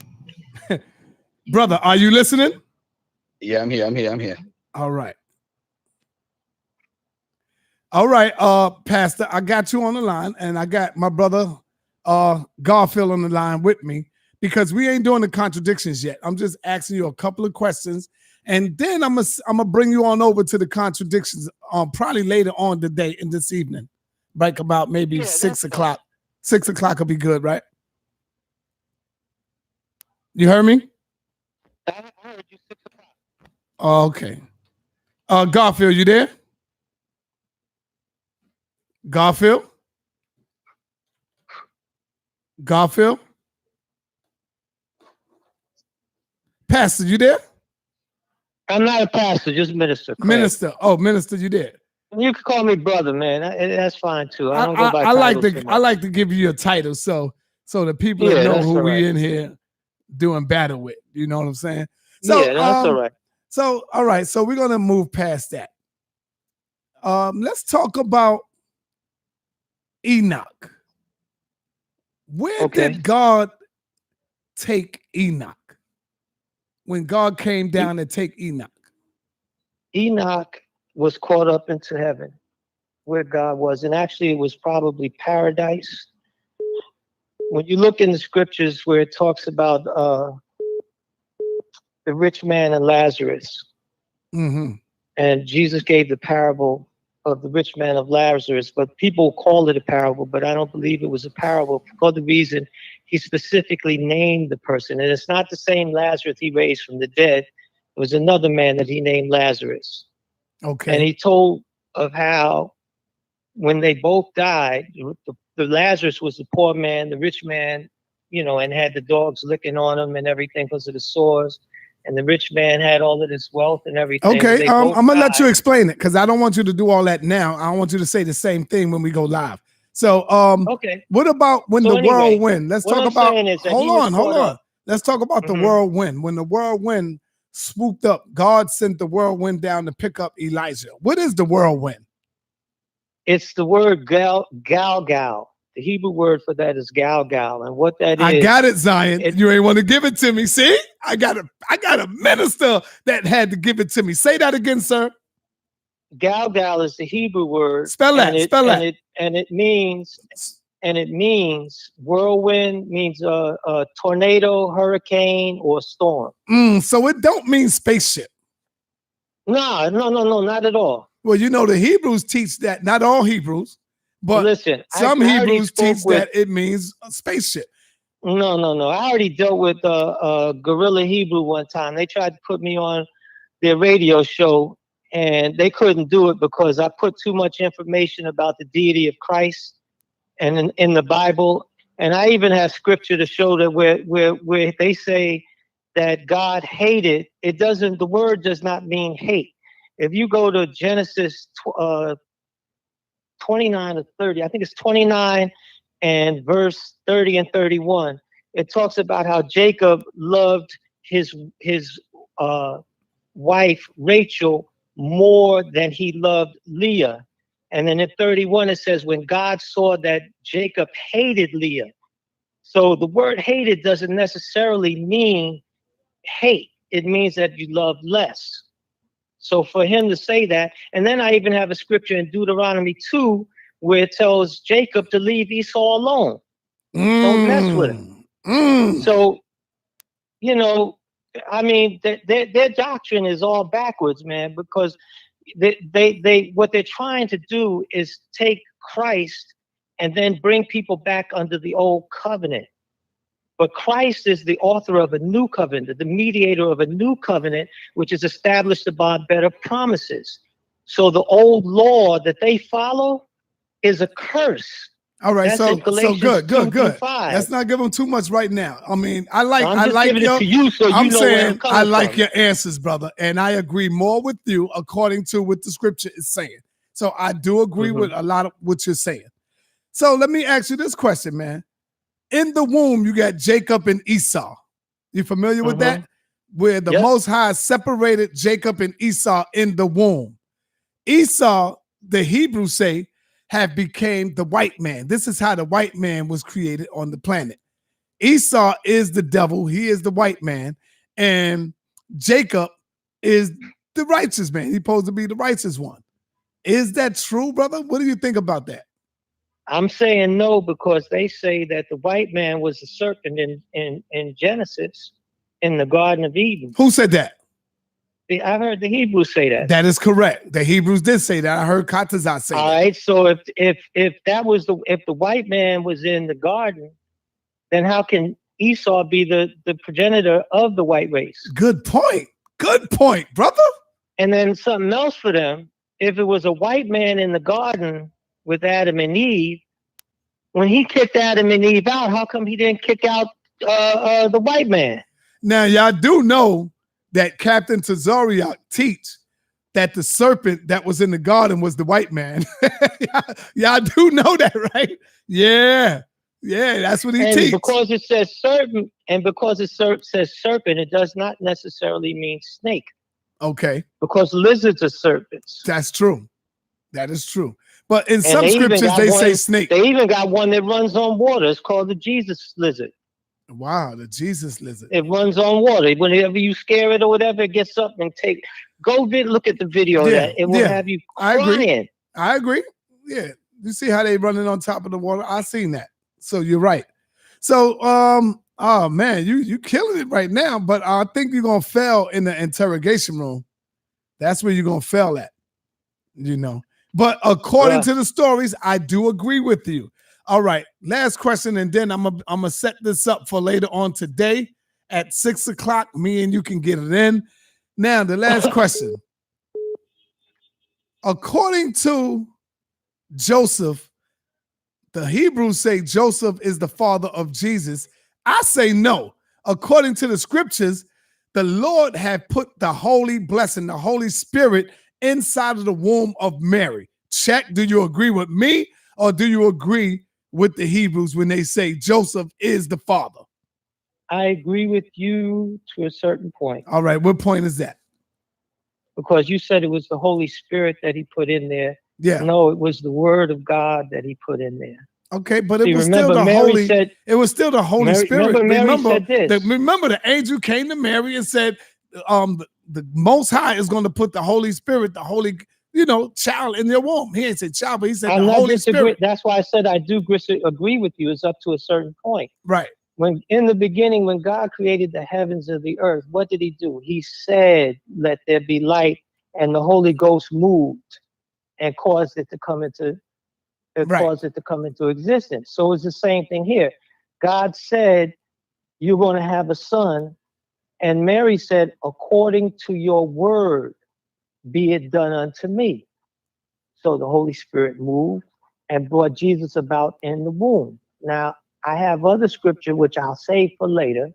Speaker 1: Brother, are you listening?
Speaker 2: Yeah, I'm here.
Speaker 1: All right. Pastor, I got you on the line, and I got my brother Garfield on the line with me, because we ain't doing the contradictions yet. I'm just asking you a couple of questions, and then I'm gonna bring you on over to the contradictions probably later on today in this evening, like about maybe 6 o'clock. 6 o'clock will be good, right? You heard me?
Speaker 22: I heard you 6 o'clock.
Speaker 1: Oh, okay. Garfield, you there? Garfield? Pastor, you there?
Speaker 22: I'm not a pastor, just minister. Craig.
Speaker 1: Minister. Oh, minister, you there?
Speaker 22: You can call me brother, man. That's fine too. I don't go by
Speaker 1: I like
Speaker 22: titles
Speaker 1: to
Speaker 22: too much.
Speaker 1: I like to give you a title so the people
Speaker 22: Yeah,
Speaker 1: know
Speaker 22: that's
Speaker 1: who
Speaker 22: all
Speaker 1: we
Speaker 22: right.
Speaker 1: in here doing battle with. You know what I'm saying? So
Speaker 22: Yeah, that's all right.
Speaker 1: So all right, so we're gonna move past that. Let's talk about Enoch. Where did God take Enoch? When God came down to take Enoch?
Speaker 22: Enoch was caught up into heaven where God was. And actually, it was probably paradise. When you look in the scriptures where it talks about the rich man and Lazarus,
Speaker 1: Mm-hmm.
Speaker 22: and Jesus gave the parable of the rich man of Lazarus, but people call it a parable, but I don't believe it was a parable for the reason he specifically named the person. And it's not the same Lazarus he raised from the dead. It was another man that he named Lazarus.
Speaker 1: Okay.
Speaker 22: And he told of how when they both died, the Lazarus was the poor man, the rich man, and had the dogs licking on him and everything because of the sores. And the rich man had all of this wealth and everything.
Speaker 1: Okay,
Speaker 22: They
Speaker 1: I'm
Speaker 22: both
Speaker 1: gonna let you
Speaker 22: died.
Speaker 1: explain it because I don't want you to do all that now. I want you to say the same thing when we go live. So,
Speaker 22: okay.
Speaker 1: What about when
Speaker 22: So
Speaker 1: the
Speaker 22: anyway,
Speaker 1: whirlwind? Let's
Speaker 22: what
Speaker 1: talk
Speaker 22: I'm
Speaker 1: about.
Speaker 22: saying is that he
Speaker 1: Hold
Speaker 22: was
Speaker 1: on.
Speaker 22: caught up.
Speaker 1: Let's talk about the whirlwind. When the whirlwind swooped up, God sent the whirlwind down to pick up Elijah. What is the whirlwind?
Speaker 22: It's the word galgal. The Hebrew word for that is galgal. And what that is.
Speaker 1: I got it, Zion. You ain't want to give it to me. See, I got a minister that had to give it to me. Say that again, sir.
Speaker 22: Galgal is the Hebrew word.
Speaker 1: Spell that.
Speaker 22: And
Speaker 1: Spell that.
Speaker 22: And it means and it means whirlwind, means a tornado, hurricane, or storm.
Speaker 1: So it don't mean spaceship.
Speaker 22: No, not at all.
Speaker 1: Well, you know, the Hebrews teach that, not all Hebrews, but
Speaker 22: listen,
Speaker 1: some
Speaker 22: I already
Speaker 1: Hebrews
Speaker 22: spoke
Speaker 1: teach
Speaker 22: with-
Speaker 1: that it means a spaceship.
Speaker 22: No. I already dealt with Gorilla Hebrew one time. They tried to put me on their radio show, and they couldn't do it because I put too much information about the deity of Christ and in the Bible. And I even have scripture to show that where they say that God hated, the word does not mean hate. If you go to Genesis 29 or 30, I think it's 29 and verse 30 and 31, it talks about how Jacob loved his wife Rachel more than he loved Leah. And then in 31 it says, when God saw that Jacob hated Leah. So the word hated doesn't necessarily mean hate. It means that you love less. So for him to say that, and then I even have a scripture in Deuteronomy 2 where it tells Jacob to leave Esau alone. Don't mess with him. So, you know, I mean, their doctrine is all backwards, man, because they what they're trying to do is take Christ and then bring people back under the old covenant. But Christ is the author of a new covenant, the mediator of a new covenant, which is established upon better promises. So the old law that they follow is a curse.
Speaker 1: All right,
Speaker 22: That's
Speaker 1: so
Speaker 22: in Galatians
Speaker 1: good.
Speaker 22: 2:5.
Speaker 1: Let's not give them too much right now. I mean, I like
Speaker 22: giving
Speaker 1: your.
Speaker 22: it to you so you
Speaker 1: I'm
Speaker 22: know where I'm
Speaker 1: saying
Speaker 22: coming
Speaker 1: I like
Speaker 22: from.
Speaker 1: your answers, brother, and I agree more with you according to what the scripture is saying. So I do agree with a lot of what you're saying. So let me ask you this question, man. In the womb, you got Jacob and Esau. You familiar with that? Where the Most High separated Jacob and Esau in the womb. Esau, the Hebrews say, have became the white man. This is how the white man was created on the planet. Esau is the devil. He is the white man. And Jacob is the righteous man. He's supposed to be the righteous one. Is that true, brother? What do you think about that?
Speaker 22: I'm saying no, because they say that the white man was the serpent in Genesis in the Garden of Eden.
Speaker 1: Who said that?
Speaker 22: I heard the Hebrews say that.
Speaker 1: That is correct. The Hebrews did say that. I heard Katazat say
Speaker 22: All
Speaker 1: that.
Speaker 22: right. So if that was if the white man was in the garden, then how can Esau be the progenitor of the white race?
Speaker 1: Good point. Good point, brother.
Speaker 22: And then something else for them. If it was a white man in the garden with Adam and Eve, when he kicked Adam and Eve out, how come he didn't kick out the white man?
Speaker 1: Now, y'all do know that Captain Tazariak teach that the serpent that was in the garden was the white man. y'all do know that, right? Yeah. Yeah, that's what he
Speaker 22: And
Speaker 1: teaches.
Speaker 22: because it says serpent, and because it says serpent, it does not necessarily mean snake.
Speaker 1: Okay.
Speaker 22: Because lizards are serpents.
Speaker 1: That's true. That is true. But in
Speaker 22: And
Speaker 1: some
Speaker 22: they even
Speaker 1: scriptures,
Speaker 22: got
Speaker 1: they
Speaker 22: one-
Speaker 1: say snake.
Speaker 22: They even got one that runs on water. It's called the Jesus lizard.
Speaker 1: Wow, the Jesus lizard.
Speaker 22: It runs on water. Whenever you scare it or whatever, it gets up and look at the video of that. It will have you
Speaker 1: I agree.
Speaker 22: crying.
Speaker 1: I agree. Yeah. You see how they running on top of the water? I seen that. So you're right. So oh man, you killing it right now, but I think you're gonna fail in the interrogation room. That's where you're gonna fail at, you know. But according to the stories, I do agree with you. All right, last question, and then I'm gonna set this up for later on today at 6 o'clock. Me and you can get it in. Now, the last question. According to Joseph, the Hebrews say Joseph is the father of Jesus. I say no. According to the scriptures, the Lord had put the holy blessing, the Holy Spirit inside of the womb of Mary. Check. Do you agree with me, or do you agree with the Hebrews when they say Joseph is the father?
Speaker 22: I agree with you to a certain point.
Speaker 1: All right. What point is that?
Speaker 22: Because you said it was the Holy Spirit that he put in there.
Speaker 1: Yeah.
Speaker 22: No, it was the word of God that he put in there.
Speaker 1: Okay, but it
Speaker 22: See,
Speaker 1: was still
Speaker 22: remember
Speaker 1: the
Speaker 22: Mary
Speaker 1: Holy.
Speaker 22: said-
Speaker 1: It was still the Holy
Speaker 22: Mary-
Speaker 1: Spirit.
Speaker 22: remember Mary said this.
Speaker 1: Remember the angel came to Mary and said, the Most High is going to put the Holy Spirit, the Holy child in your womb. He ain't said child, but he said
Speaker 22: I'm
Speaker 1: the
Speaker 22: not
Speaker 1: Holy
Speaker 22: disagreeing.
Speaker 1: Spirit.
Speaker 22: That's why I said I do agree with you. It's up to a certain point.
Speaker 1: Right.
Speaker 22: When in the beginning, when God created the heavens and the earth, what did he do? He said, let there be light, and the Holy Ghost moved and caused it to come into existence. So it's the same thing here. God said, you're going to have a son, and Mary said, according to your word, be it done unto me. So the Holy Spirit moved and brought Jesus about in the womb. Now, I have other scripture, which I'll save for later.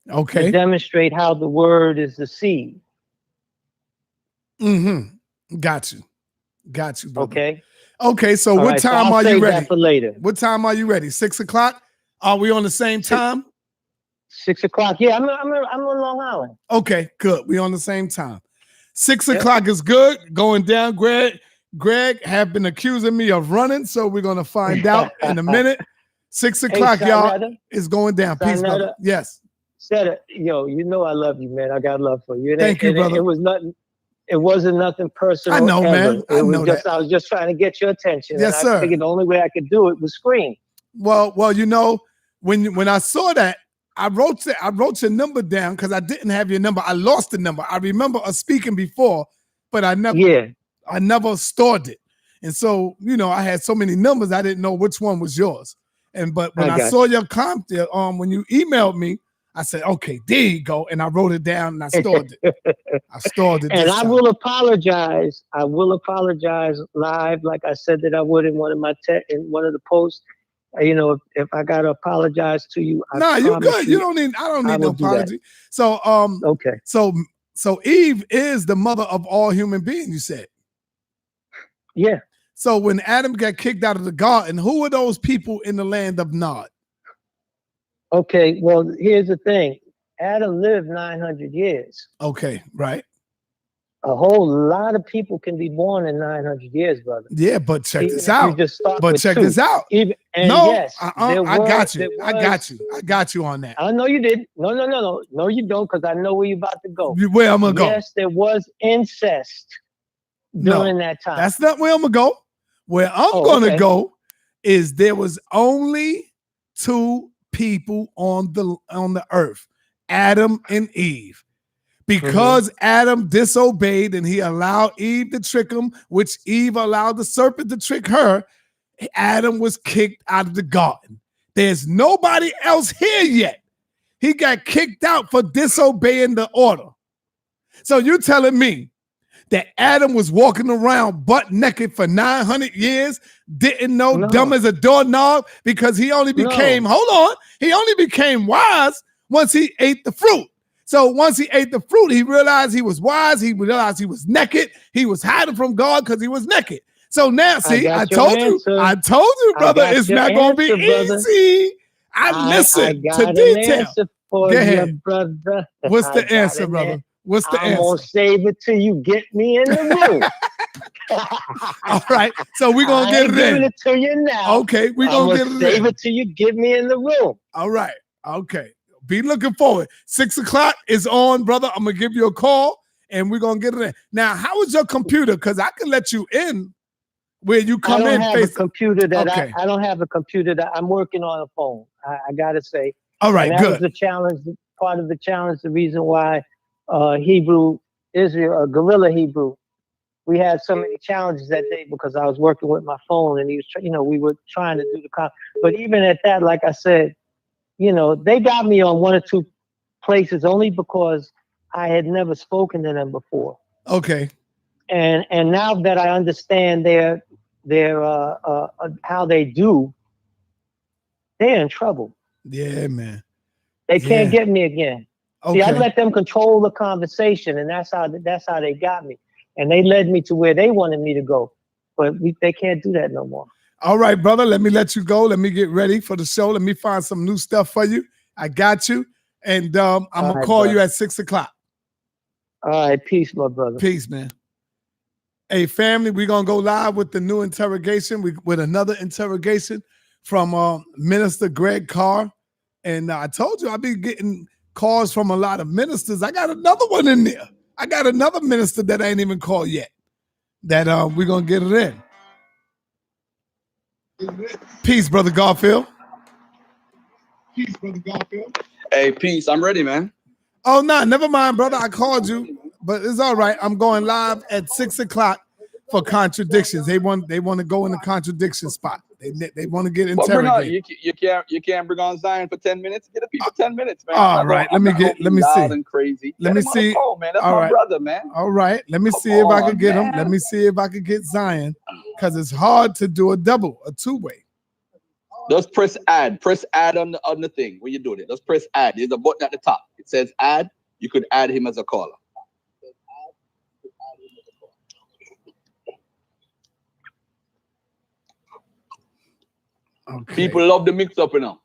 Speaker 1: Okay.
Speaker 22: To demonstrate how the word is the seed.
Speaker 1: Mm-hmm. Got you, brother.
Speaker 22: Okay.
Speaker 1: Okay, so
Speaker 22: All
Speaker 1: what
Speaker 22: right,
Speaker 1: time
Speaker 22: I'll
Speaker 1: are you
Speaker 22: save
Speaker 1: ready?
Speaker 22: that for later.
Speaker 1: What time are you ready? 6 o'clock? Are we on the same time?
Speaker 22: 6 o'clock. Yeah, I'm on Long Island.
Speaker 1: Okay, good. We on the same time. 6 o'clock is good. Going down, Greg have been accusing me of running, so we're gonna find out in a minute. 6 o'clock, y'all, is going down. Peace, brother. Yes.
Speaker 22: Yo, you know I love you, man. I got love for you.
Speaker 1: Thank you, brother.
Speaker 22: It was nothing. It wasn't nothing personal.
Speaker 1: I know,
Speaker 22: ever.
Speaker 1: man. I know that.
Speaker 22: I was just trying to get your attention.
Speaker 1: Yes,
Speaker 22: and I
Speaker 1: sir.
Speaker 22: figured the only way I could do it was scream.
Speaker 1: Well, when I saw that, I wrote your number down because I didn't have your number. I lost the number. I remember us speaking before, but I never stored it. And so, I had so many numbers, I didn't know which one was yours. But when I saw your comment when you emailed me, I said, okay, there you go. And I wrote it down and I stored it.
Speaker 22: And I will apologize. I will apologize live, like I said that I would in one of the posts. If I gotta apologize to you,
Speaker 1: no, you're good. I don't need no apology. So
Speaker 22: okay.
Speaker 1: So Eve is the mother of all human beings, you said.
Speaker 22: Yeah.
Speaker 1: So when Adam got kicked out of the garden, who were those people in the land of Nod?
Speaker 22: Okay, well, here's the thing. Adam lived 900 years.
Speaker 1: Okay, right.
Speaker 22: A whole lot of people can be born in 900 years, brother.
Speaker 1: Yeah, but check
Speaker 22: Even
Speaker 1: this
Speaker 22: if you
Speaker 1: out.
Speaker 22: just start
Speaker 1: But
Speaker 22: with
Speaker 1: check
Speaker 22: 2.
Speaker 1: this out.
Speaker 22: And
Speaker 1: No,
Speaker 22: yes,
Speaker 1: I got you. I got you on that.
Speaker 22: I know you did. No, you don't, because I know where you're about to go.
Speaker 1: Where I'm gonna go?
Speaker 22: Yes, there was incest during that time.
Speaker 1: That's not where I'm gonna go. Where I'm gonna go is there was only 2 people on the earth, Adam and Eve. Because Adam disobeyed and he allowed Eve to trick him, which Eve allowed the serpent to trick her, Adam was kicked out of the garden. There's nobody else here yet. He got kicked out for disobeying the order. So you're telling me that Adam was walking around butt naked for 900 years, didn't know, dumb as a doorknob, because he only became, he only became wise once he ate the fruit. So once he ate the fruit, he realized he was wise. He realized he was naked. He was hiding from God because he was naked. So now, see, I told you, brother, it's not going to be easy. I listen to detail. Go ahead.
Speaker 22: Brother.
Speaker 1: What's the answer, brother? What's the answer?
Speaker 22: I'm going to save it till you get me in the room.
Speaker 1: All right. So we're going to get it in.
Speaker 22: I'm giving it to you now.
Speaker 1: Okay. We're going to get it in.
Speaker 22: Save it till you get me in the room.
Speaker 1: All right. Okay. Be looking forward. 6 o'clock is on, brother. I'm going to give you a call and we're going to get it in. Now, how is your computer? Because I can let you in where you come in.
Speaker 22: I don't have a computer that
Speaker 1: Okay.
Speaker 22: I don't have a computer that I'm working on a phone. I got to say.
Speaker 1: All right,
Speaker 22: and that
Speaker 1: good.
Speaker 22: was the challenge, part of the challenge, the reason why Hebrew Israel, Gorilla Hebrew, we had so many challenges that day because I was working with my phone and he was, we were trying to do the but even at that, like I said, they got me on 1 or 2 places only because I had never spoken to them before.
Speaker 1: Okay.
Speaker 22: And now that I understand their how they do, they're in trouble.
Speaker 1: Yeah, man.
Speaker 22: They can't get me again.
Speaker 1: Okay.
Speaker 22: See, I let them control the conversation, and that's how they got me. And they led me to where they wanted me to go. But they can't do that no more.
Speaker 1: All right, brother. Let me let you go. Let me get ready for the show. Let me find some new stuff for you. I got you. And I'm going to call you at 6 o'clock.
Speaker 22: All right. Peace, my brother.
Speaker 1: Peace, man. Hey, family, we're going to go live with the new interrogation, with another interrogation from Minister Greg Carr. And I told you I've been getting calls from a lot of ministers. I got another one in there. I got another minister that I ain't even called yet. that we're gonna get it in. Peace, brother Garfield.
Speaker 2: Hey, peace. I'm ready, man.
Speaker 1: Oh no, never mind, brother. I called you, but it's all right. I'm going live at 6 o'clock for contradictions. They want to go in the contradiction spot. They want to get
Speaker 2: Well, bring on,
Speaker 1: interrogated.
Speaker 2: you can't bring on Zion for 10 minutes. Get the people 10 minutes, man.
Speaker 1: All right, let me
Speaker 2: loud
Speaker 1: see.
Speaker 2: And crazy.
Speaker 1: Let me
Speaker 2: Get him on the
Speaker 1: see.
Speaker 2: phone, man. That's
Speaker 1: All
Speaker 2: my
Speaker 1: right.
Speaker 2: brother, man.
Speaker 1: All right, let me see if I can get him.
Speaker 2: man.
Speaker 1: Let me see if I can get Zion, because it's hard to do a two-way.
Speaker 2: Just press add on the thing when you do it. Just press add. There's a button at the top. It says add. You could add him as a caller.
Speaker 1: Okay.
Speaker 2: People love the mix up, you know.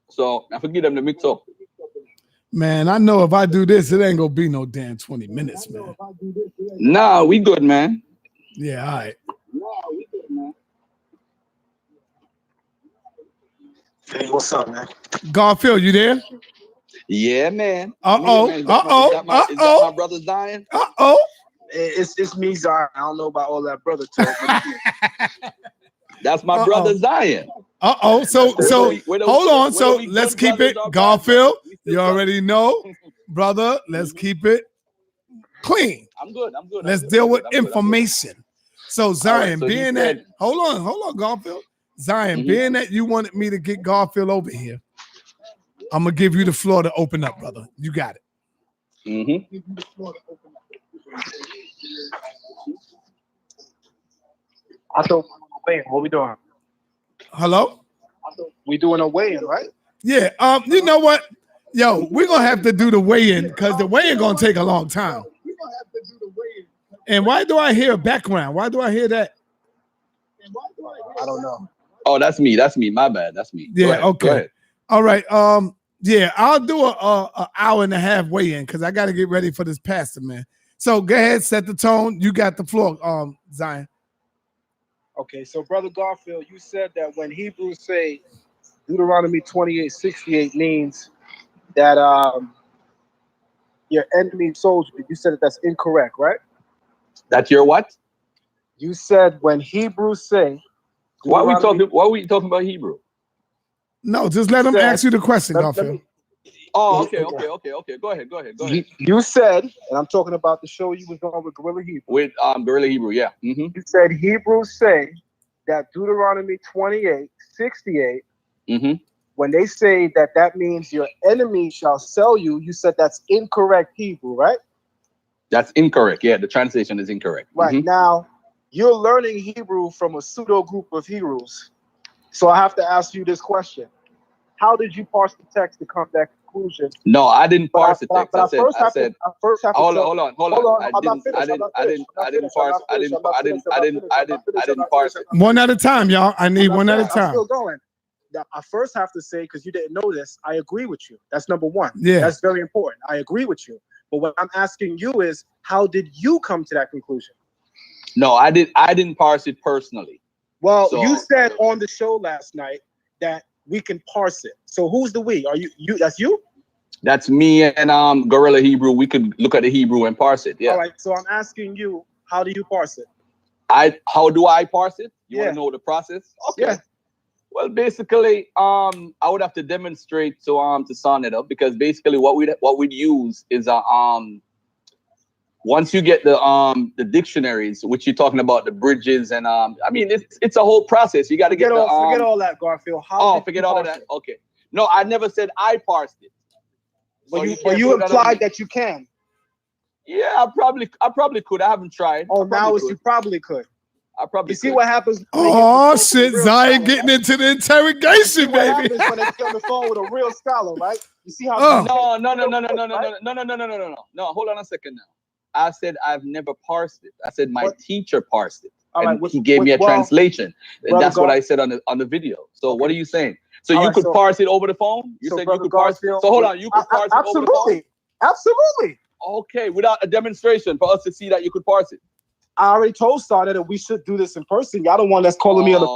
Speaker 2: So I forgive them the mix up.
Speaker 1: Man, I know if I do this, it ain't gonna be no damn 20 minutes, man.
Speaker 2: Nah, we good, man.
Speaker 1: Yeah, all right.
Speaker 20: Hey, what's up, man?
Speaker 1: Garfield, you there?
Speaker 2: Yeah, man.
Speaker 1: Uh-oh,
Speaker 2: Is
Speaker 1: uh-oh,
Speaker 2: that my brother Zion?
Speaker 1: Uh-oh.
Speaker 20: It's me, Zion. I don't know about all that brother talk.
Speaker 2: That's my brother Zion.
Speaker 1: Uh-oh. So hold on. So
Speaker 2: we
Speaker 1: let's
Speaker 2: good
Speaker 1: keep it.
Speaker 2: brothers or bad
Speaker 1: Garfield,
Speaker 2: brothers?
Speaker 1: you already know, brother. Let's keep it clean.
Speaker 2: I'm good.
Speaker 1: Let's deal with information. So Zion,
Speaker 2: so he
Speaker 1: being
Speaker 2: said-
Speaker 1: that, hold on, Garfield. Zion,
Speaker 2: Mhm.
Speaker 1: being that you wanted me to get Garfield over here, I'm gonna give you the floor to open up, brother. You got it.
Speaker 20: I thought what we doing?
Speaker 1: Hello?
Speaker 20: We doing a weigh-in, right?
Speaker 1: Yeah. You know what? Yo, we're gonna have to do the weigh-in because the weigh-in gonna take a long time. And why do I hear a background? Why do I hear that?
Speaker 20: I don't know.
Speaker 2: Oh, that's me. My bad. That's me. Go
Speaker 1: Yeah,
Speaker 2: ahead, go
Speaker 1: okay.
Speaker 2: ahead.
Speaker 1: All right. Yeah, I'll do a hour and a half weigh-in because I gotta get ready for this pastor, man. So go ahead, set the tone. You got the floor, Zion.
Speaker 20: Okay, so Brother Garfield, you said that when Hebrews say Deuteronomy 28:68 means that your enemy soldier, you said that that's incorrect, right?
Speaker 2: That's your what?
Speaker 20: You said when Hebrews say
Speaker 2: Why are we talking about Hebrew?
Speaker 1: No, just let him ask you the question,
Speaker 20: let
Speaker 1: Garfield.
Speaker 20: me-
Speaker 2: Oh, okay. Go ahead.
Speaker 20: You said, and I'm talking about the show you was on with Gorilla Hebrew.
Speaker 2: With Gorilla Hebrew, yeah.
Speaker 20: You said Hebrews say that Deuteronomy 28:68, when they say that means your enemy shall sell you, you said that's incorrect Hebrew, right?
Speaker 2: That's incorrect. Yeah, the translation is incorrect.
Speaker 20: Right. Now, you're learning Hebrew from a pseudo group of Hebrews. So I have to ask you this question. How did you parse the text to come to that conclusion?
Speaker 2: No, I didn't parse the text.
Speaker 20: But I first have to
Speaker 2: hold on. I didn't parse it.
Speaker 1: One at a time, y'all. I need one at a
Speaker 20: I'm
Speaker 1: time.
Speaker 20: still going. Now, I first have to say, because you didn't know this, I agree with you. That's number one.
Speaker 1: Yeah.
Speaker 20: That's very important. I agree with you. But what I'm asking you is, how did you come to that conclusion?
Speaker 2: No, I didn't parse it personally.
Speaker 20: Well,
Speaker 2: So-
Speaker 20: you said on the show last night that we can parse it. So who's the we? Are you? That's you?
Speaker 2: That's me and Gorilla Hebrew. We could look at the Hebrew and parse it. Yeah.
Speaker 20: All right. So I'm asking you, how do you parse it?
Speaker 2: How do I parse it? You want
Speaker 20: Yeah.
Speaker 2: to know the process? Okay.
Speaker 20: Yeah.
Speaker 2: Well, basically, I would have to demonstrate to sum it up, because basically what we'd use is once you get the dictionaries, which you're talking about the bridges and I mean it's a whole process. You got to get
Speaker 20: forget all that, Garfield.
Speaker 2: Forget all of that. Okay. No, I never said I parsed it. So
Speaker 20: But you implied that you can.
Speaker 2: Yeah, I probably could. I haven't tried.
Speaker 20: Oh, now it's you probably could.
Speaker 2: I probably
Speaker 20: You see what happens?
Speaker 1: Oh shit, Zion getting into the interrogation,
Speaker 20: What
Speaker 1: baby.
Speaker 20: happens when they get on the phone with a real scholar, right? You see how?
Speaker 2: No. Hold on a second now. I said I've never parsed it. I said my teacher parsed it.
Speaker 20: All right,
Speaker 2: And he gave me a translation. And
Speaker 20: Brother
Speaker 2: that's what
Speaker 20: Gar-
Speaker 2: I said on the video. So what are you saying? So
Speaker 20: All
Speaker 2: you
Speaker 20: right,
Speaker 2: could
Speaker 20: so-
Speaker 2: parse it over the phone? You
Speaker 20: so
Speaker 2: said you
Speaker 20: Brother
Speaker 2: could parse it.
Speaker 20: Garfield-
Speaker 2: So hold on, you could parse it over the phone?
Speaker 20: Absolutely.
Speaker 2: Okay, without a demonstration for us to see that you could parse it.
Speaker 20: I already told Sada that we should do this in person. Y'all don't want us calling me on the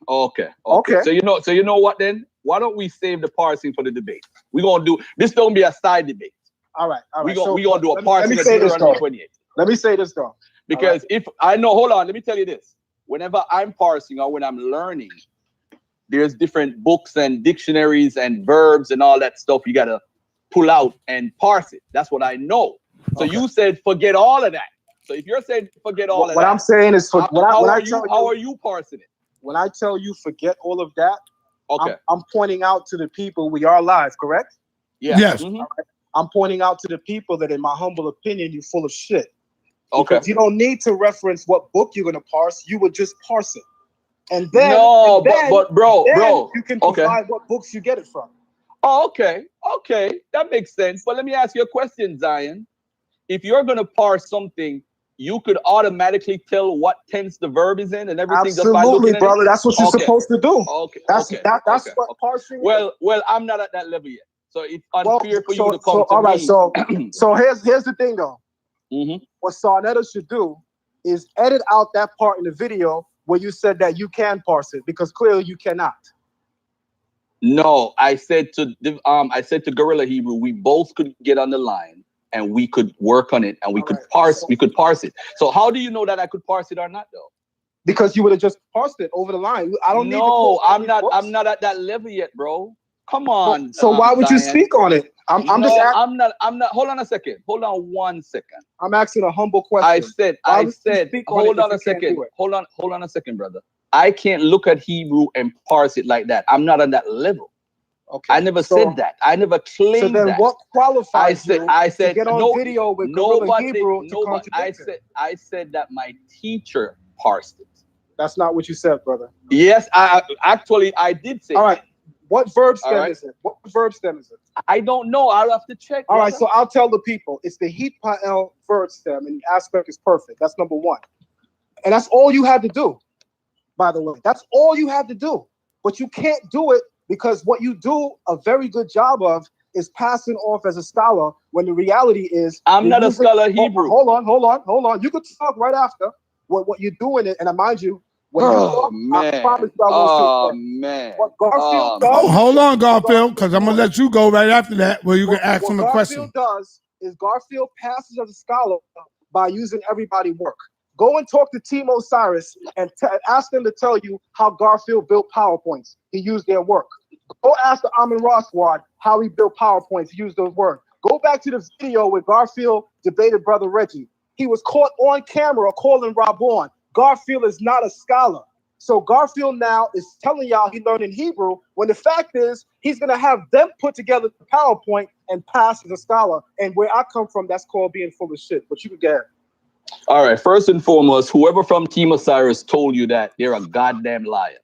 Speaker 2: Okay.
Speaker 20: Okay.
Speaker 2: So you know what then? Why don't we save the parsing for the debate? We're gonna do this. Don't be a side debate.
Speaker 20: All right.
Speaker 2: We gonna do a
Speaker 20: let
Speaker 2: parsing.
Speaker 20: me
Speaker 2: of
Speaker 20: say this
Speaker 2: Deuteronomy
Speaker 20: though.
Speaker 2: 28.
Speaker 20: Let me say this though.
Speaker 2: Because if I know, hold on, let me tell you this. Whenever I'm parsing or when I'm learning, there's different books and dictionaries and verbs and all that stuff you gotta pull out and parse it. That's what I know. So you said forget all of that. So if you're saying forget all of that,
Speaker 3: what I'm saying is,
Speaker 2: how are you parsing it?
Speaker 3: When I tell you forget all of that,
Speaker 2: okay,
Speaker 3: I'm pointing out to the people we are live, correct?
Speaker 2: Yeah.
Speaker 1: Yes.
Speaker 3: All right. I'm pointing out to the people that, in my humble opinion, you're full of shit.
Speaker 2: Okay.
Speaker 3: Because you don't need to reference what book you're gonna parse. You would just parse it, and then
Speaker 2: but bro,
Speaker 3: you can provide what books you get it from.
Speaker 2: Oh, okay, that makes sense. But let me ask you a question, Zion. If you're gonna parse something, you could automatically tell what tense the verb is in and everything.
Speaker 3: Absolutely, brother. That's what you're supposed to do.
Speaker 2: Okay.
Speaker 3: That's what parsing.
Speaker 2: Well, I'm not at that level yet, so it's unfair for you to come to
Speaker 3: all right,
Speaker 2: me.
Speaker 3: so here's the thing though.
Speaker 2: Mm-hmm.
Speaker 3: What Sarnetta should do is edit out that part in the video where you said that you can parse it, because clearly you cannot.
Speaker 2: No, I said to Gorilla Hebrew, we both could get on the line and we could work on it and we could parse it. So how do you know that I could parse it or not though?
Speaker 3: Because you would have just parsed it over the line. I don't need to
Speaker 2: No, I'm not at that level yet, bro. Come on.
Speaker 3: So why would you speak on it? I'm not.
Speaker 2: Hold on a second. Hold on 1 second.
Speaker 3: I'm asking a humble question.
Speaker 2: I said. Hold on a second. Hold on a second, brother. I can't look at Hebrew and parse it like that. I'm not on that level. Okay. I never said that. I never claimed that.
Speaker 3: So then, what qualifies
Speaker 2: I said
Speaker 3: to get on video with Gorilla Hebrew to contradict it?
Speaker 2: I said that my teacher parsed it.
Speaker 3: That's not what you said, brother.
Speaker 2: Yes, I did say.
Speaker 3: All right. What verb stem is it? What verb stem is it?
Speaker 2: I don't know. I'll have to check.
Speaker 3: All right, so I'll tell the people. It's the heat pa'el verb stem, and the aspect is perfect. That's number one. And that's all you had to do, by the way. That's all you had to do. But you can't do it because what you do a very good job of is passing off as a scholar when the reality is...
Speaker 2: I'm not a scholar of Hebrew.
Speaker 3: Hold on. You could talk right after what you're doing, and mind you, when you talk, I promise you I will say
Speaker 2: man.
Speaker 3: What Garfield does...
Speaker 1: Hold on, Garfield, because I'm going to let you go right after that where you can ask him a question.
Speaker 3: What Garfield does is Garfield passes as a scholar by using everybody's work. Go and talk to Team Osiris and ask them to tell you how Garfield built PowerPoints. He used their work. Go ask the Amon Ra squad how he built PowerPoints. He used those work. Go back to the video where Garfield debated Brother Reggie. He was caught on camera calling Rabon. Garfield is not a scholar. So Garfield now is telling y'all he learned in Hebrew, when the fact is he's going to have them put together the PowerPoint and pass as a scholar. And where I come from, that's called being full of shit. But you can get it.
Speaker 2: All right. First and foremost, whoever from Team Osiris told you that, they're a goddamn liar.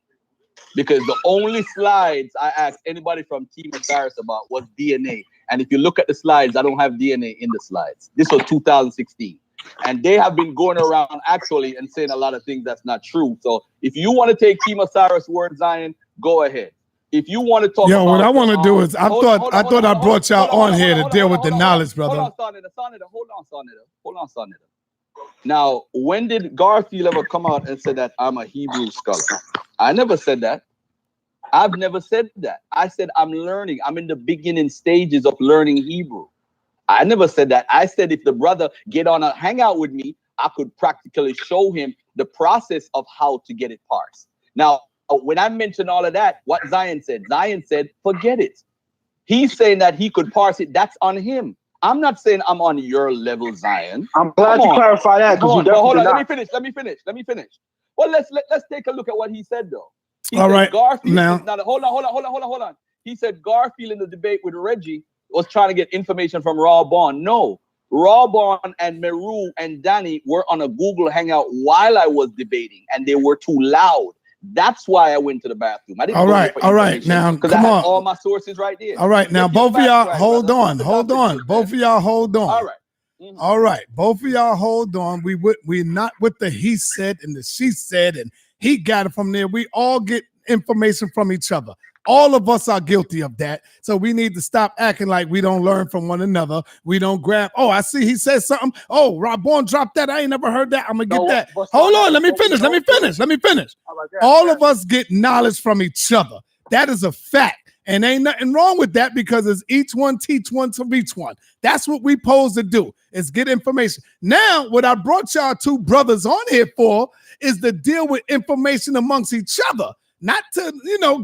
Speaker 2: Because the only slides I asked anybody from Team Osiris about was DNA. And if you look at the slides, I don't have DNA in the slides. This was 2016. And they have been going around actually and saying a lot of things that's not true. So if you want to take Team Osiris word, Zion, go ahead. If you want to talk about...
Speaker 1: what I want to do is, I thought I brought y'all on here to deal with the knowledge, brother.
Speaker 2: Hold on, Sonetta. Now, when did Garfield ever come out and say that I'm a Hebrew scholar? I never said that. I've never said that. I said I'm learning. I'm in the beginning stages of learning Hebrew. I never said that. I said if the brother get on a hangout with me, I could practically show him the process of how to get it parsed. Now, when I mentioned all of that, what Zion said, forget it. He's saying that he could parse it. That's on him. I'm not saying I'm on your level, Zion.
Speaker 3: I'm glad you clarified that.
Speaker 2: Hold on. Let me finish. Well, let's take a look at what he said though. He
Speaker 1: all
Speaker 2: said
Speaker 1: right.
Speaker 2: Garfield
Speaker 1: now,
Speaker 2: is not hold on. He said Garfield in the debate with Reggie was trying to get information from Raw Bond. No, Raw Bond and Meru and Danny were on a Google Hangout while I was debating, and they were too loud. That's why I went to the bathroom. I didn't
Speaker 1: all right. Now,
Speaker 2: because
Speaker 1: come
Speaker 2: I had
Speaker 1: on.
Speaker 2: all my sources right there.
Speaker 1: All right. Now, both of y'all, hold on. Both of y'all, hold on.
Speaker 2: All right.
Speaker 1: Mm-hmm. All right. Both of y'all, hold on. We're not with the he said and the she said, and he got it from there. We all get information from each other. All of us are guilty of that. So we need to stop acting like we don't learn from one another. We don't grab, oh, I see he said something. Oh, Rabon dropped that. I ain't never heard that. I'm going to get that. Hold on. Let me finish. All of us get knowledge from each other. That is a fact. And ain't nothing wrong with that because it's each one teach one to reach one. That's what we supposed to do, is get information. Now, what I brought y'all two brothers on here for is to deal with information amongst each other, not to,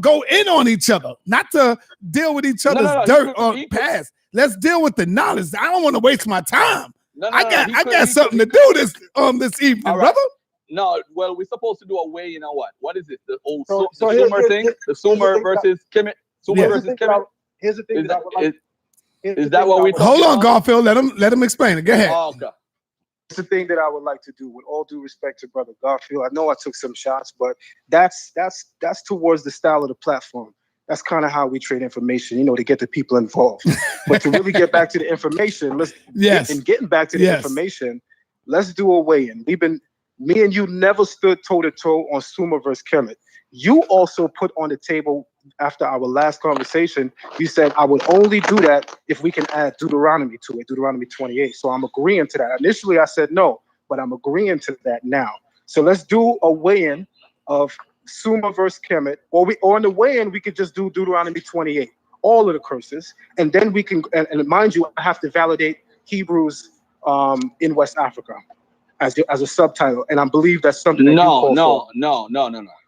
Speaker 1: go in on each other, not to deal with each other's dirt or past. Let's deal with the knowledge. I don't want to waste my time. I got something to do this evening, brother.
Speaker 2: No, well, we're supposed to do a weigh, what? What is it? The old Sumer thing? The Sumer versus Kemet? Sumer versus Kemet?
Speaker 3: Here's the thing.
Speaker 2: Is that what we?
Speaker 1: Hold on, Garfield. Let him explain it. Go ahead.
Speaker 2: Oh, okay.
Speaker 3: It's the thing that I would like to do, with all due respect to Brother Garfield. I know I took some shots, but that's towards the style of the platform. That's kind of how we trade information, to get the people involved. But to really get back to the information, getting back to the information, let's do a weigh-in. Me and you never stood toe-to-toe on Sumer versus Kemet. You also put on the table after our last conversation, you said, I would only do that if we can add Deuteronomy to it, Deuteronomy 28. So I'm agreeing to that. Initially, I said no, but I'm agreeing to that now. So let's do a weigh-in of Sumer versus Kemet, or in the weigh-in, we could just do Deuteronomy 28, all of the curses. And then we can, and mind you, I have to validate Hebrews in West Africa as a subtitle. And I believe that's something that
Speaker 2: No.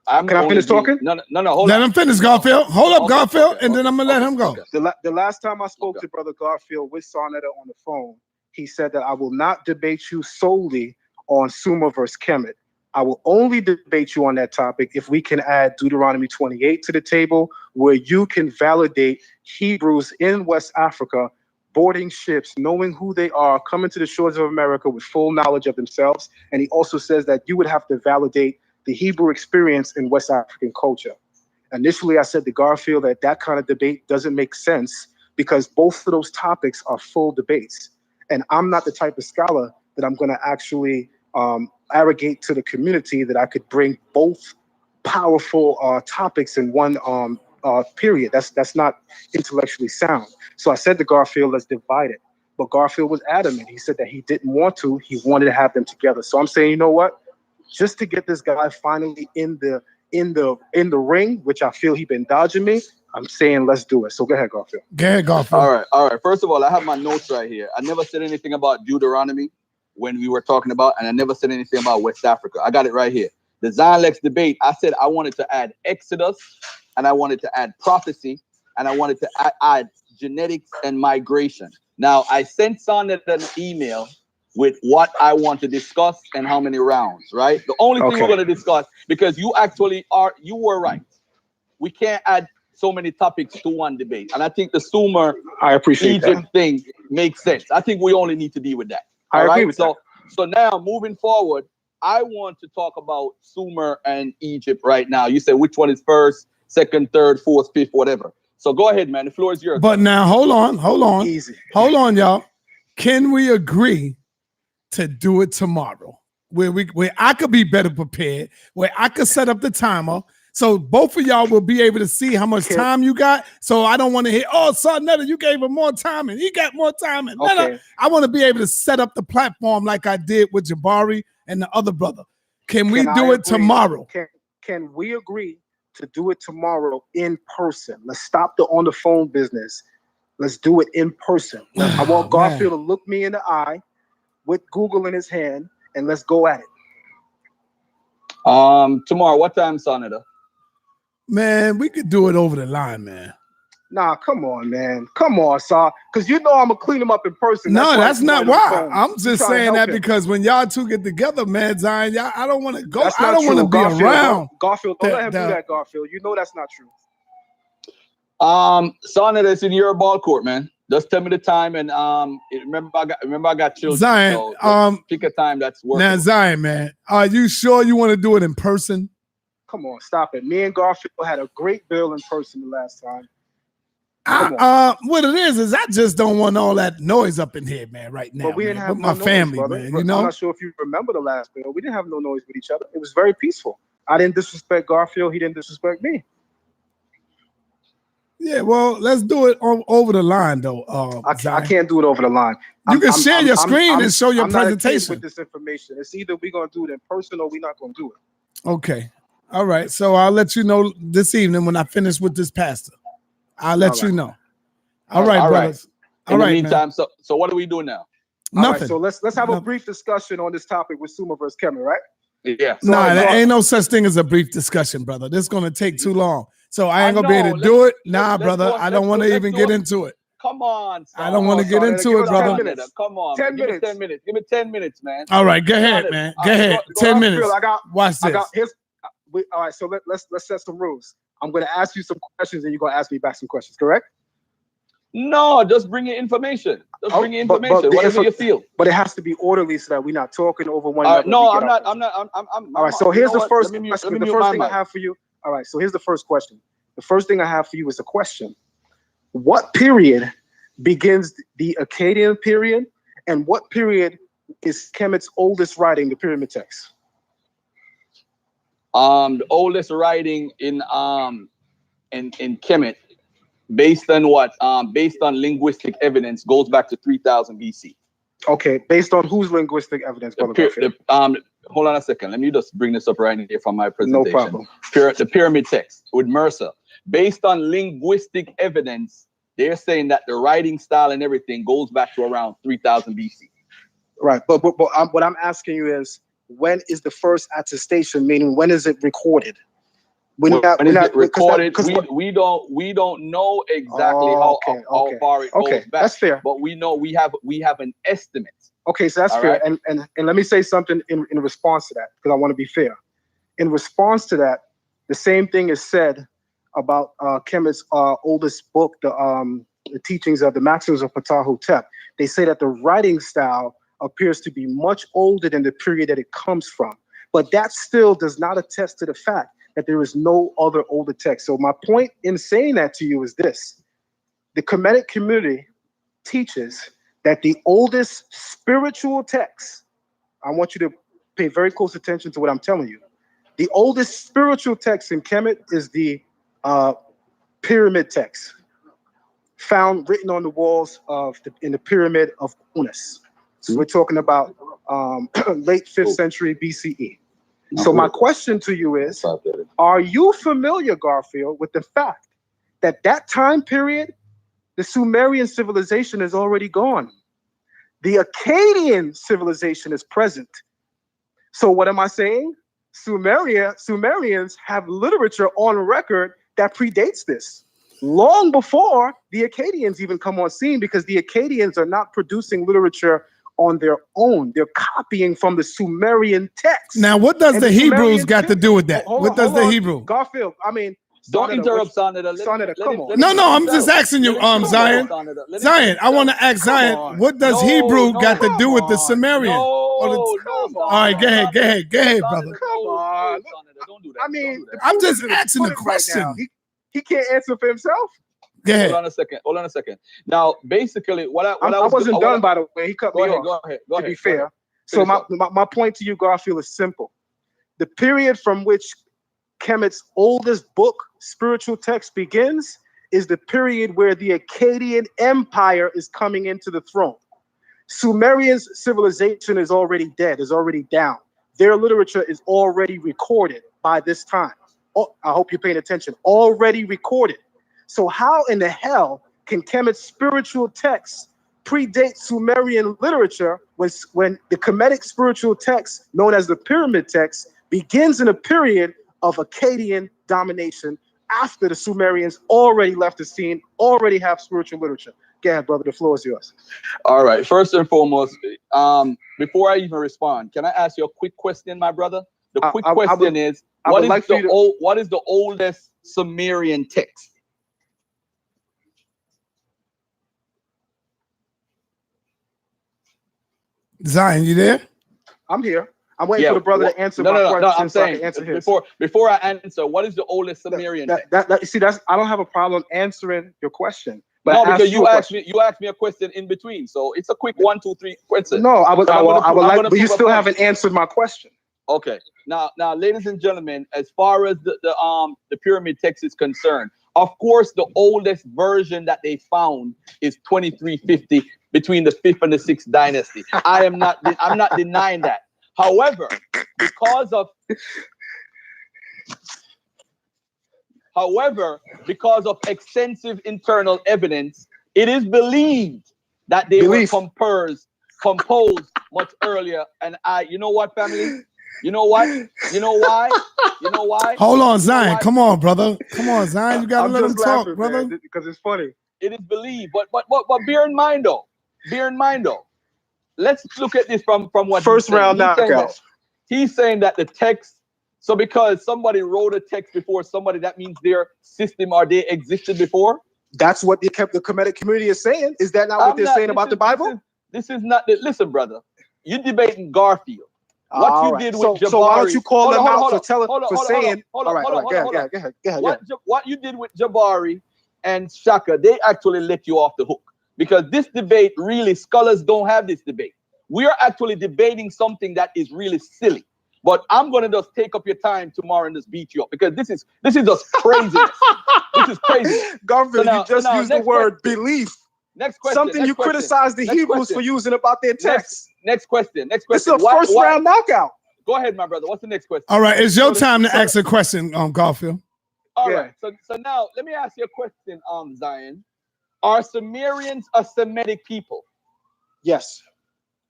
Speaker 3: Can I finish talking?
Speaker 2: No, hold
Speaker 1: let
Speaker 2: on.
Speaker 1: him finish, Garfield. Hold up, Garfield, and then I'm going to let him go.
Speaker 3: The last time I spoke to Brother Garfield with Sarnetta on the phone, he said that I will not debate you solely on Sumer versus Kemet. I will only debate you on that topic if we can add Deuteronomy 28 to the table, where you can validate Hebrews in West Africa boarding ships, knowing who they are, coming to the shores of America with full knowledge of themselves. And he also says that you would have to validate the Hebrew experience in West African culture. Initially, I said to Garfield that kind of debate doesn't make sense because both of those topics are full debates. And I'm not the type of scholar that I'm going to actually arrogate to the community that I could bring both powerful topics in one period. That's not intellectually sound. So I said to Garfield, let's divide it. But Garfield was adamant. He said that he didn't want to. He wanted to have them together. So I'm saying, you know what? Just to get this guy finally in the ring, which I feel he's been dodging me, I'm saying let's do it. So go ahead, Garfield.
Speaker 1: Go ahead, Garfield.
Speaker 2: All right. First of all, I have my notes right here. I never said anything about Deuteronomy when we were talking about, and I never said anything about West Africa. I got it right here. The Zion-Lex debate, I said I wanted to add Exodus, and I wanted to add prophecy, and I wanted to add genetics and migration. Now, I sent Sonnet an email with what I want to discuss and how many rounds, right? The only thing we're going to discuss, because you were right. We can't add so many topics to one debate. And I think the Sumer Egypt thing makes sense. I think we only need to deal with that.
Speaker 3: I agree with that.
Speaker 2: So now moving forward, I want to talk about Sumer and Egypt right now. You said which one is first, second, third, fourth, fifth, whatever. So go ahead, man. The floor is yours.
Speaker 1: But now, hold on.
Speaker 3: Easy.
Speaker 1: Hold on, y'all. Can we agree to do it tomorrow? Where I could be better prepared, where I could set up the timer. So both of y'all will be able to see how much time you got. So I don't want to hear, oh, Sarnetta, you gave him more time and he got more time. And I want to be able to set up the platform like I did with Jabari and the other brother. Can we do it tomorrow?
Speaker 3: Can we agree to do it tomorrow in person? Let's stop the on the phone business. Let's do it in person. I want Garfield to look me in the eye with Google in his hand, and let's go at it.
Speaker 2: Tomorrow, what time, Sonetta?
Speaker 1: Man, we could do it over the line, man.
Speaker 3: Nah, come on, man. Come on, Saw. Because you know I'm going to clean him up in person.
Speaker 1: No, that's not why. I'm just saying that because when y'all two get together, man, Zion, I don't want to go. I don't want to be around.
Speaker 3: Garfield, don't let him do that, Garfield. You know that's not true.
Speaker 2: Sonetta, it's in your ball court, man. Just tell me the time, and remember I got children.
Speaker 1: Zion,
Speaker 2: so pick a time that's working.
Speaker 1: Now, Zion, man, are you sure you want to do it in person?
Speaker 3: Come on, stop it. Me and Garfield had a great bill in person the last time.
Speaker 1: What it is I just don't want all that noise up in here, man, right now.
Speaker 3: But we didn't have
Speaker 1: my family,
Speaker 3: brother.
Speaker 1: man. You know,
Speaker 3: I'm not sure if you remember the last bill. We didn't have no noise with each other. It was very peaceful. I didn't disrespect Garfield. He didn't disrespect me.
Speaker 1: Yeah, well, let's do it over the line, though.
Speaker 3: I can't do it over the line.
Speaker 1: You can share your screen and show your presentation.
Speaker 3: With this information, it's either we're gonna do it in person or we're not gonna do it.
Speaker 1: Okay, all right. So I'll let you know this evening when I finish with this pastor. I'll let you know. All right,
Speaker 2: All right.
Speaker 1: brothers.
Speaker 2: In
Speaker 1: All
Speaker 2: the
Speaker 1: right,
Speaker 2: meantime,
Speaker 1: man.
Speaker 2: so what do we do now?
Speaker 3: All right,
Speaker 1: Nothing.
Speaker 3: so let's have a brief discussion on this topic with Suma versus Kemet, right?
Speaker 2: Yeah.
Speaker 1: Nah, there ain't no such thing as a brief discussion, brother. This is gonna take too long. So I ain't gonna be able to do it. Nah, brother. I don't want to even get into it.
Speaker 2: Come on, son.
Speaker 1: I don't want to get into it, brother.
Speaker 2: Come on,
Speaker 3: 10
Speaker 2: man. Give me
Speaker 3: minutes.
Speaker 2: 10 minutes. Give me 10 minutes, man.
Speaker 1: All right, go
Speaker 2: Come
Speaker 1: ahead,
Speaker 2: on,
Speaker 1: man.
Speaker 2: all
Speaker 1: Go
Speaker 2: right,
Speaker 1: ahead.
Speaker 2: go
Speaker 1: 10
Speaker 2: on,
Speaker 1: minutes.
Speaker 2: Phil.
Speaker 1: Watch this.
Speaker 3: All right, so let's set some rules. I'm gonna ask you some questions, and you're gonna ask me back some questions. Correct?
Speaker 2: No, just bring your information. Just bring your
Speaker 3: but
Speaker 2: information.
Speaker 3: the
Speaker 2: Whatever you feel.
Speaker 3: But it has to be orderly so that we're not talking over one
Speaker 2: All
Speaker 3: another.
Speaker 2: right, no,
Speaker 3: We
Speaker 2: I'm
Speaker 3: get
Speaker 2: not.
Speaker 3: our-
Speaker 2: I'm not.
Speaker 3: All right, so
Speaker 2: you
Speaker 3: here's
Speaker 2: know
Speaker 3: the
Speaker 2: what?
Speaker 3: first
Speaker 2: Let me
Speaker 3: question.
Speaker 2: mute
Speaker 3: The
Speaker 2: my
Speaker 3: first thing I
Speaker 2: mic.
Speaker 3: have for you. All right, so here's the first question. The first thing I have for you is a question. What period begins the Akkadian period, and what period is Kemet's oldest writing, the Pyramid Text?
Speaker 2: The oldest writing in Kemet, based on what? Based on linguistic evidence, goes back to 3000 BC.
Speaker 3: Okay, based on whose linguistic evidence, Brother Garfield?
Speaker 2: Hold on a second. Let me just bring this up right here from my presentation.
Speaker 3: No problem.
Speaker 2: The Pyramid Text with Mercer. Based on linguistic evidence, they're saying that the writing style and everything goes back to around 3000 BC.
Speaker 3: Right, but what I'm asking you is, when is the first attestation? Meaning, when is it recorded?
Speaker 2: When is it recorded? We don't know exactly how far it goes back.
Speaker 3: That's fair.
Speaker 2: But we know we have an estimate.
Speaker 3: Okay, so that's
Speaker 2: All
Speaker 3: fair.
Speaker 2: right.
Speaker 3: And let me say something in response to that, because I want to be fair. In response to that, the same thing is said about Kemet's oldest book, the teachings of the Maxims of Ptah-hotep. They say that the writing style appears to be much older than the period that it comes from. But that still does not attest to the fact that there is no other older text. So my point in saying that to you is this. The Kemetic community teaches that the oldest spiritual text, I want you to pay very close attention to what I'm telling you. The oldest spiritual text in Kemet is the Pyramid Text, found written on the walls in the Pyramid of Unas. So we're talking about late 5th century BCE. So my question to you is, are you familiar, Garfield, with the fact that that time period, the Sumerian civilization is already gone? The Akkadian civilization is present. So what am I saying? Sumerians have literature on record that predates this, long before the Akkadians even come on scene, because the Akkadians are not producing literature on their own. They're copying from the Sumerian text.
Speaker 1: Now, what does the Hebrews got to do with that?
Speaker 3: Hold
Speaker 1: What
Speaker 3: on,
Speaker 1: does
Speaker 3: hold
Speaker 1: the
Speaker 3: on.
Speaker 1: Hebrew?
Speaker 3: Garfield, I mean,
Speaker 2: Don't
Speaker 3: Sonata,
Speaker 2: interrupt, Sonata.
Speaker 3: Sonata, come on.
Speaker 1: No, I'm just asking you, Zion. Zion, I want to ask Zion, what does Hebrew got to do with the Sumerian? All right, go ahead, brother.
Speaker 3: Come on. I mean,
Speaker 1: I'm just asking the question.
Speaker 3: He can't answer for himself.
Speaker 1: Go ahead.
Speaker 2: Hold on a second. Now, basically,
Speaker 3: I wasn't done, by the way. He cut me off.
Speaker 2: Go ahead.
Speaker 3: To be fair. So my point to you, Garfield, is simple. The period from which Kemet's oldest book, spiritual text, begins is the period where the Akkadian Empire is coming into the throne. Sumerian's civilization is already dead, is already down. Their literature is already recorded by this time. Oh, I hope you're paying attention. Already recorded. So how in the hell can Kemet's spiritual texts predate Sumerian literature when the Kemetic spiritual text, known as the Pyramid Text, begins in a period of Akkadian domination after the Sumerians already left the scene, already have spiritual literature? Go ahead, brother. The floor is yours.
Speaker 2: All right. First and foremost, before I even respond, can I ask you a quick question, my brother? The quick question is, what is the oldest Sumerian text?
Speaker 1: Zion, you there?
Speaker 3: I'm here. I'm waiting for the brother to answer my question.
Speaker 2: No, I'm
Speaker 3: so I
Speaker 2: saying
Speaker 3: can answer his.
Speaker 2: before I answer, what is the oldest Sumerian text?
Speaker 3: See, I don't have a problem answering your question. But
Speaker 2: No, because you asked me a question in between, so it's a quick 1, 2, 3 question.
Speaker 3: No, I would like, but you still haven't answered my question.
Speaker 2: Okay. Now, ladies and gentlemen, as far as the pyramid text is concerned, of course, the oldest version that they found is 2350, between the 5th and the 6th dynasty. I'm not denying that. However, because of However, because of extensive internal evidence, it is believed that they were composed much earlier. And you know what, family? You know what? You know why? You know why?
Speaker 1: Hold on, Zion. Come on, brother. Come on, Zion. You gotta let him talk, brother.
Speaker 20: Because it's funny.
Speaker 2: It is believed, but bear in mind though. Let's look at this from what
Speaker 3: first round knockout.
Speaker 2: He's saying that the text. So because somebody wrote a text before somebody, that means their system or they existed before.
Speaker 3: That's what the Kemetic community is saying. Is that not what they're saying about the Bible?
Speaker 2: This is not. Listen, brother. You're debating Garfield. What you did with Jabari.
Speaker 3: So why don't you call them out for saying? All right, go ahead.
Speaker 2: What you did with Jabari and Shaka, they actually let you off the hook. Because this debate, really, scholars don't have this debate. We are actually debating something that is really silly. But I'm going to just take up your time tomorrow and just beat you up. Because this is just craziness. This is crazy.
Speaker 3: Garfield, you just used the word belief.
Speaker 2: Next question.
Speaker 3: Something you criticize the Hebrews for using about their text.
Speaker 2: Next question.
Speaker 3: This is a first round knockout.
Speaker 2: Go ahead, my brother. What's the next question?
Speaker 1: All right, it's your time to ask a question, Garfield.
Speaker 2: All right. So now let me ask you a question, Zion. Are Sumerians a Semitic people?
Speaker 3: Yes.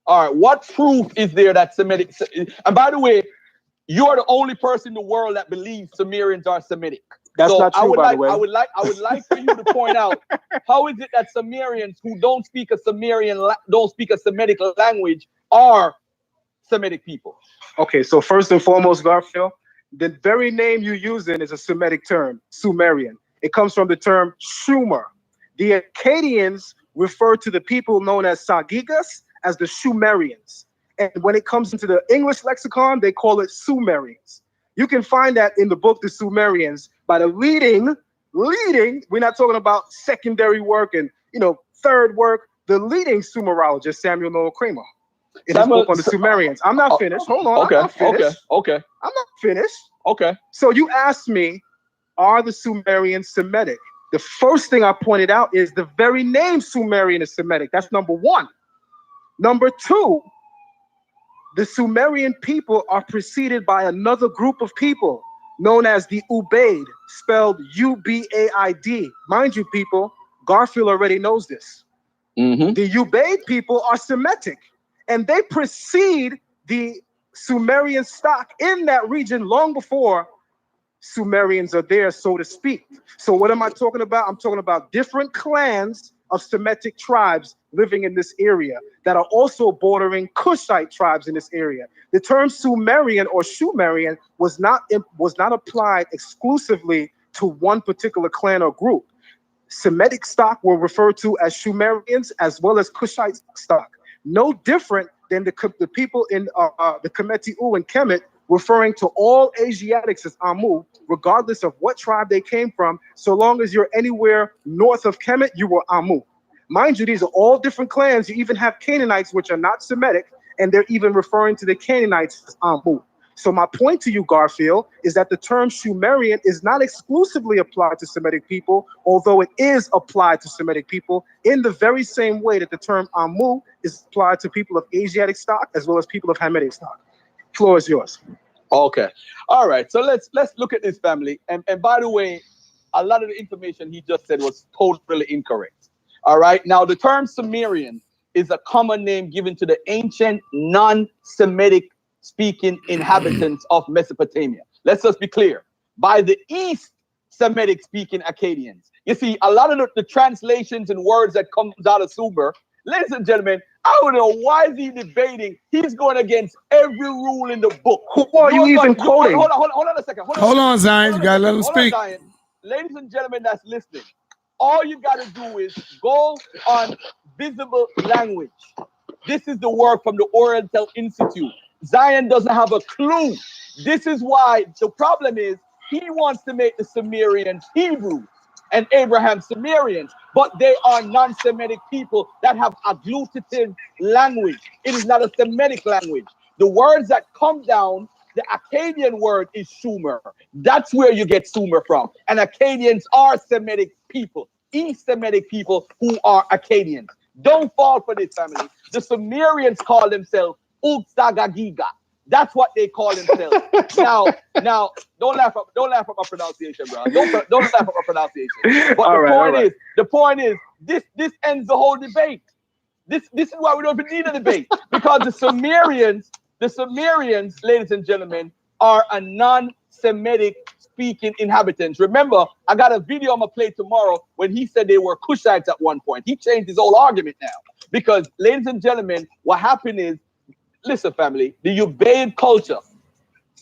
Speaker 2: All right. What proof is there that Semitic? And by the way, you are the only person in the world that believes Sumerians are Semitic.
Speaker 3: That's not true, by the way.
Speaker 2: I would like for you to point out how is it that Sumerians who don't speak a Semitic language are Semitic people?
Speaker 3: Okay, so first and foremost, Garfield, the very name you're using is a Semitic term, Sumerian. It comes from the term Sumer. The Akkadians refer to the people known as Sagigas as the Sumerians. And when it comes into the English lexicon, they call it Sumerians. You can find that in the book, The Sumerians, by the leading, we're not talking about secondary work and, third work, the leading Sumerologist, Samuel Noah Kramer, in his book on the Sumerians. I'm not finished. Hold on.
Speaker 2: Okay.
Speaker 3: I'm not finished.
Speaker 2: Okay.
Speaker 3: I'm not finished.
Speaker 2: Okay.
Speaker 3: So you asked me, are the Sumerians Semitic? The first thing I pointed out is the very name Sumerian is Semitic. That's number one. Number two, the Sumerian people are preceded by another group of people known as the Ubaid, spelled U-B-A-I-D. Mind you, people, Garfield already knows this.
Speaker 2: Mm-hmm.
Speaker 3: The Ubaid people are Semitic, and they precede the Sumerian stock in that region long before Sumerians are there, so to speak. So what am I talking about? I'm talking about different clans of Semitic tribes living in this area that are also bordering Kushite tribes in this area. The term Sumerian or Shumerian was not applied exclusively to one particular clan or group. Semitic stock were referred to as Shumerians as well as Kushite stock. No different than the people in the Kemeti U and Kemet, referring to all Asiatics as Amu, regardless of what tribe they came from. So long as you're anywhere north of Kemet, you were Amu. Mind you, these are all different clans. You even have Canaanites, which are not Semitic, and they're even referring to the Canaanites as Amu. So my point to you, Garfield, is that the term Shumerian is not exclusively applied to Semitic people, although it is applied to Semitic people in the very same way that the term Amu is applied to people of Asiatic stock as well as people of Hamitic stock. Floor is yours.
Speaker 2: Okay. All right. So let's look at this, family. And by the way, a lot of the information he just said was totally incorrect. All right. Now, the term Sumerian is a common name given to the ancient non-Semitic speaking inhabitants of Mesopotamia. Let's just be clear. By the East Semitic speaking Akkadians. You see, a lot of the translations and words that comes out of Sumer, ladies and gentlemen, I don't know why is he debating. He's going against every rule in the book.
Speaker 3: Who are you even quoting?
Speaker 2: Hold on a second.
Speaker 1: Hold on, Zion. You got to let him speak.
Speaker 2: Ladies and gentlemen that's listening, all you got to do is go on Visible Language. This is the work from the Oriental Institute. Zion doesn't have a clue. This is why the problem is he wants to make the Sumerians Hebrews and Abraham Sumerians, but they are non-Semitic people that have agglutinative language. It is not a Semitic language. The words that come down, the Akkadian word is Sumer. That's where you get Sumer from. And Akkadians are Semitic people, East Semitic people who are Akkadians. Don't fall for this, family. The Sumerians call themselves Utsagagiga. That's what they call themselves. now, don't laugh at my pronunciation, bro. Don't laugh at my pronunciation. But the point is, this ends the whole debate. This is why we don't even need a debate, because the Sumerians, ladies and gentlemen, are a non-Semitic speaking inhabitants. Remember, I got a video I'm gonna play tomorrow when he said they were Cushites at one point. He changed his whole argument now, because, ladies and gentlemen, what happened is, listen, family, the Ubaid culture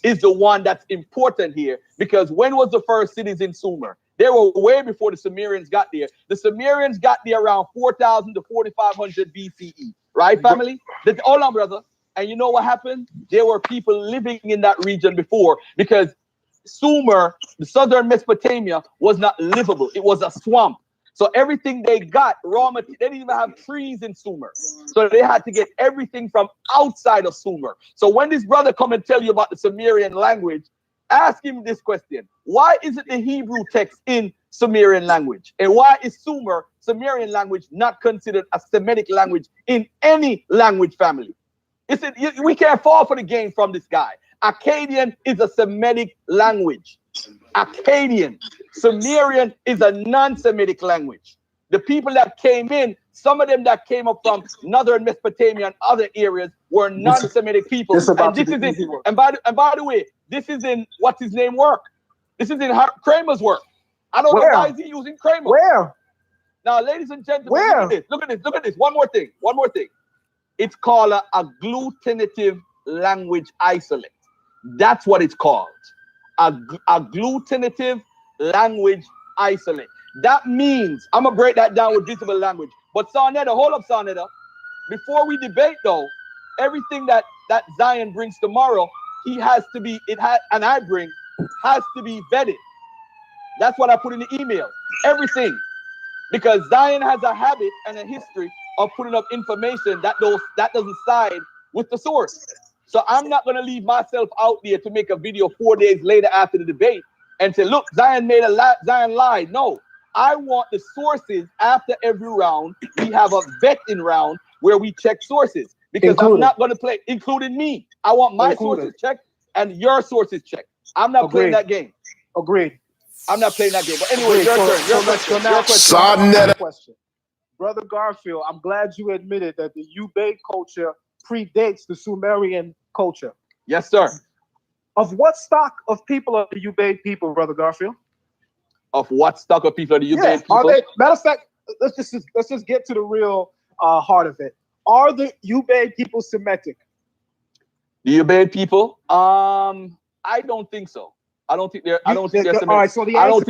Speaker 2: is the one that's important here, because when was the first cities in Sumer? They were way before the Sumerians got there. The Sumerians got there around 4,000 to 4,500 BCE, right, family? Hold on, brother. And you know what happened? There were people living in that region before, because Sumer, the southern Mesopotamia, was not livable. It was a swamp. So everything they got, raw material, they didn't even have trees in Sumer. So they had to get everything from outside of Sumer. So when this brother come and tell you about the Sumerian language, ask him this question. Why isn't the Hebrew text in Sumerian language? And why is Sumer, Sumerian language, not considered a Semitic language in any language family? We can't fall for the game from this guy. Akkadian is a Semitic language. Akkadian. Sumerian is a non-Semitic language. The people that came in, some of them that came up from northern Mesopotamia and other areas were non-Semitic people. And by the way, this is in what's his name work. This is in Kramer's work. I don't know why is he using Kramer.
Speaker 3: Where?
Speaker 2: Now, ladies and gentlemen, look at this. One more thing. It's called a agglutinative language isolate. That's what it's called. Agglutinative language isolate. That means, I'm gonna break that down with visible language. But Sarnetta, hold up, Sarnetta. Before we debate, though, everything that Zion brings tomorrow, and I bring, has to be vetted. That's what I put in the email. Everything, because Zion has a habit and a history of putting up information that doesn't side with the source. So I'm not going to leave myself out there to make a video 4 days later after the debate and say, look, Zion Zion lied. No, I want the sources after every round. We have a vetting round where we check sources, because I'm not going to play, including me. I want my sources checked and your sources checked. I'm not playing that game.
Speaker 3: Agreed.
Speaker 2: I'm not playing that game. But anyway, your turn. Your
Speaker 3: question. Brother Garfield, I'm glad you admitted that the Ubaid culture predates the Sumerian culture.
Speaker 2: Yes, sir.
Speaker 3: Of what stock of people are the Ubaid people, Brother Garfield?
Speaker 2: Of what stock of people are the Ubaid people?
Speaker 3: Are they, matter of fact, let's just get to the real heart of it. Are the Ubaid people Semitic?
Speaker 2: The Ubaid people? I don't think so. I don't think they're Semitic.
Speaker 3: All right, so the answer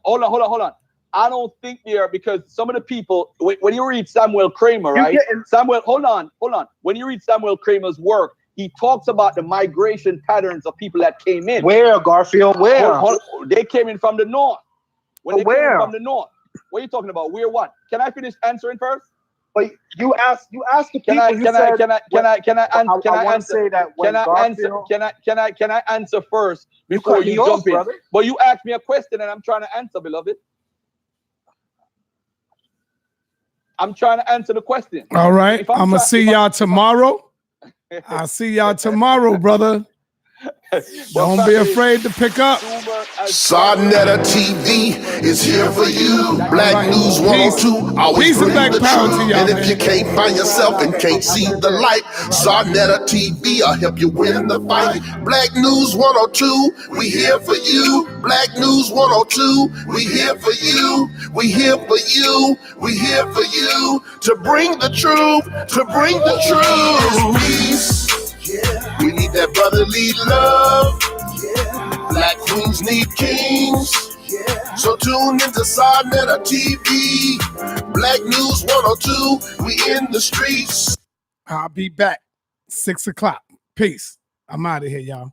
Speaker 2: hold on. I don't think they are, because some of the people, when you read Samuel Kramer, right? Hold on. When you read Samuel Kramer's work, he talks about the migration patterns of people that came in.
Speaker 3: Where, Garfield? Where?
Speaker 2: They came in from the north. Came in from the north. What are you talking about? Where what? Can I finish answering first?
Speaker 3: But you asked the people.
Speaker 2: Can I answer first before you jump in? Brother. But you asked me a question and I'm trying to answer, beloved. I'm trying to answer the question.
Speaker 1: All right. I'm going to see y'all tomorrow. I'll see y'all tomorrow, brother. Don't be afraid to pick up.
Speaker 12: Sarnetta TV is here for you. Black News 102, always bring the truth. And if you can't find yourself and can't see the light, Sarnetta TV will help you win the fight. Black News 102, we here for you. Black News 102, we here for you. We here for you. We here for you to bring the truth. To bring the truth. Peace. We need that brotherly love. Black queens need kings. So tune into Sarnetta TV. Black News 102. We in the streets.
Speaker 1: I'll be back 6 o'clock. Peace. I'm out of here, y'all.